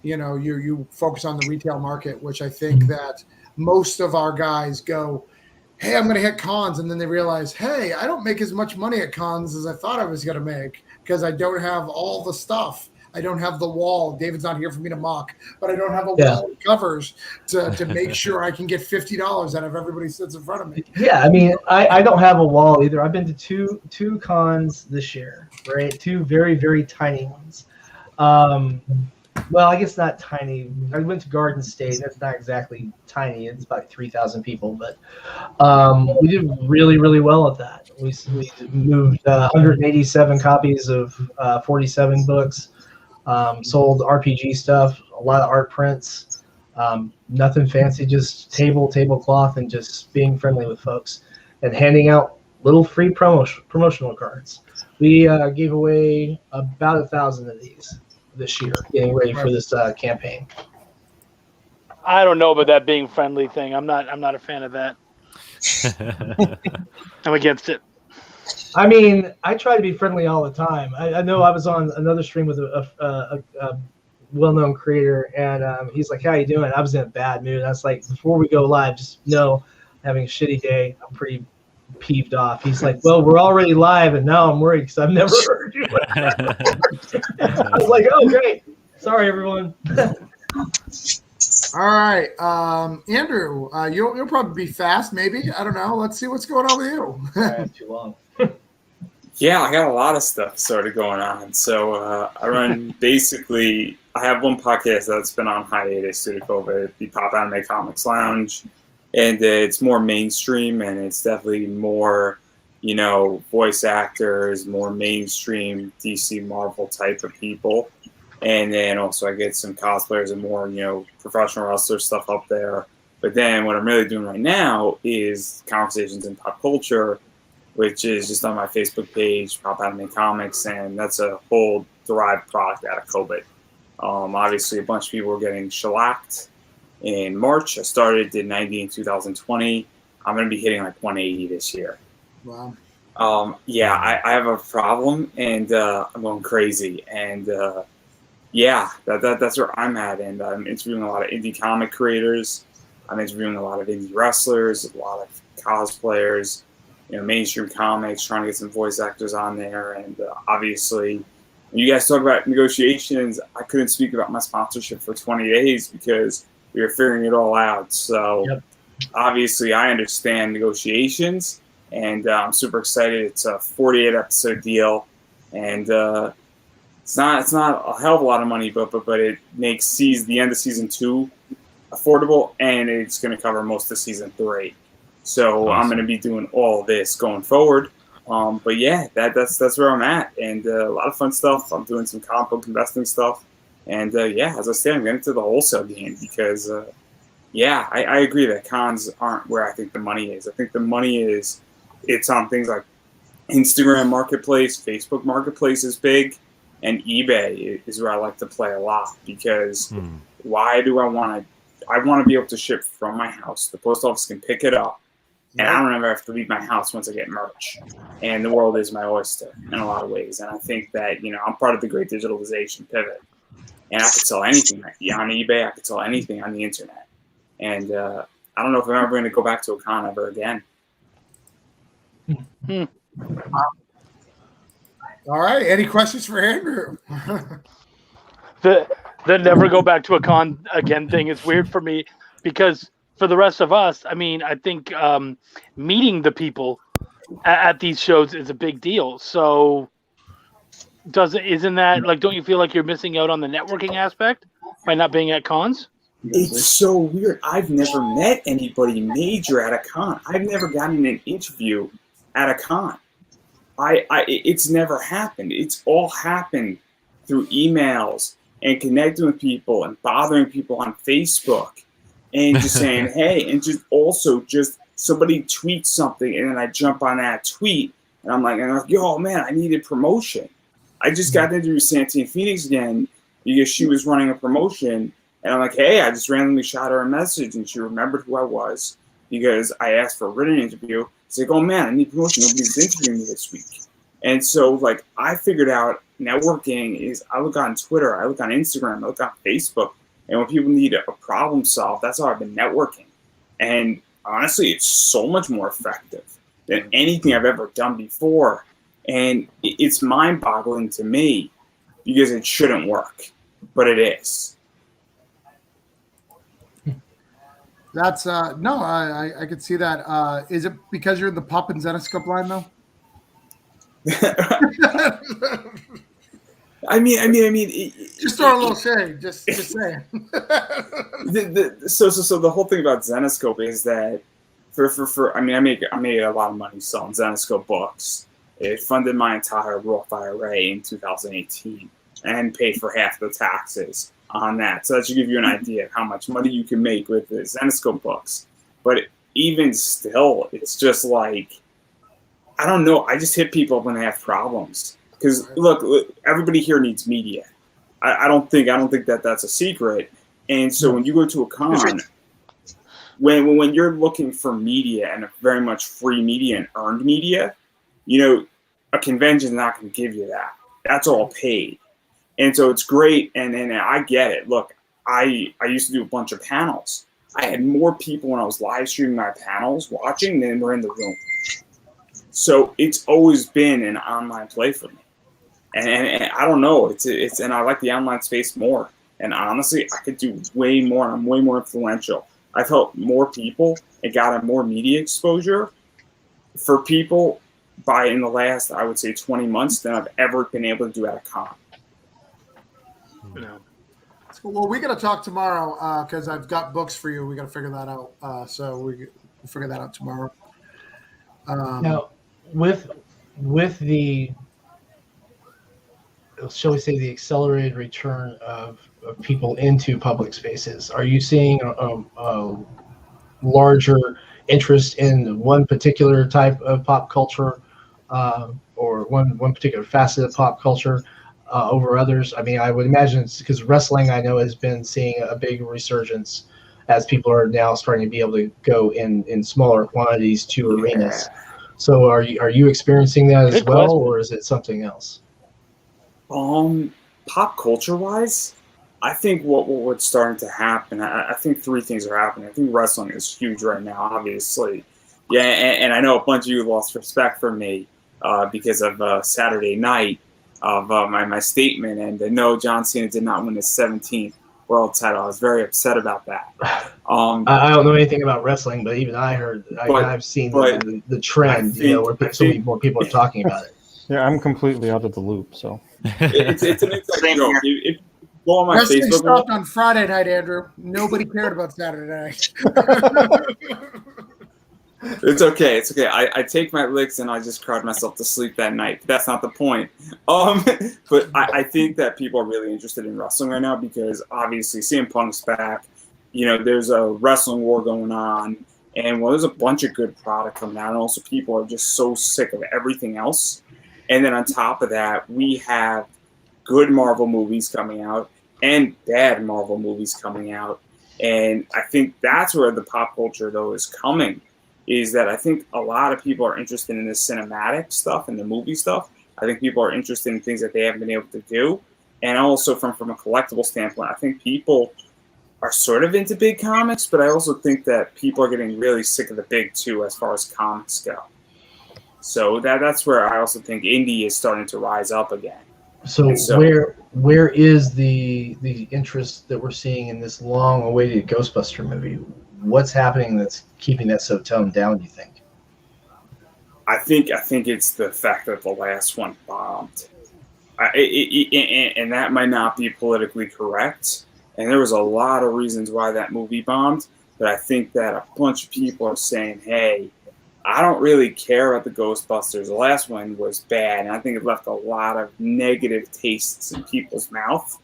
you focus on the retail market, which I think that most of our guys go, hey, I'm going to hit cons. And then they realize, hey, I don't make as much money at cons as I thought I was going to make because I don't have all the stuff. I don't have the wall. David's not here for me to mock, but I don't have a wall of covers to make sure I can get $50 out of everybody sits in front of me. Yeah, I mean, I don't have a wall either. I've been to two cons this year, right? Two very, very tiny ones. Well, I guess not tiny. I went to Garden State. That's not exactly tiny. It's about 3,000 people, but we did really, really well at that. We moved 187 copies of 47 books, sold RPG stuff, a lot of art prints, nothing fancy, just tablecloth, and just being friendly with folks and handing out little free promotional cards. We gave away about 1,000 of these this year, getting ready for this campaign. I don't know about that being friendly thing. I'm not a fan of that. I'm against it. I mean, I try to be friendly all the time. I know I was on another stream with a well-known creator, and he's like, "How you doing?" I was in a bad mood. I was like, "Before we go live, just know I'm having a shitty day. I'm pretty peeved off." He's like, "Well, we're already live, and now I'm worried because I've never heard you." I was like, "Oh, great. Sorry, everyone." All right, Andrew, you'll probably be fast, maybe. I don't know. Let's see what's going on with you. Too long. Yeah, I got a lot of stuff sort of going on. So I run basically, I have one podcast that's been on hiatus due to COVID, the Pop Anime Comics Lounge. And it's more mainstream, and it's definitely more, voice actors, more mainstream DC Marvel type of people. And then also I get some cosplayers and more, professional wrestler stuff up there. But then what I'm really doing right now is conversations in pop culture, which is just on my Facebook page, Pop Anime Comics, and that's a whole derived product out of COVID. Obviously, a bunch of people were getting shellacked. In March, I did 90 in 2020. I'm going to be hitting like 180 this year. Wow. I have a problem, and I'm going crazy. And that's where I'm at. And I'm interviewing a lot of indie comic creators. I'm interviewing a lot of indie wrestlers, a lot of cosplayers, mainstream comics, trying to get some voice actors on there. And obviously, when you guys talk about negotiations, I couldn't speak about my sponsorship for 20 days because we were figuring it all out. So obviously I understand negotiations, and I'm super excited. It's a 48 episode deal, and it's not a hell of a lot of money, but it makes the end of season 2 affordable, and it's going to cover most of season 3. So awesome. I'm going to be doing all this going forward. But yeah, that's where I'm at, and a lot of fun stuff. I'm doing some comic book investing stuff. And as I said, I'm getting into the wholesale game because, I agree that cons aren't where I think the money is. I think the money it's on things like Instagram Marketplace, Facebook Marketplace is big, and eBay is where I like to play a lot because why do I want to be able to ship from my house. The post office can pick it up, and I don't ever have to leave my house once I get merch. And the world is my oyster in a lot of ways. And I think that, I'm part of the great digitalization pivot. And I could sell anything on eBay. I could sell anything on the internet. And I don't know if I'm ever going to go back to a con ever again. All right. Any questions for Andrew? The never go back to a con again thing is weird for me because for the rest of us, I mean, I think meeting the people at these shows is a big deal. So isn't that like, don't you feel like you're missing out on the networking aspect by not being at cons? It's so weird. I've never met anybody major at a con. I've never gotten an interview at a con. It's never happened. It's all happened through emails and connecting with people and bothering people on Facebook and just saying, hey, and just somebody tweets something and then I jump on that tweet and I'm like, yo, man, I needed promotion. I just got to interview Santine Phoenix again because she was running a promotion. And I'm like, hey, I just randomly shot her a message and she remembered who I was because I asked for a written interview. It's like, oh man, I need promotion. Nobody's interviewing me this week. And so like I figured out networking is I look on Twitter, I look on Instagram, I look on Facebook. And when people need a problem solved, that's how I've been networking. And honestly, it's so much more effective than anything I've ever done before. And it's mind-boggling to me because it shouldn't work, but it is. That's no, I could see that. Is it because you're in the Pop and Zenoscope line though? I mean, just throw a little shade. Just saying. So the whole thing about Zenoscope is that I made a lot of money selling Zenoscope books. It funded my entire Roth IRA in 2018 and paid for half the taxes on that. So that should give you an idea of how much money you can make with the Zenoscope books. But even still, it's just like, I don't know. I just hit people when they have problems. Because look, everybody here needs media. I don't think that that's a secret. And so when you go to a con, when you're looking for media and very much free media and earned media, a convention's not going to give you that. That's all paid. And so it's great. And I get it. Look, I used to do a bunch of panels. I had more people when I was live streaming my panels watching than were in the room. So it's always been an online play for me. And I don't know. It's and I like the online space more. And honestly, I could do way more. And I'm way more influential. I've helped more people and gotten more media exposure for people in the last, I would say, 20 months than I've ever been able to do at a con. Well, we got to talk tomorrow because I've got books for you. We got to figure that out. So we'll figure that out tomorrow. Now, with the, shall we say, the accelerated return of people into public spaces, are you seeing a larger interest in one particular type of pop culture or one particular facet of pop culture over others? I mean, I would imagine it's because wrestling, I know, has been seeing a big resurgence as people are now starting to be able to go in smaller quantities to arenas. So are you experiencing that as well, or is it something else? Pop culture wise, I think what's starting to happen, I think three things are happening. I think wrestling is huge right now, obviously. Yeah, and I know a bunch of you lost respect for me because of Saturday night of my statement. And no, John Cena did not win his 17th world title. I was very upset about that. I don't know anything about wrestling, but even I've seen the trend, where so many more people are talking about it. Yeah, I'm completely out of the loop. So it's an inside joke. If you go on my wrestling Facebook stopped on Friday night, Andrew. Nobody cared about Saturday night. It's okay. It's okay. I take my licks and I just cried myself to sleep that night. That's not the point. But I think that people are really interested in wrestling right now because obviously CM Punk's back. There's a wrestling war going on. And there's a bunch of good product coming out. And also people are just so sick of everything else. And then on top of that, we have good Marvel movies coming out and bad Marvel movies coming out. And I think that's where the pop culture, though, is coming, is that I think a lot of people are interested in the cinematic stuff and the movie stuff. I think people are interested in things that they haven't been able to do. And also from a collectible standpoint, I think people are sort of into big comics, but I also think that people are getting really sick of the big two as far as comics go. So that's where I also think indie is starting to rise up again. So where is the interest that we're seeing in this long-awaited Ghostbuster movie? What's happening that's keeping that so toned down, do you think? I think it's the fact that the last one bombed. And that might not be politically correct. And there was a lot of reasons why that movie bombed. But I think that a bunch of people are saying, hey, I don't really care about the Ghostbusters. The last one was bad, and I think it left a lot of negative tastes in people's mouth.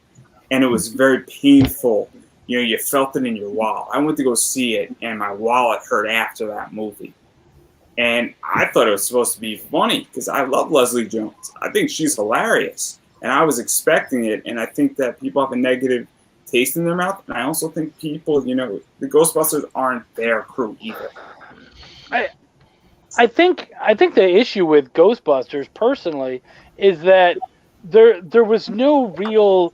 And it was very painful. You felt it in your wallet. I went to go see it, and my wallet hurt after that movie. And I thought it was supposed to be funny because I love Leslie Jones. I think she's hilarious. And I was expecting it, and I think that people have a negative taste in their mouth. And I also think people, the Ghostbusters aren't their crew either. I think the issue with Ghostbusters personally is that there was no real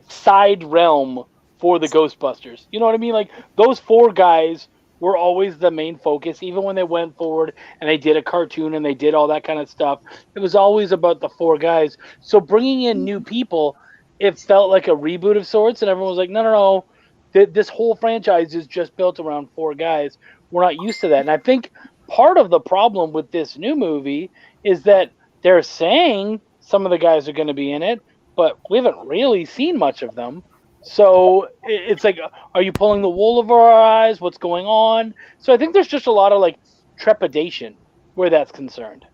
side realm for the Ghostbusters. You know what I mean? Like those 4 guys were always the main focus, even when they went forward and they did a cartoon and they did all that kind of stuff. It was always about the 4 guys. So bringing in new people, it felt like a reboot of sorts, and everyone was like, no. This whole franchise is just built around 4 guys. We're not used to that. And I think part of the problem with this new movie is that they're saying some of the guys are going to be in it, but we haven't really seen much of them. So it's like, are you pulling the wool over our eyes? What's going on? So I think there's just a lot of like trepidation where that's concerned.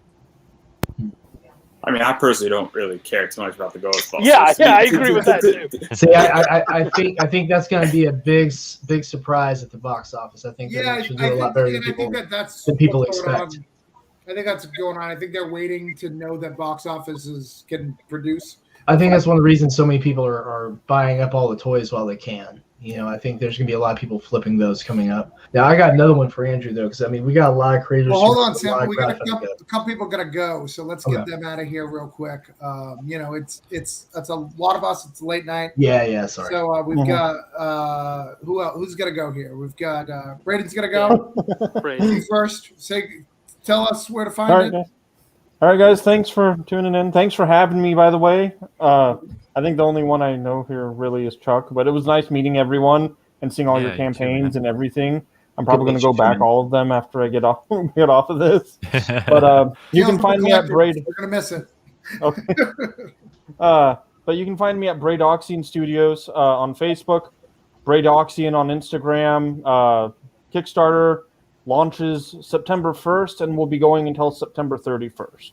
I mean, I personally don't really care too much about the Ghostbusters. Yeah, I agree with that too. See, I think that's going to be a big surprise at the box office. I think that it should do a lot better than people expect. I think that's going on. I think they're waiting to know that box offices can produce. I think that's one of the reasons so many people are buying up all the toys while they can. You know, I think there's going to be a lot of people flipping those coming up. Now, I got another one for Andrew, though, because, I mean, we got a lot of creators. Well, hold on, Sam. We got a couple people got to go, so let's get them out of here real quick. You know, it's a lot of us. It's late night. Yeah, sorry. So we've got who's going to go here? We've got Braden's going to go. Braden first. Tell us where to find it. All right, guys. Thanks for tuning in. Thanks for having me, by the way. I think the only one I know here really is Chuck, but it was nice meeting everyone and seeing all your campaigns and everything. I'm probably going to go back all of them after I get off of this. But you can find me at Braid. We're going to miss it. Okay. But you can find me at Braidoxian Studios on Facebook, Braidoxian on Instagram. Kickstarter launches September 1st and will be going until September 31st.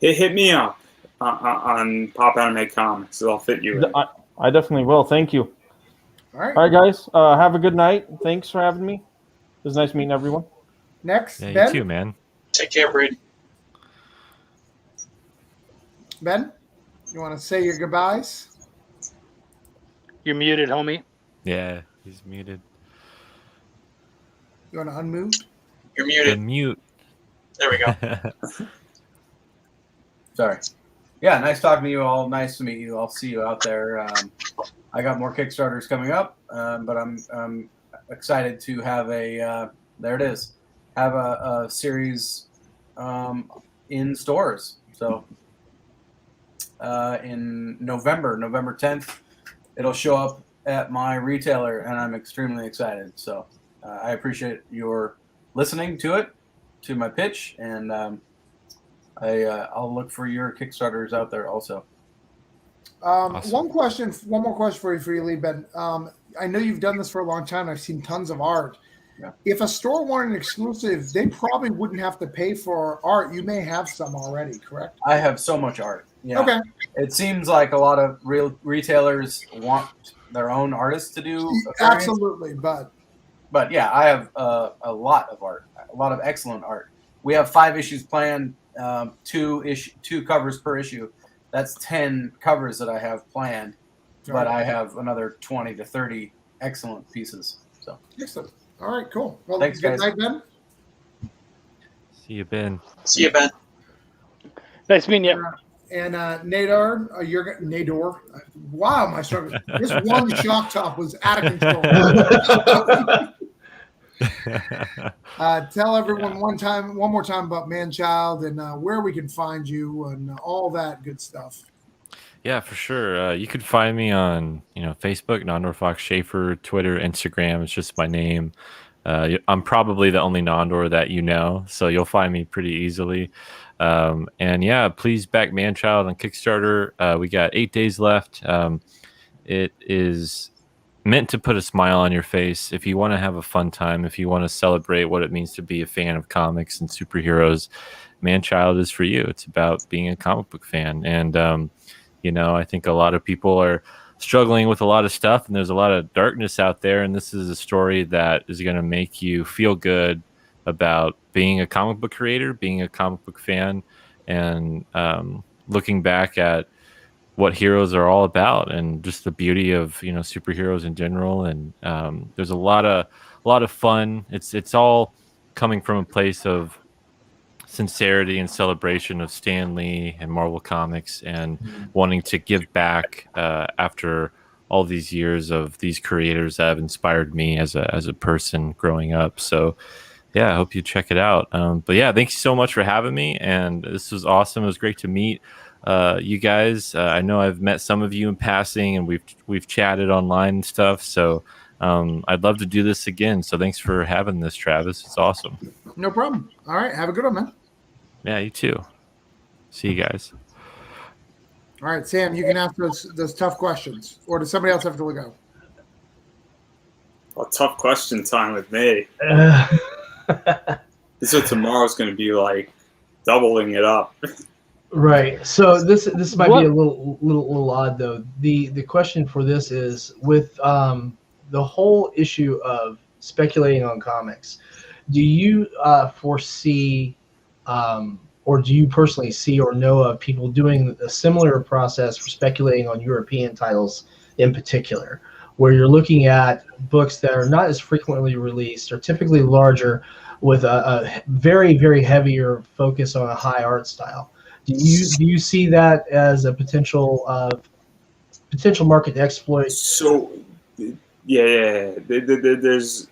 Hit me up on Pop Anime Comics. I'll fit you in. I definitely will. Thank you. All right, guys. Have a good night. Thanks for having me. It was nice meeting everyone. Next, yeah, Ben? you too, man. Take care, Braden. Ben, you want to say your goodbyes? You're muted, homie. Yeah, he's muted. You want to unmute? You're muted. Mute. There we go. Sorry. Yeah, nice talking to you all. Nice to meet you. I'll see you out there. I got more Kickstarters coming up, but I'm excited to have there it is, have a series in stores. So in November 10th, it'll show up at my retailer, and I'm extremely excited. So I appreciate your listening to my pitch, and I'll look for your Kickstarters out there also. Awesome. One more question for you, Lee, Ben. I know you've done this for a long time. I've seen tons of art. Yeah. If a store wanted an exclusive, they probably wouldn't have to pay for art. You may have some already, correct? I have so much art. Yeah. Okay. It seems like a lot of real retailers want their own artists to do. Absolutely, But yeah, I have a lot of art, a lot of excellent art. We have 5 issues planned, 2 covers per issue. That's 10 covers that I have planned, but I have another 20 to 30 excellent pieces. So excellent. All right, cool. Well, thanks, good guys. night, Ben. See you, Ben. See you, Ben. Nice meeting you. And Nador, Nador. Wow, my struggling. This one shock top was out of control. Tell everyone one more time about Manchild and where we can find you and all that good stuff. Yeah, for sure. You could find me on Facebook, Nondor Fox Schaefer, Twitter, Instagram. It's just my name. I'm probably the only Nondor that you know, so you'll find me pretty easily. And yeah, please back Manchild on Kickstarter. We got 8 days left. It is meant to put a smile on your face. If you want to have a fun time, if you want to celebrate what it means to be a fan of comics and superheroes, Manchild is for you. It's about being a comic book fan. And, I think a lot of people are struggling with a lot of stuff, and there's a lot of darkness out there. And this is a story that is going to make you feel good about being a comic book creator, being a comic book fan, and looking back at what heroes are all about and just the beauty of superheroes in general. And there's a lot of fun. It's all coming from a place of sincerity and celebration of Stan Lee and Marvel Comics and wanting to give back after all these years of these creators that have inspired me as a person growing up. So yeah, I hope you check it out. But yeah, thank you so much for having me, and this was awesome. It was great to meet you guys. I know I've met some of you in passing, and we've chatted online and stuff. So I'd love to do this again. So thanks for having this, Travis. It's awesome. No problem. All right, have a good one, man. Yeah, you too. See you guys. All right, Sam, you can ask those tough questions, or does somebody else have to go? Well, tough question time with me. This is what tomorrow's going to be like, doubling it up. Right. So this might be a little odd though. The question for this is with the whole issue of speculating on comics. Do you foresee, or do you personally see or know of people doing a similar process for speculating on European titles in particular, where you're looking at books that are not as frequently released, are typically larger, with a very, very heavier focus on a high art style? Do you see that as a potential market exploit? So, yeah. There's,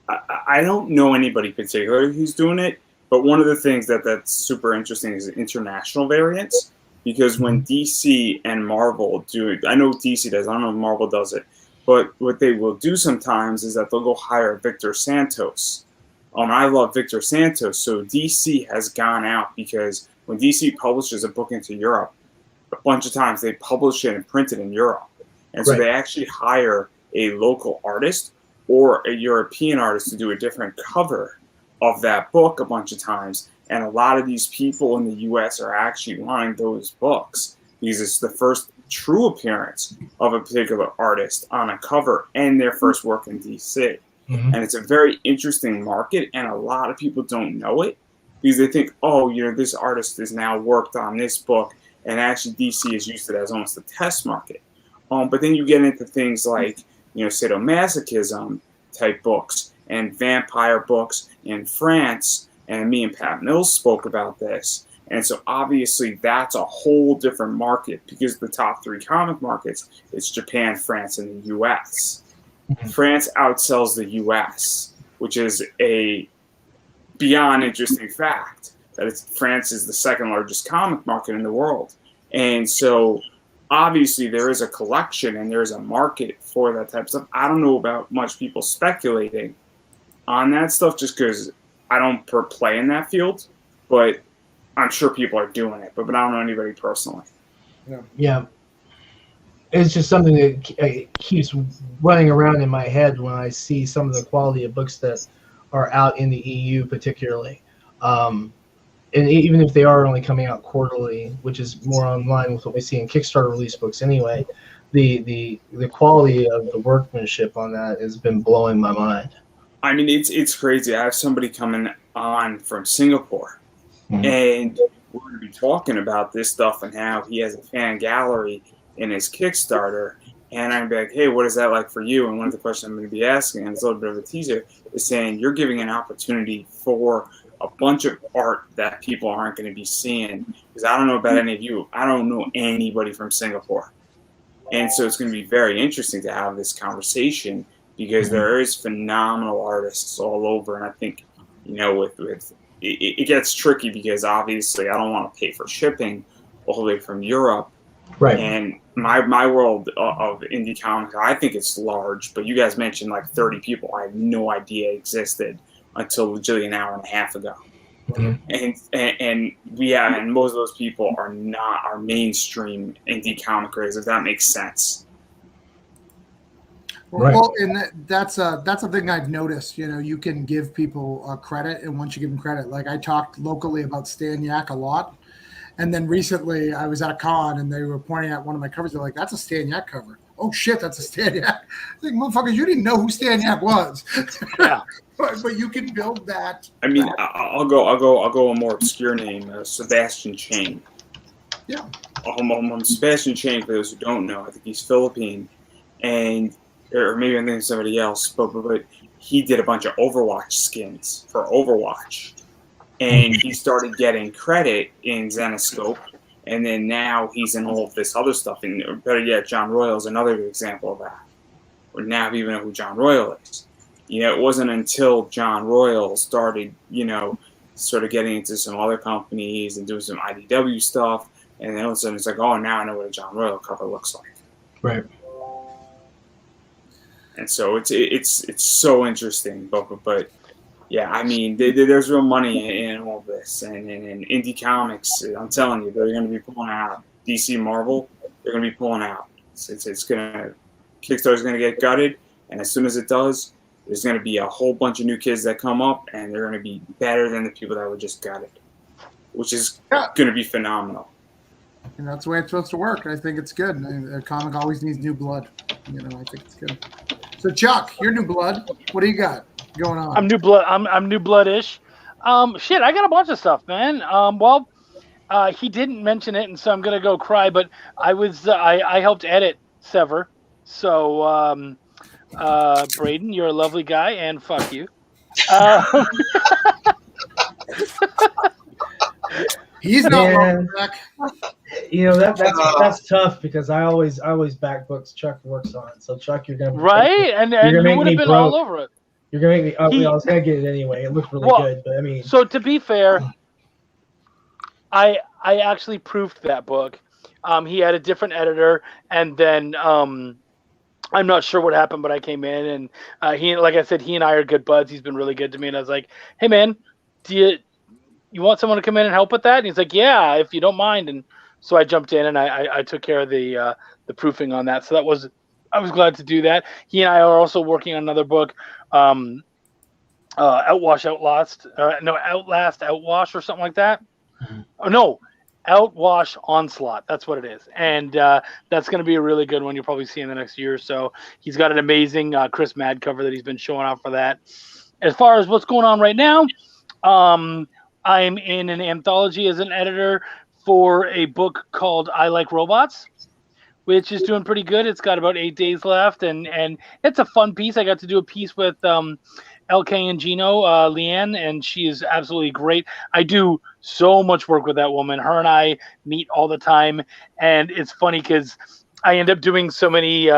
I don't know anybody particular who's doing it, but one of the things that's super interesting is international variants, because when DC and Marvel do it, I know DC does, I don't know if Marvel does it, but what they will do sometimes is that they'll go hire Victor Santos. I love Victor Santos, so DC has gone out, because when DC publishes a book into Europe, a bunch of times they publish it and print it in Europe. And so they actually hire a local artist or a European artist to do a different cover of that book a bunch of times. And a lot of these people in the US are actually wanting those books, because it's the first true appearance of a particular artist on a cover and their first work in DC. And it's a very interesting market, and a lot of people don't know it, because they think, oh, this artist has now worked on this book, and actually DC has used it as almost a test market. But then you get into things like, sadomasochism type books and vampire books in France, and me and Pat Mills spoke about this. And so obviously that's a whole different market, because the top three comic markets is Japan, France, and the US. France outsells the US, which is a beyond interesting fact, that France is the second largest comic market in the world. And so obviously there is a collection and there's a market for that type of stuff. I don't know about much people speculating on that stuff, just because I don't play in that field, but I'm sure people are doing it, but I don't know anybody personally. Yeah. It's just something that keeps running around in my head when I see some of the quality of books that are out in the EU particularly. And even if they are only coming out quarterly, which is more online with what we see in Kickstarter release books anyway, the quality of the workmanship on that has been blowing my mind. I mean, it's crazy. I have somebody coming on from Singapore, and we're going to be talking about this stuff and how he has a fan gallery in his Kickstarter, and I'm like, hey, what is that like for you? And one of the questions I'm going to be asking, and it's a little bit of a teaser, is saying you're giving an opportunity for a bunch of art that people aren't going to be seeing. Because I don't know about any of you, I don't know anybody from Singapore, and so it's going to be very interesting to have this conversation, because there is phenomenal artists all over, and I think it gets tricky, because obviously I don't want to pay for shipping all the way from Europe. Right. And my world of indie comics, I think it's large, but you guys mentioned like 30 people I had no idea existed until literally an hour and a half ago. And most of those people are not our mainstream indie comic creators, if that makes sense. Well, and that's a thing I've noticed. You can give people credit, and once you give them credit, like I talked locally about Stan Yak a lot. And then recently I was at a con and they were pointing at one of my covers. They're like, that's a Stan Yak cover. Oh shit, that's a Stan Yak. I think, motherfuckers, you didn't know who Stan Yak was. Yeah. but you can build that. I mean, I'll go a more obscure name, Sebastian Chang. Yeah. Sebastian Chang, for those who don't know, I think he's Philippine, or maybe I'm thinking somebody else, but he did a bunch of Overwatch skins for Overwatch. And he started getting credit in Zenoscope, And then now he's in all of this other stuff. And better yet, John Royal is another example of that. Where now people know who John Royal is. It wasn't until John Royal started, sort of getting into some other companies and doing some IDW stuff. And then all of a sudden it's like, oh, now I know what a John Royal cover looks like. Right. And so it's so interesting. But yeah, I mean, there's real money in all this. And indie comics, I'm telling you, they're going to be pulling out. DC, Marvel, they're going to be pulling out. It's going to, Kickstarter's going to get gutted. And as soon as it does, there's going to be a whole bunch of new kids that come up, and they're going to be better than the people that were just gutted, which is going to be phenomenal. And that's the way it's supposed to work. I think it's good. A comic always needs new blood. I think it's good. So Chuck, you're new blood. What do you got going on? I'm new blood. I'm new blood-ish. Shit, I got a bunch of stuff, man. He didn't mention it, and so I'm gonna go cry. But I helped edit Sever. So Braden, you're a lovely guy, and fuck you. He's not welcome back. That's tough because I always back books Chuck works on. So Chuck, you're gonna right, and you would have been broke. all over it. You're gonna make me. I was gonna get it anyway. It looked really good, but I mean. So to be fair, I actually proofed that book. He had a different editor, and then I'm not sure what happened, but I came in and he, like I said, he and I are good buds. He's been really good to me, and I was like, "Hey, man, do you want someone to come in and help with that?" And he's like, "Yeah, if you don't mind." And so I jumped in and I took care of the proofing on that. So I was glad to do that. He and I are also working on another book, Outlast, Outwash, or something like that. Mm-hmm. Oh no. Outwash Onslaught. That's what it is. And that's going to be a really good one. You'll probably see in the next year or so. He's got an amazing Chris Mad cover that he's been showing off for that. As far as what's going on right now, I'm in an anthology as an editor for a book called I Like Robots, which is doing pretty good. It's got about 8 days left, and it's a fun piece. I got to do a piece with LK and Gino, Leanne, and she is absolutely great. I do so much work with that woman. Her and I meet all the time, and it's funny because I end up doing so many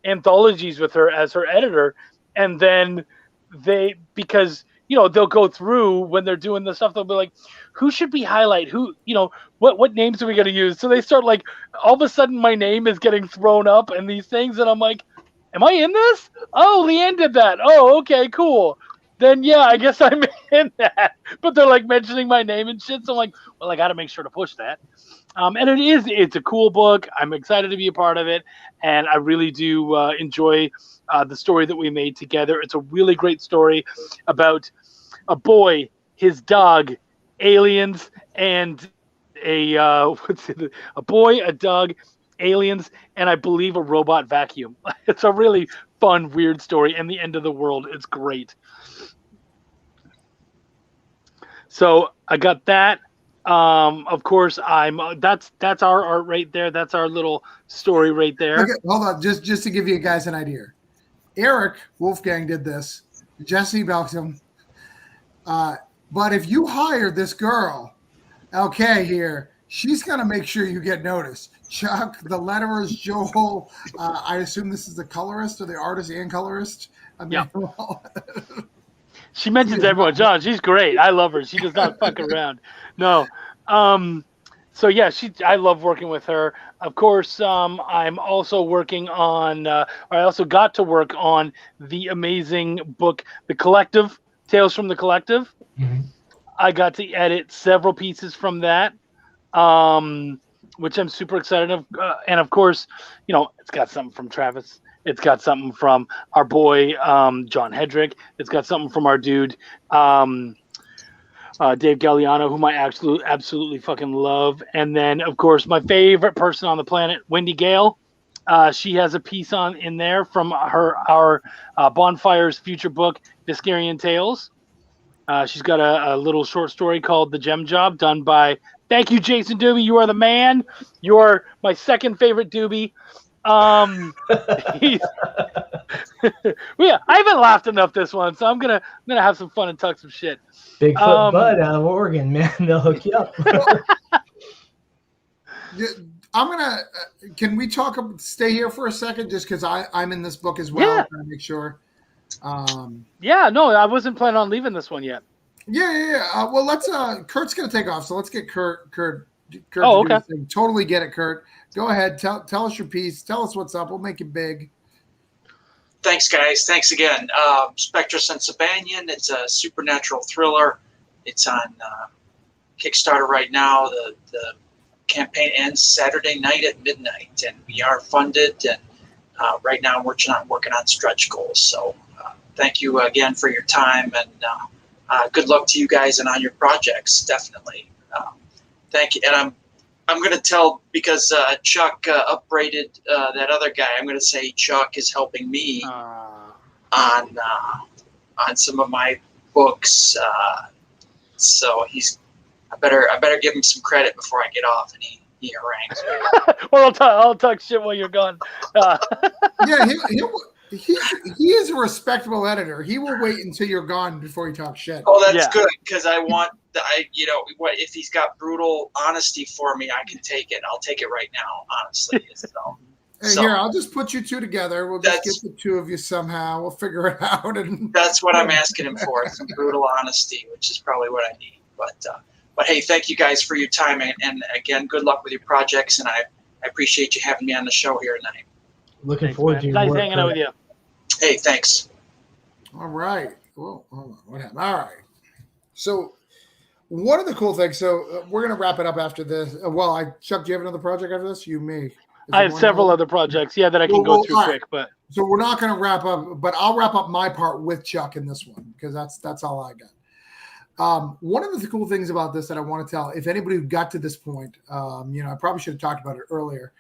anthologies with her as her editor, and then because they'll go through when they're doing the stuff, they'll be like, who should we highlight? Who, what names are we going to use? So they start like, all of a sudden my name is getting thrown up and these things, and I'm like, am I in this? Oh, Leanne did that. Oh, okay, cool. Then, yeah, I guess I'm in that. But they're, like, mentioning my name and shit, so I'm like, well, I got to make sure to push that. And it's a cool book. I'm excited to be a part of it, and I really do enjoy the story that we made together. It's a really great story about a boy, his dog, aliens, and a boy, a dog, aliens, and I believe a robot vacuum. It's a really fun, weird story, and the end of the world. It's great. So I got that. Of course, that's our art right there. That's our little story right there. Okay, hold on, just to give you guys an idea. Eric Wolfgang did this. Jesse Belkson. But if you hire this girl, okay, here, she's gonna make sure you get noticed. Chuck, the letterers, Joel. I assume this is the colorist or the artist and colorist. I mean, yeah. She mentions everyone. John, she's great. I love her. She does not fuck around. No. So yeah, I love working with her. Of course, I'm also working on. I also got to work on the amazing book, The Collective, Tales from the Collective. Mm-hmm. I got to edit several pieces from that. Which I'm super excited of. And of course, it's got something from Travis. It's got something from our boy, John Hedrick. It's got something from our dude, Dave Galliano, whom I absolutely fucking love. And then, of course, my favorite person on the planet, Wendy Gale. She has a piece in there from our Bonfire's future book, Viscarian Tales. She's got a little short story called The Gem Job, done by, thank you, Jason Doobie. You are the man. You are my second favorite Doobie. Yeah, I haven't laughed enough this one, so I'm gonna have some fun and talk some shit. Bigfoot Bud out of Oregon, man. They'll hook you up. I'm gonna. Can we talk? Stay here for a second, just because I'm in this book as well. Yeah. Trying to make sure. Yeah, no, I wasn't planning on leaving this one yet. Yeah. Well, let's. Kurt's gonna take off, so let's get Kurt. Oh, to do okay. his thing. Totally get it, Kurt. Go ahead. Tell us your piece. Tell us what's up. We'll make it big. Thanks, guys. Thanks again. Spectrus and Sabanian. It's a supernatural thriller. It's on Kickstarter right now. The campaign ends Saturday night at midnight, and we are funded. And right now, we're working on stretch goals. So, thank you again for your time, and good luck to you guys and on your projects. Definitely. Thank you. And I'm going to tell, because Chuck upbraided that other guy, I'm going to say Chuck is helping me on some of my books. So I better give him some credit before I get off and he harangues me. Or I'll talk shit while you're gone. Yeah, he is a respectable editor. He will wait until you're gone before he talks shit. Oh, that's Yeah. good, because if he's got brutal honesty for me, I can take it. I'll take it right now, honestly. So, Here, I'll just put you two together. We'll just get the two of you somehow. We'll figure it out. And that's what I'm asking him for, some brutal honesty, which is probably what I need. But hey, thank you guys for your time, and again, good luck with your projects, and I appreciate you having me on the show here tonight. Looking forward to your Nice work, hanging out with you. Hey, thanks. all right. Well, hold on. What happened? All right. So, one of the cool things. So, we're gonna wrap it up after this. Chuck, do you have another project after this? You, me. I have several other projects, that I can go through quick, but so we're not going to wrap up. But I'll wrap up my part with Chuck in this one, because that's all I got. One of the cool things about this that I want to tell, if anybody who got to this point, I probably should have talked about it earlier.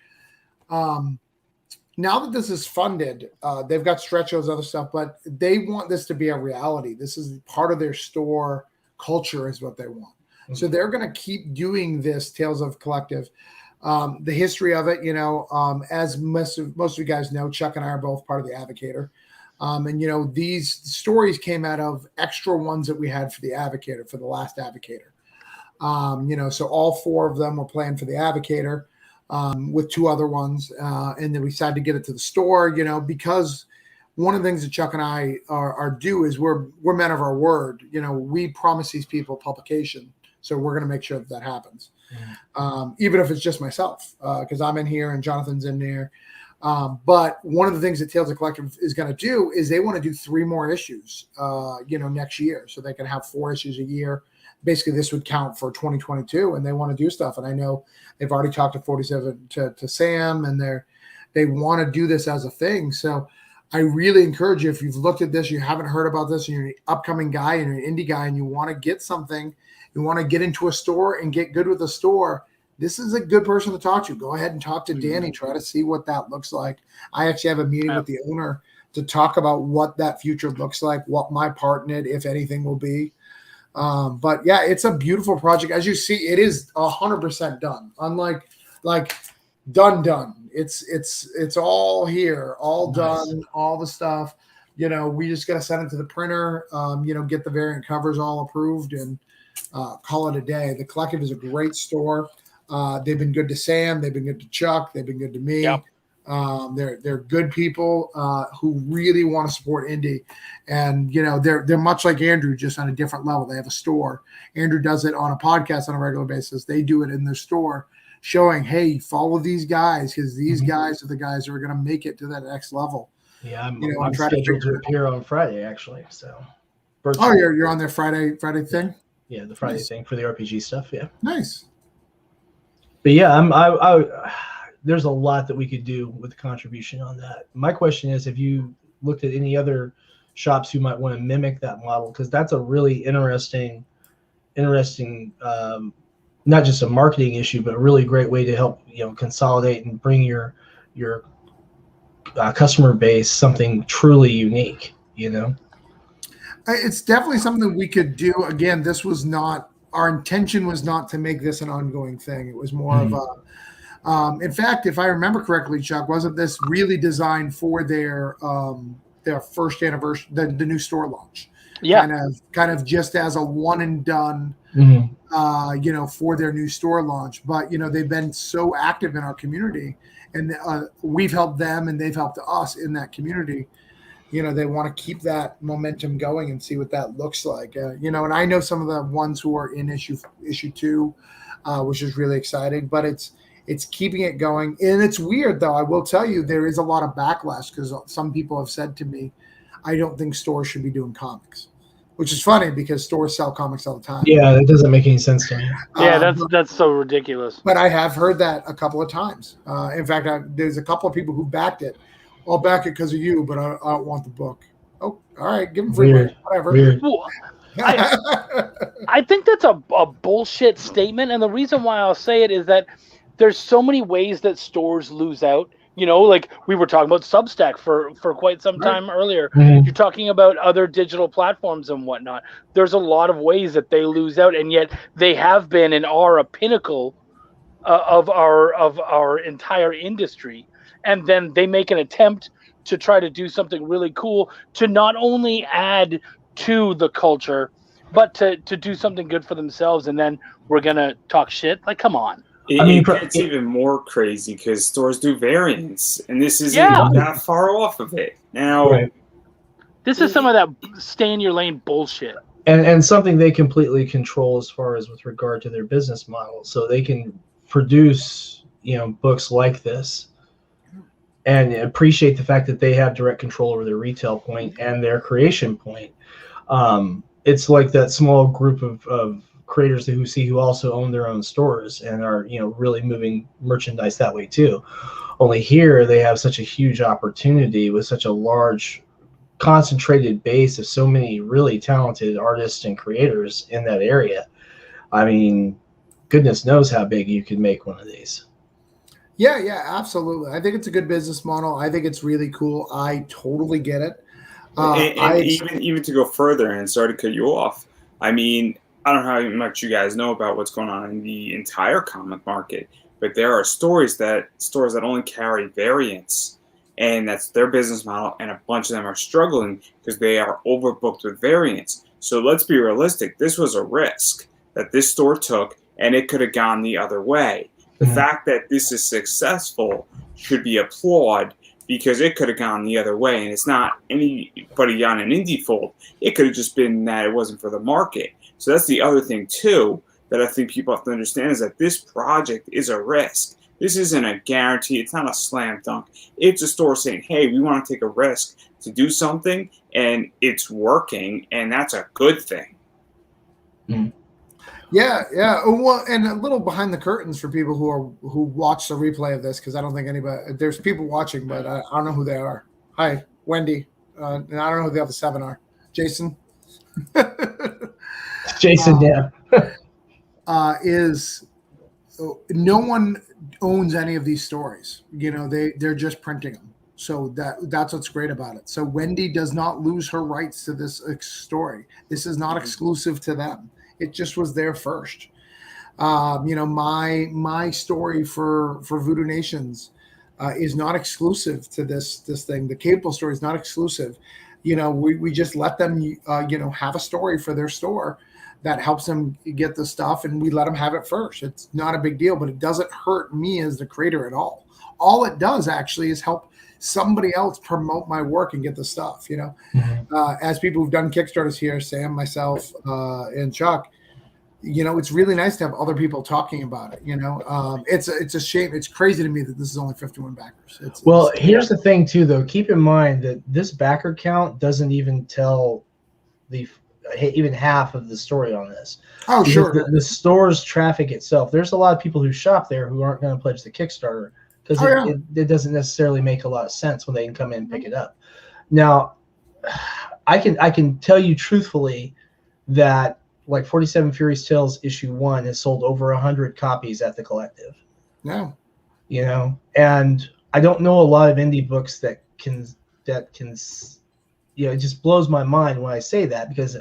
Now that this is funded, they've got stretch goals, other stuff, but they want this to be a reality. This is part of their store culture, is what they want. Mm-hmm. So they're going to keep doing this Tales of Collective. The history of it, as most of you guys know, Chuck and I are both part of the Advocator. And these stories came out of extra ones that we had for the Advocator, for the last Advocator. So all four of them were planned for the Advocator, with two other ones. And then we decided to get it to the store, because one of the things that Chuck and I are do is we're men of our word. We promise these people publication. So we're going to make sure that happens. Even if it's just myself, because I'm in here and Jonathan's in there. But one of the things that Tales of Collective is going to do is they want to do 3 more issues, next year. So they can have 4 issues a year. Basically, this would count for 2022, and they want to do stuff. And I know they've already talked to 47 to Sam, and they want to do this as a thing. So I really encourage you, if you've looked at this, you haven't heard about this, and you're an upcoming guy and you're an indie guy, and you want to get something, you want to get into a store and get good with the store, this is a good person to talk to. Go ahead and talk to Danny. Try to see what that looks like. I actually have a meeting with the owner to talk about what that future looks like, what my part in it, if anything, will be. But yeah, it's a beautiful project. As you see, it is 100% done. Unlike done. It's all here, all done, all the stuff. We just got to send it to the printer. Get the variant covers all approved and call it a day. The Collective is a great store. They've been good to Sam. They've been good to Chuck. They've been good to me. Yep. They're good people who really want to support indie, and they're much like Andrew, just on a different level. They have a store. Andrew does it on a podcast on a regular basis. They do it in their store, showing, hey, follow these guys, because these guys are the guys who are going to make it to that next level. Yeah, I'm scheduled to appear on Friday, actually. So, you're on their Friday thing. Yeah, the Friday thing for the RPG stuff. Yeah, nice. But yeah, there's a lot that we could do with the contribution on that. My question is, have you looked at any other shops who might want to mimic that model? Because that's a really interesting, not just a marketing issue, but a really great way to help consolidate and bring your customer base something truly unique. It's definitely something we could do. Again, this was not our intention. Was not to make this an ongoing thing. It was more of a. In fact, if I remember correctly, Chuck, wasn't this really designed for their first anniversary, the new store launch? Yeah. kind of just as a one and done, for their new store launch. But they've been so active in our community, and we've helped them, and they've helped us in that community. They want to keep that momentum going and see what that looks like. And I know some of the ones who are in issue 2, which is really exciting. But it's keeping it going, and it's weird though. I will tell you, there is a lot of backlash because some people have said to me, I don't think stores should be doing comics, which is funny because stores sell comics all the time. Yeah, that doesn't make any sense to me. Yeah, that's so ridiculous. But I have heard that a couple of times. In fact, there's a couple of people who backed it. I'll back it because of you, but I don't want the book. Oh, all right, give them free money, whatever. Weird. Well, I think that's a bullshit statement, and the reason why I'll say it is that there's so many ways that stores lose out. Like we were talking about Substack for quite some time earlier. Mhm. You're talking about other digital platforms and whatnot. There's a lot of ways that they lose out, and yet they have been and are a pinnacle of our entire industry. And then they make an attempt to try to do something really cool to not only add to the culture, but to do something good for themselves. And then we're gonna talk shit. Like, come on. It gets even more crazy because stores do variants, and this isn't that far off of it. Now, this is some of that stay in your lane bullshit. And something they completely control as far as with regard to their business model. So they can produce, books like this and appreciate the fact that they have direct control over their retail point and their creation point. It's like that small group of creators who also own their own stores and are really moving merchandise that way too. Only here they have such a huge opportunity with such a large concentrated base of so many really talented artists and creators in that area. I mean, goodness knows how big you could make one of these. Yeah, absolutely. I think it's a good business model. I think it's really cool. I totally get it. Even to go further, and sorry to cut you off, I mean, I don't know how much you guys know about what's going on in the entire comic market, but there are stores that only carry variants, and that's their business model, and a bunch of them are struggling because they are overbooked with variants. So let's be realistic. This was a risk that this store took, and it could have gone the other way. The fact that this is successful should be applauded because it could have gone the other way, and it's not anybody on an indie fold. It could have just been that it wasn't for the market. So that's the other thing, too, that I think people have to understand is that this project is a risk. This isn't a guarantee. It's not a slam dunk. It's a store saying, hey, we want to take a risk to do something, and it's working, and that's a good thing. Yeah. Well, and a little behind the curtains for people who watch the replay of this, because I don't think there's people watching, but I don't know who they are. Hi, Wendy. And I don't know who the other 7 are. Jason. Jason, is no one owns any of these stories. They're just printing them. So that's what's great about it. So Wendy does not lose her rights to this story. This is not exclusive to them. It just was there first. My story for Voodoo Nations is not exclusive to this thing. The Cable story is not exclusive. We just let them have a story for their store that helps them get the stuff, and we let them have it first. It's not a big deal, but it doesn't hurt me as the creator at all. All it does actually is help somebody else promote my work and get the stuff. As people who've done Kickstarters here, Sam, myself, and Chuck, it's really nice to have other people talking about it. It's a shame. It's crazy to me that this is only 51 backers. Here's the thing too, though. Keep in mind that this backer count doesn't even tell even half of the story on this. Oh, because sure. The store's traffic itself. There's a lot of people who shop there who aren't going to pledge the Kickstarter because it doesn't necessarily make a lot of sense when they can come in and pick it up. Now, I can tell you truthfully that like 47 Furious Tales issue 1 has sold over 100 copies at the Collective. Yeah. And I don't know a lot of indie books that can, it just blows my mind when I say that, because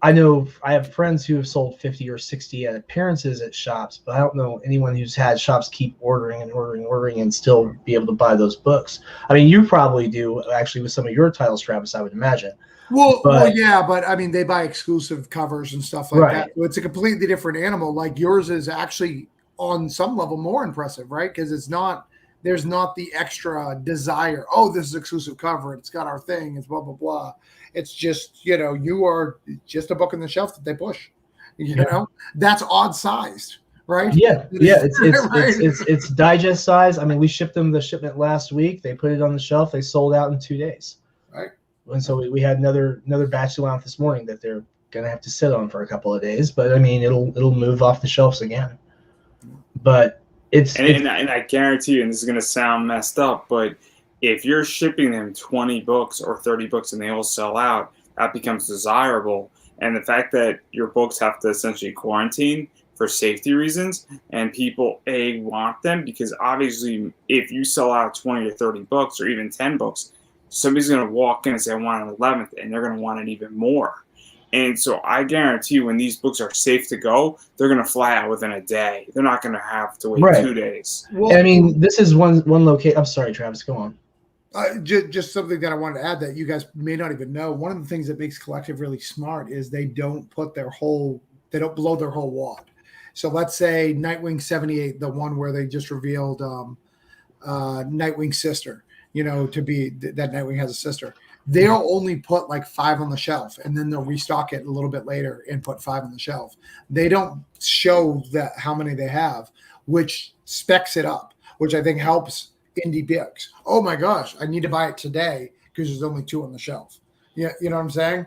I know I have friends who have sold 50 or 60 at appearances at shops, but I don't know anyone who's had shops keep ordering and ordering and still be able to buy those books. I mean, you probably do actually with some of your titles, Travis, I would imagine. Well, yeah, but I mean, they buy exclusive covers and stuff like that. Right. So it's a completely different animal. Like yours is actually on some level more impressive, right? Because there's not the extra desire. Oh, this is exclusive cover. It's got our thing. It's blah blah blah. It's just you are just a book on the shelf that they push. You know, that's odd sized, right? Yeah. Right. It's digest size. I mean, we shipped them the shipment last week. They put it on the shelf. They sold out in 2 days. Right. And so we had another batch that went out this morning that they're gonna have to sit on for a couple of days. But I mean, it'll move off the shelves again. But and I guarantee you, and this is going to sound messed up, but if you're shipping them 20 books or 30 books and they all sell out, that becomes desirable. And the fact that your books have to essentially quarantine for safety reasons, and people want them because obviously if you sell out 20 or 30 books or even 10 books, somebody's going to walk in and say I want an 11th, and they're going to want it even more. And so I guarantee you, when these books are safe to go, they're going to fly out within a day. They're not going to have to wait 2 days. Well, I mean, this is one location. I'm sorry, Travis. Go on. Just something that I wanted to add that you guys may not even know. One of the things that makes Collective really smart is they don't blow their whole wad. So let's say Nightwing 78, the one where they just revealed Nightwing's sister, to be that Nightwing has a sister. They'll only put like 5 on the shelf, and then they'll restock it a little bit later and put 5 on the shelf. They don't show that how many they have, which specs it up, which I think helps indie books. Oh my gosh, I need to buy it today because there's only 2 on the shelf. Yeah, you know what I'm saying?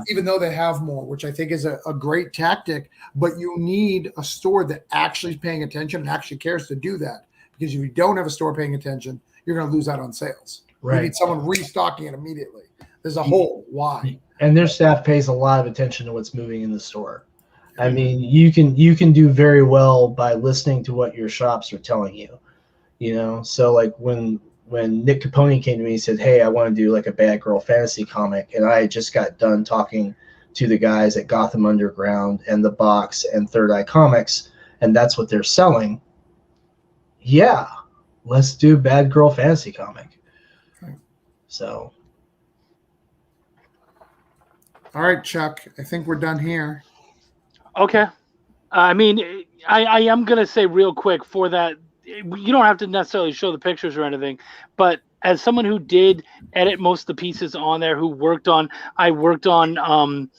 Even though they have more, which I think is a great tactic, but you need a store that actually is paying attention and actually cares to do that. Because if you don't have a store paying attention, you're going to lose out on sales. Right. You need someone restocking it immediately. There's a hole. Why? And their staff pays a lot of attention to what's moving in the store. I mean, you can do very well by listening to what your shops are telling you. So like when Nick Capone came to me and said, "Hey, I want to do like a Bad Girl fantasy comic," and I just got done talking to the guys at Gotham Underground and The Box and Third Eye Comics, and that's what they're selling. Yeah, let's do Bad Girl fantasy comic. So, all right, Chuck, I think we're done here. Okay. I mean, I am going to say real quick for that, you don't have to necessarily show the pictures or anything, but as someone who did edit most of the pieces on there, I worked on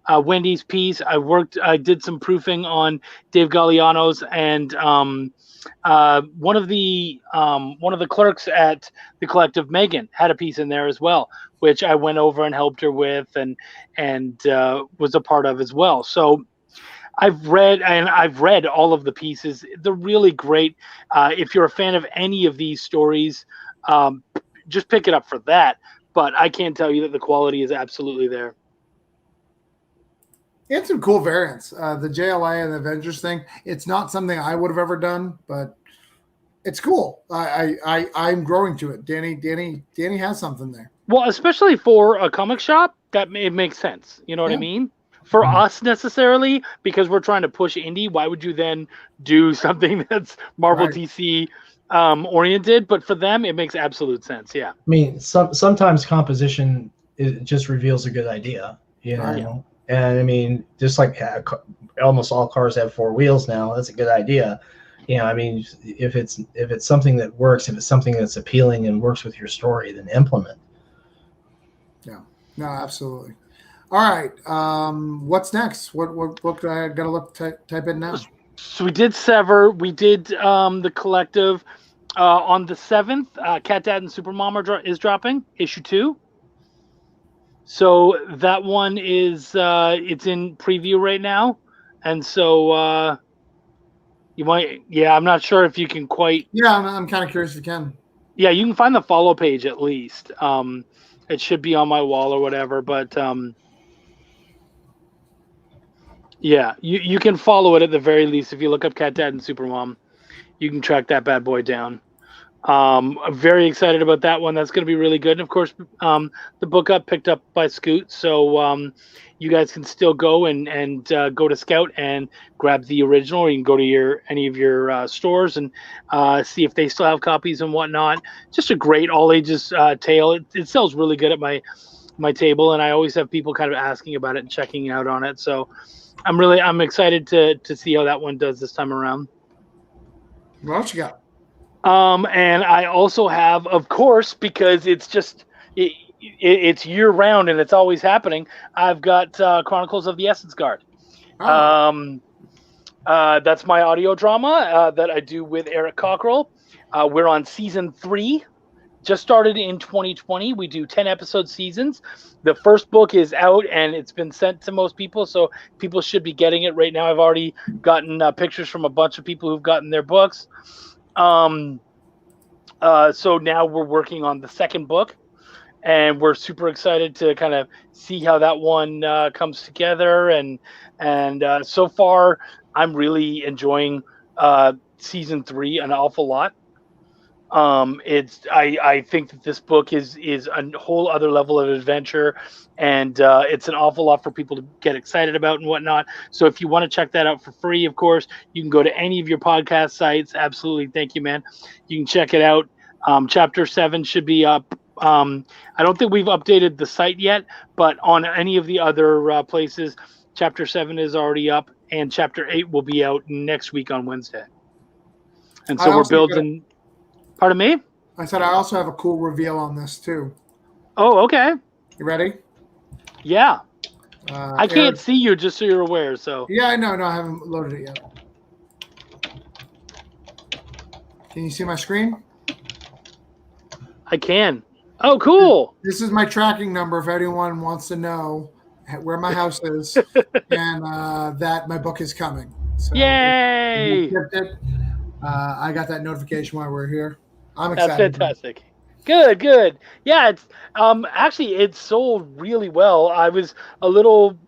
Wendy's piece. I did some proofing on Dave Galliano's, and one of the clerks at the Collective, Megan, had a piece in there as well, which I went over and helped her with and was a part of as well. So I've read all of the pieces. They're really great. If you're a fan of any of these stories, just pick it up for that. But I can tell you that the quality is absolutely there. And some cool variants. The JLA and the Avengers thing, it's not something I would have ever done, but it's cool. I'm growing to it. Danny has something there. Well, especially for a comic shop, it makes sense. You know what I mean? For us necessarily, because we're trying to push indie, why would you then do something that's Marvel DC oriented? But for them, it makes absolute sense. Yeah. I mean, sometimes composition just reveals a good idea, And I mean, just like almost all cars have 4 wheels now, that's a good idea. I mean, if it's something that works, if it's something that's appealing and works with your story, then implement. Yeah. No, absolutely. All right. What's next? What book do I gotta type in now? So we did Sever. We did the Collective on the 7th. Cat Dad and Supermom is dropping issue 2. So that one is it's in preview right now, and so you might. Yeah, I'm not sure if you can quite. Yeah, I'm kind of curious if you can. Yeah, you can find the follow page at least. It should be on my wall or whatever, but yeah, you can follow it at the very least. If you look up Cat Dad and Supermom, you can track that bad boy down. I'm very excited about that one. That's going to be really good. And of course, the book got picked up by Scoot, so you guys can still go and go to Scout and grab the original, or you can go to any of your stores and see if they still have copies and whatnot. Just a great all ages tale. It sells really good at my table, and I always have people kind of asking about it and checking out on it. So I'm excited to see how that one does this time around. What else you got? And I also have, of course, because it's year round and it's always happening, I've got Chronicles of the Essence Guard. Oh. That's my audio drama that I do with Eric Cockrell. We're on season 3. Just started in 2020. We do 10 episode seasons. The first book is out and it's been sent to most people, so people should be getting it right now. I've already gotten pictures from a bunch of people who've gotten their books. So now we're working on the second book, and we're super excited to kind of see how that one comes together. And so far, I'm really enjoying season 3 an awful lot. I think that this book is a whole other level of adventure, and it's an awful lot for people to get excited about and whatnot. So if you want to check that out for free, of course, you can go to any of your podcast sites. Absolutely. Thank you, man. You can check it out. Chapter 7 should be up. I don't think we've updated the site yet, but on any of the other places, chapter 7 is already up, and chapter 8 will be out next week on Wednesday. And so we're building. Pardon me? I said I also have a cool reveal on this too. Oh, okay. You ready? Yeah. I can't see you, just so you're aware. So. Yeah, I know. No, I haven't loaded it yet. Can you see my screen? I can. Oh, cool. This is my tracking number if anyone wants to know where my house is and that my book is coming. So yay! I got that notification while we're here. I'm excited. That's fantastic. Good. Yeah, it's actually it sold really well. I was a little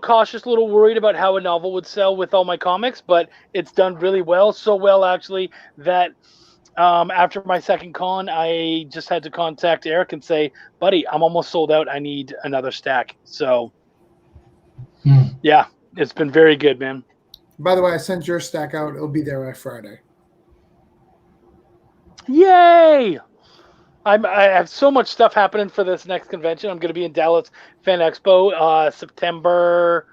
cautious, a little worried about how a novel would sell with all my comics, but it's done really well. So well actually that after my second con, I just had to contact Eric and say, "Buddy, I'm almost sold out. I need another stack." So yeah, it's been very good, man. By the way, I sent your stack out. It'll be there by Friday. Yay! I have so much stuff happening for this next convention. I'm going to be in Dallas Fan Expo September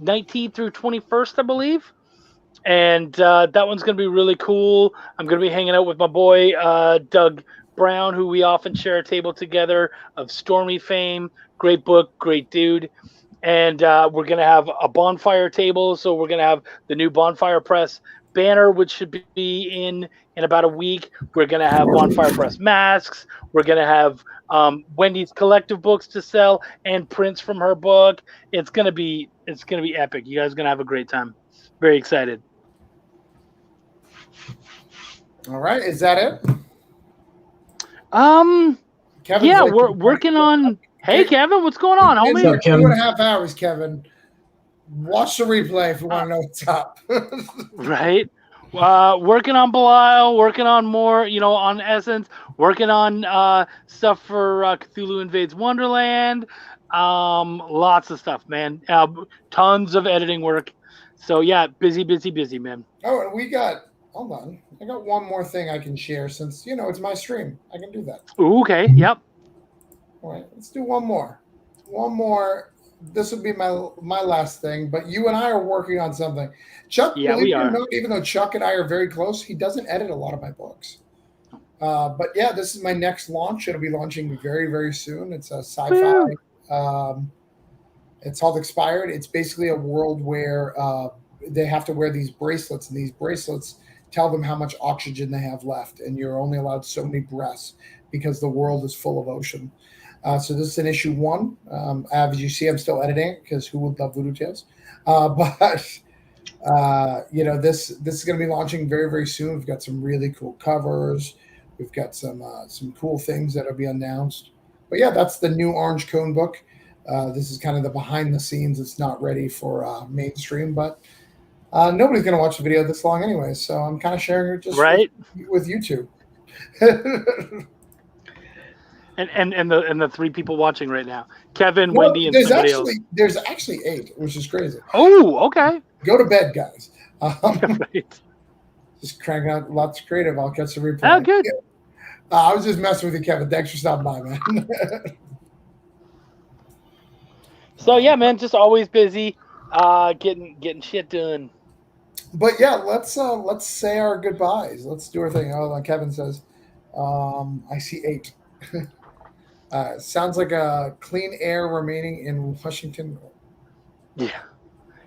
19th through 21st, I believe. And that one's going to be really cool. I'm going to be hanging out with my boy Doug Brown, who we often share a table together, of Stormy fame. Great book, great dude. And we're going to have a bonfire table. So we're going to have the new Bonfire Press banner, which should be in about a week. We're going to have Bonfire Press masks. We're going to have Wendy's collective books to sell and prints from her book. It's going to be epic. You guys are going to have a great time. Very excited. All right. Is that it? Kevin's yeah, we're working on. Hey, Kevin, what's going on, homie? 2.5 hours, Kevin. Watch the replay if you want to know what's up. Right. Working on Belial, working on more, on Essence, working on stuff for Cthulhu Invades Wonderland. Lots of stuff, man. Tons of editing work. So, yeah, busy, man. Oh, and hold on. I got one more thing I can share since, it's my stream. I can do that. Ooh, okay. Yep. All right. Let's do one more. This would be my last thing, but you and I are working on something. Chuck, yeah, we are. Even though Chuck and I are very close, he doesn't edit a lot of my books. But yeah, this is my next launch. It'll be launching very, very soon. It's a sci-fi. It's called Expired. It's basically a world where they have to wear these bracelets, and these bracelets tell them how much oxygen they have left, and you're only allowed so many breaths because the world is full of ocean. So this is an issue 1. As you see, I'm still editing it because who would love Voodoo Tales? This is going to be launching very, very soon. We've got some really cool covers. We've got some cool things that will be announced. But yeah, that's the new Orange Cone book. This is kind of the behind the scenes. It's not ready for mainstream, but nobody's going to watch the video this long anyway. So I'm kind of sharing it just with you two. And the three people watching right now, Kevin, Well, Wendy, and somebody else. There's actually 8, which is crazy. Oh, okay. Go to bed, guys. Right. Just cranking out lots of creative. I'll catch the replay. Oh, good. Yeah. I was just messing with you, Kevin. Thanks for stopping by, man. So yeah, man, just always busy, getting shit done. But yeah, let's say our goodbyes. Let's do our thing. Oh, like Kevin says, I see 8. Sounds like a clean air remaining in Washington. Yeah,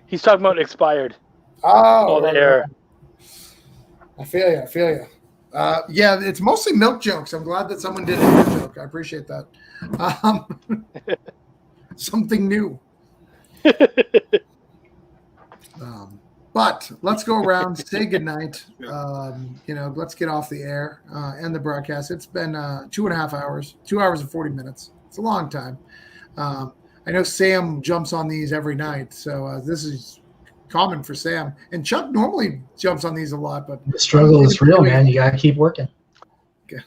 he's talking about expired. Oh, the air. I feel you. Yeah, it's mostly milk jokes. I'm glad that someone did a milk joke. I appreciate that. Something new. But let's go around, say goodnight. Let's get off the air and the broadcast. It's been 2.5 hours, 2 hours and 40 minutes. It's a long time. I know Sam jumps on these every night, so this is common for Sam. And Chuck normally jumps on these a lot, but the struggle is real, man. You gotta keep working. Okay.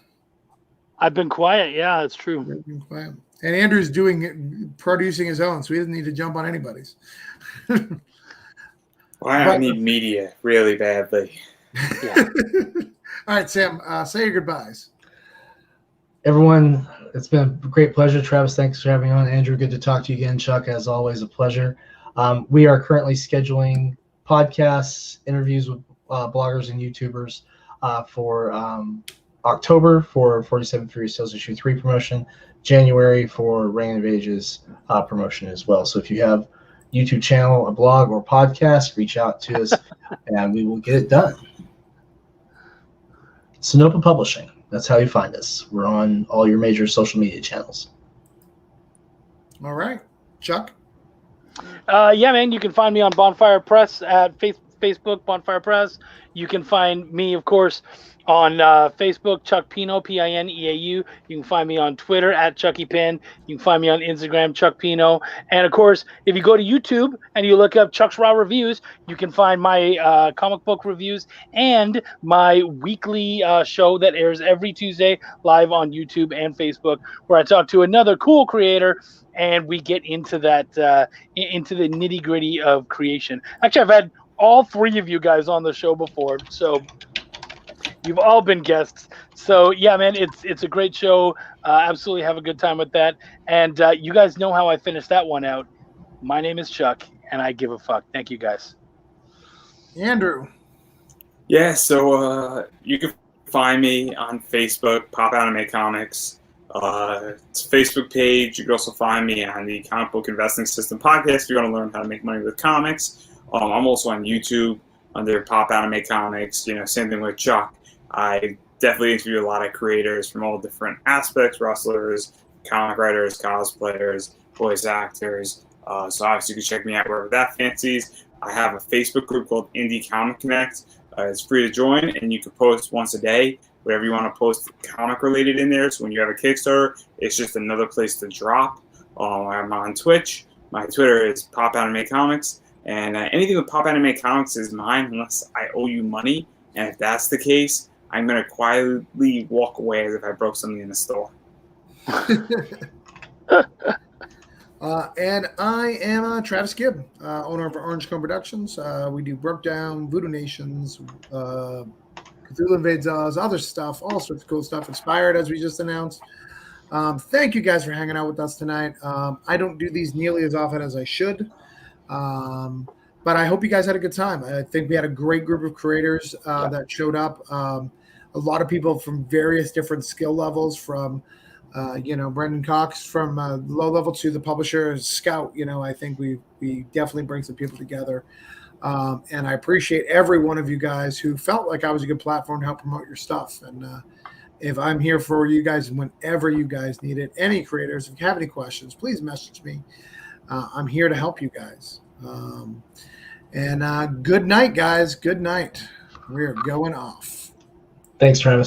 I've been quiet. Yeah, it's true. Been quiet. And Andrew's producing his own, so he doesn't need to jump on anybody's. I need media really badly. Yeah. All right, Sam, say your goodbyes. Everyone, it's been a great pleasure. Travis, thanks for having me on. Andrew, good to talk to you again. Chuck, as always, a pleasure. We are currently scheduling podcasts, interviews with bloggers and YouTubers for October for 47 Furious Sales Issue 3 promotion, January for Reign of Ages promotion as well. So if you have a YouTube channel, a blog, or podcast, reach out to us and we will get it done. Sonopa Publishing. That's how you find us. We're on all your major social media channels. All right. Chuck? Yeah, man, you can find me on Bonfire Press at Facebook, Bonfire Press. You can find me, of course, on Facebook, Chuck Pino, Pineau. You can find me on Twitter at Chucky Pin. You can find me on Instagram, Chuck Pino. And of course, if you go to YouTube and you look up Chuck's Raw Reviews, you can find my comic book reviews and my weekly show that airs every Tuesday live on YouTube and Facebook, where I talk to another cool creator and we get into that into the nitty gritty of creation. Actually, I've had all 3 of you guys on the show before, so you've all been guests. So yeah, man, it's a great show. Absolutely have a good time with that. And you guys know how I finished that one out. My name is Chuck, and I give a fuck. Thank you, guys. Andrew. Yeah, so you can find me on Facebook, Pop Anime Comics. It's a Facebook page. You can also find me on the Comic Book Investing System podcast if you want to learn how to make money with comics. I'm also on YouTube under Pop Anime Comics. Same thing with Chuck. I definitely interview a lot of creators from all different aspects: wrestlers, comic writers, cosplayers, voice actors. So obviously you can check me out wherever that fancies. I have a Facebook group called Indie Comic Connect. It's free to join, and you can post once a day, whatever you want to post comic related in there. So when you have a Kickstarter, it's just another place to drop. I'm on Twitch. My Twitter is Pop Anime Comics. And anything with Pop Anime Comics is mine unless I owe you money. And if that's the case, I'm going to quietly walk away as if I broke something in the store. And I am Travis Gibb, owner of Orange Cone Productions. We do Broke Down, Voodoo Nations, Cthulhu Invades Oz, other stuff, all sorts of cool stuff. Inspired, as we just announced. Thank you guys for hanging out with us tonight. I don't do these nearly as often as I should. But I hope you guys had a good time. I think we had a great group of creators that showed up. A lot of people from various different skill levels, from Brendan Cox from low level to the publisher Scout. I think we definitely bring some people together. And I appreciate every one of you guys who felt like I was a good platform to help promote your stuff. And if I'm here for you guys whenever you guys need it, any creators, if you have any questions, please message me. I'm here to help you guys. And good night, guys. Good night. We're going off. Thanks, Travis.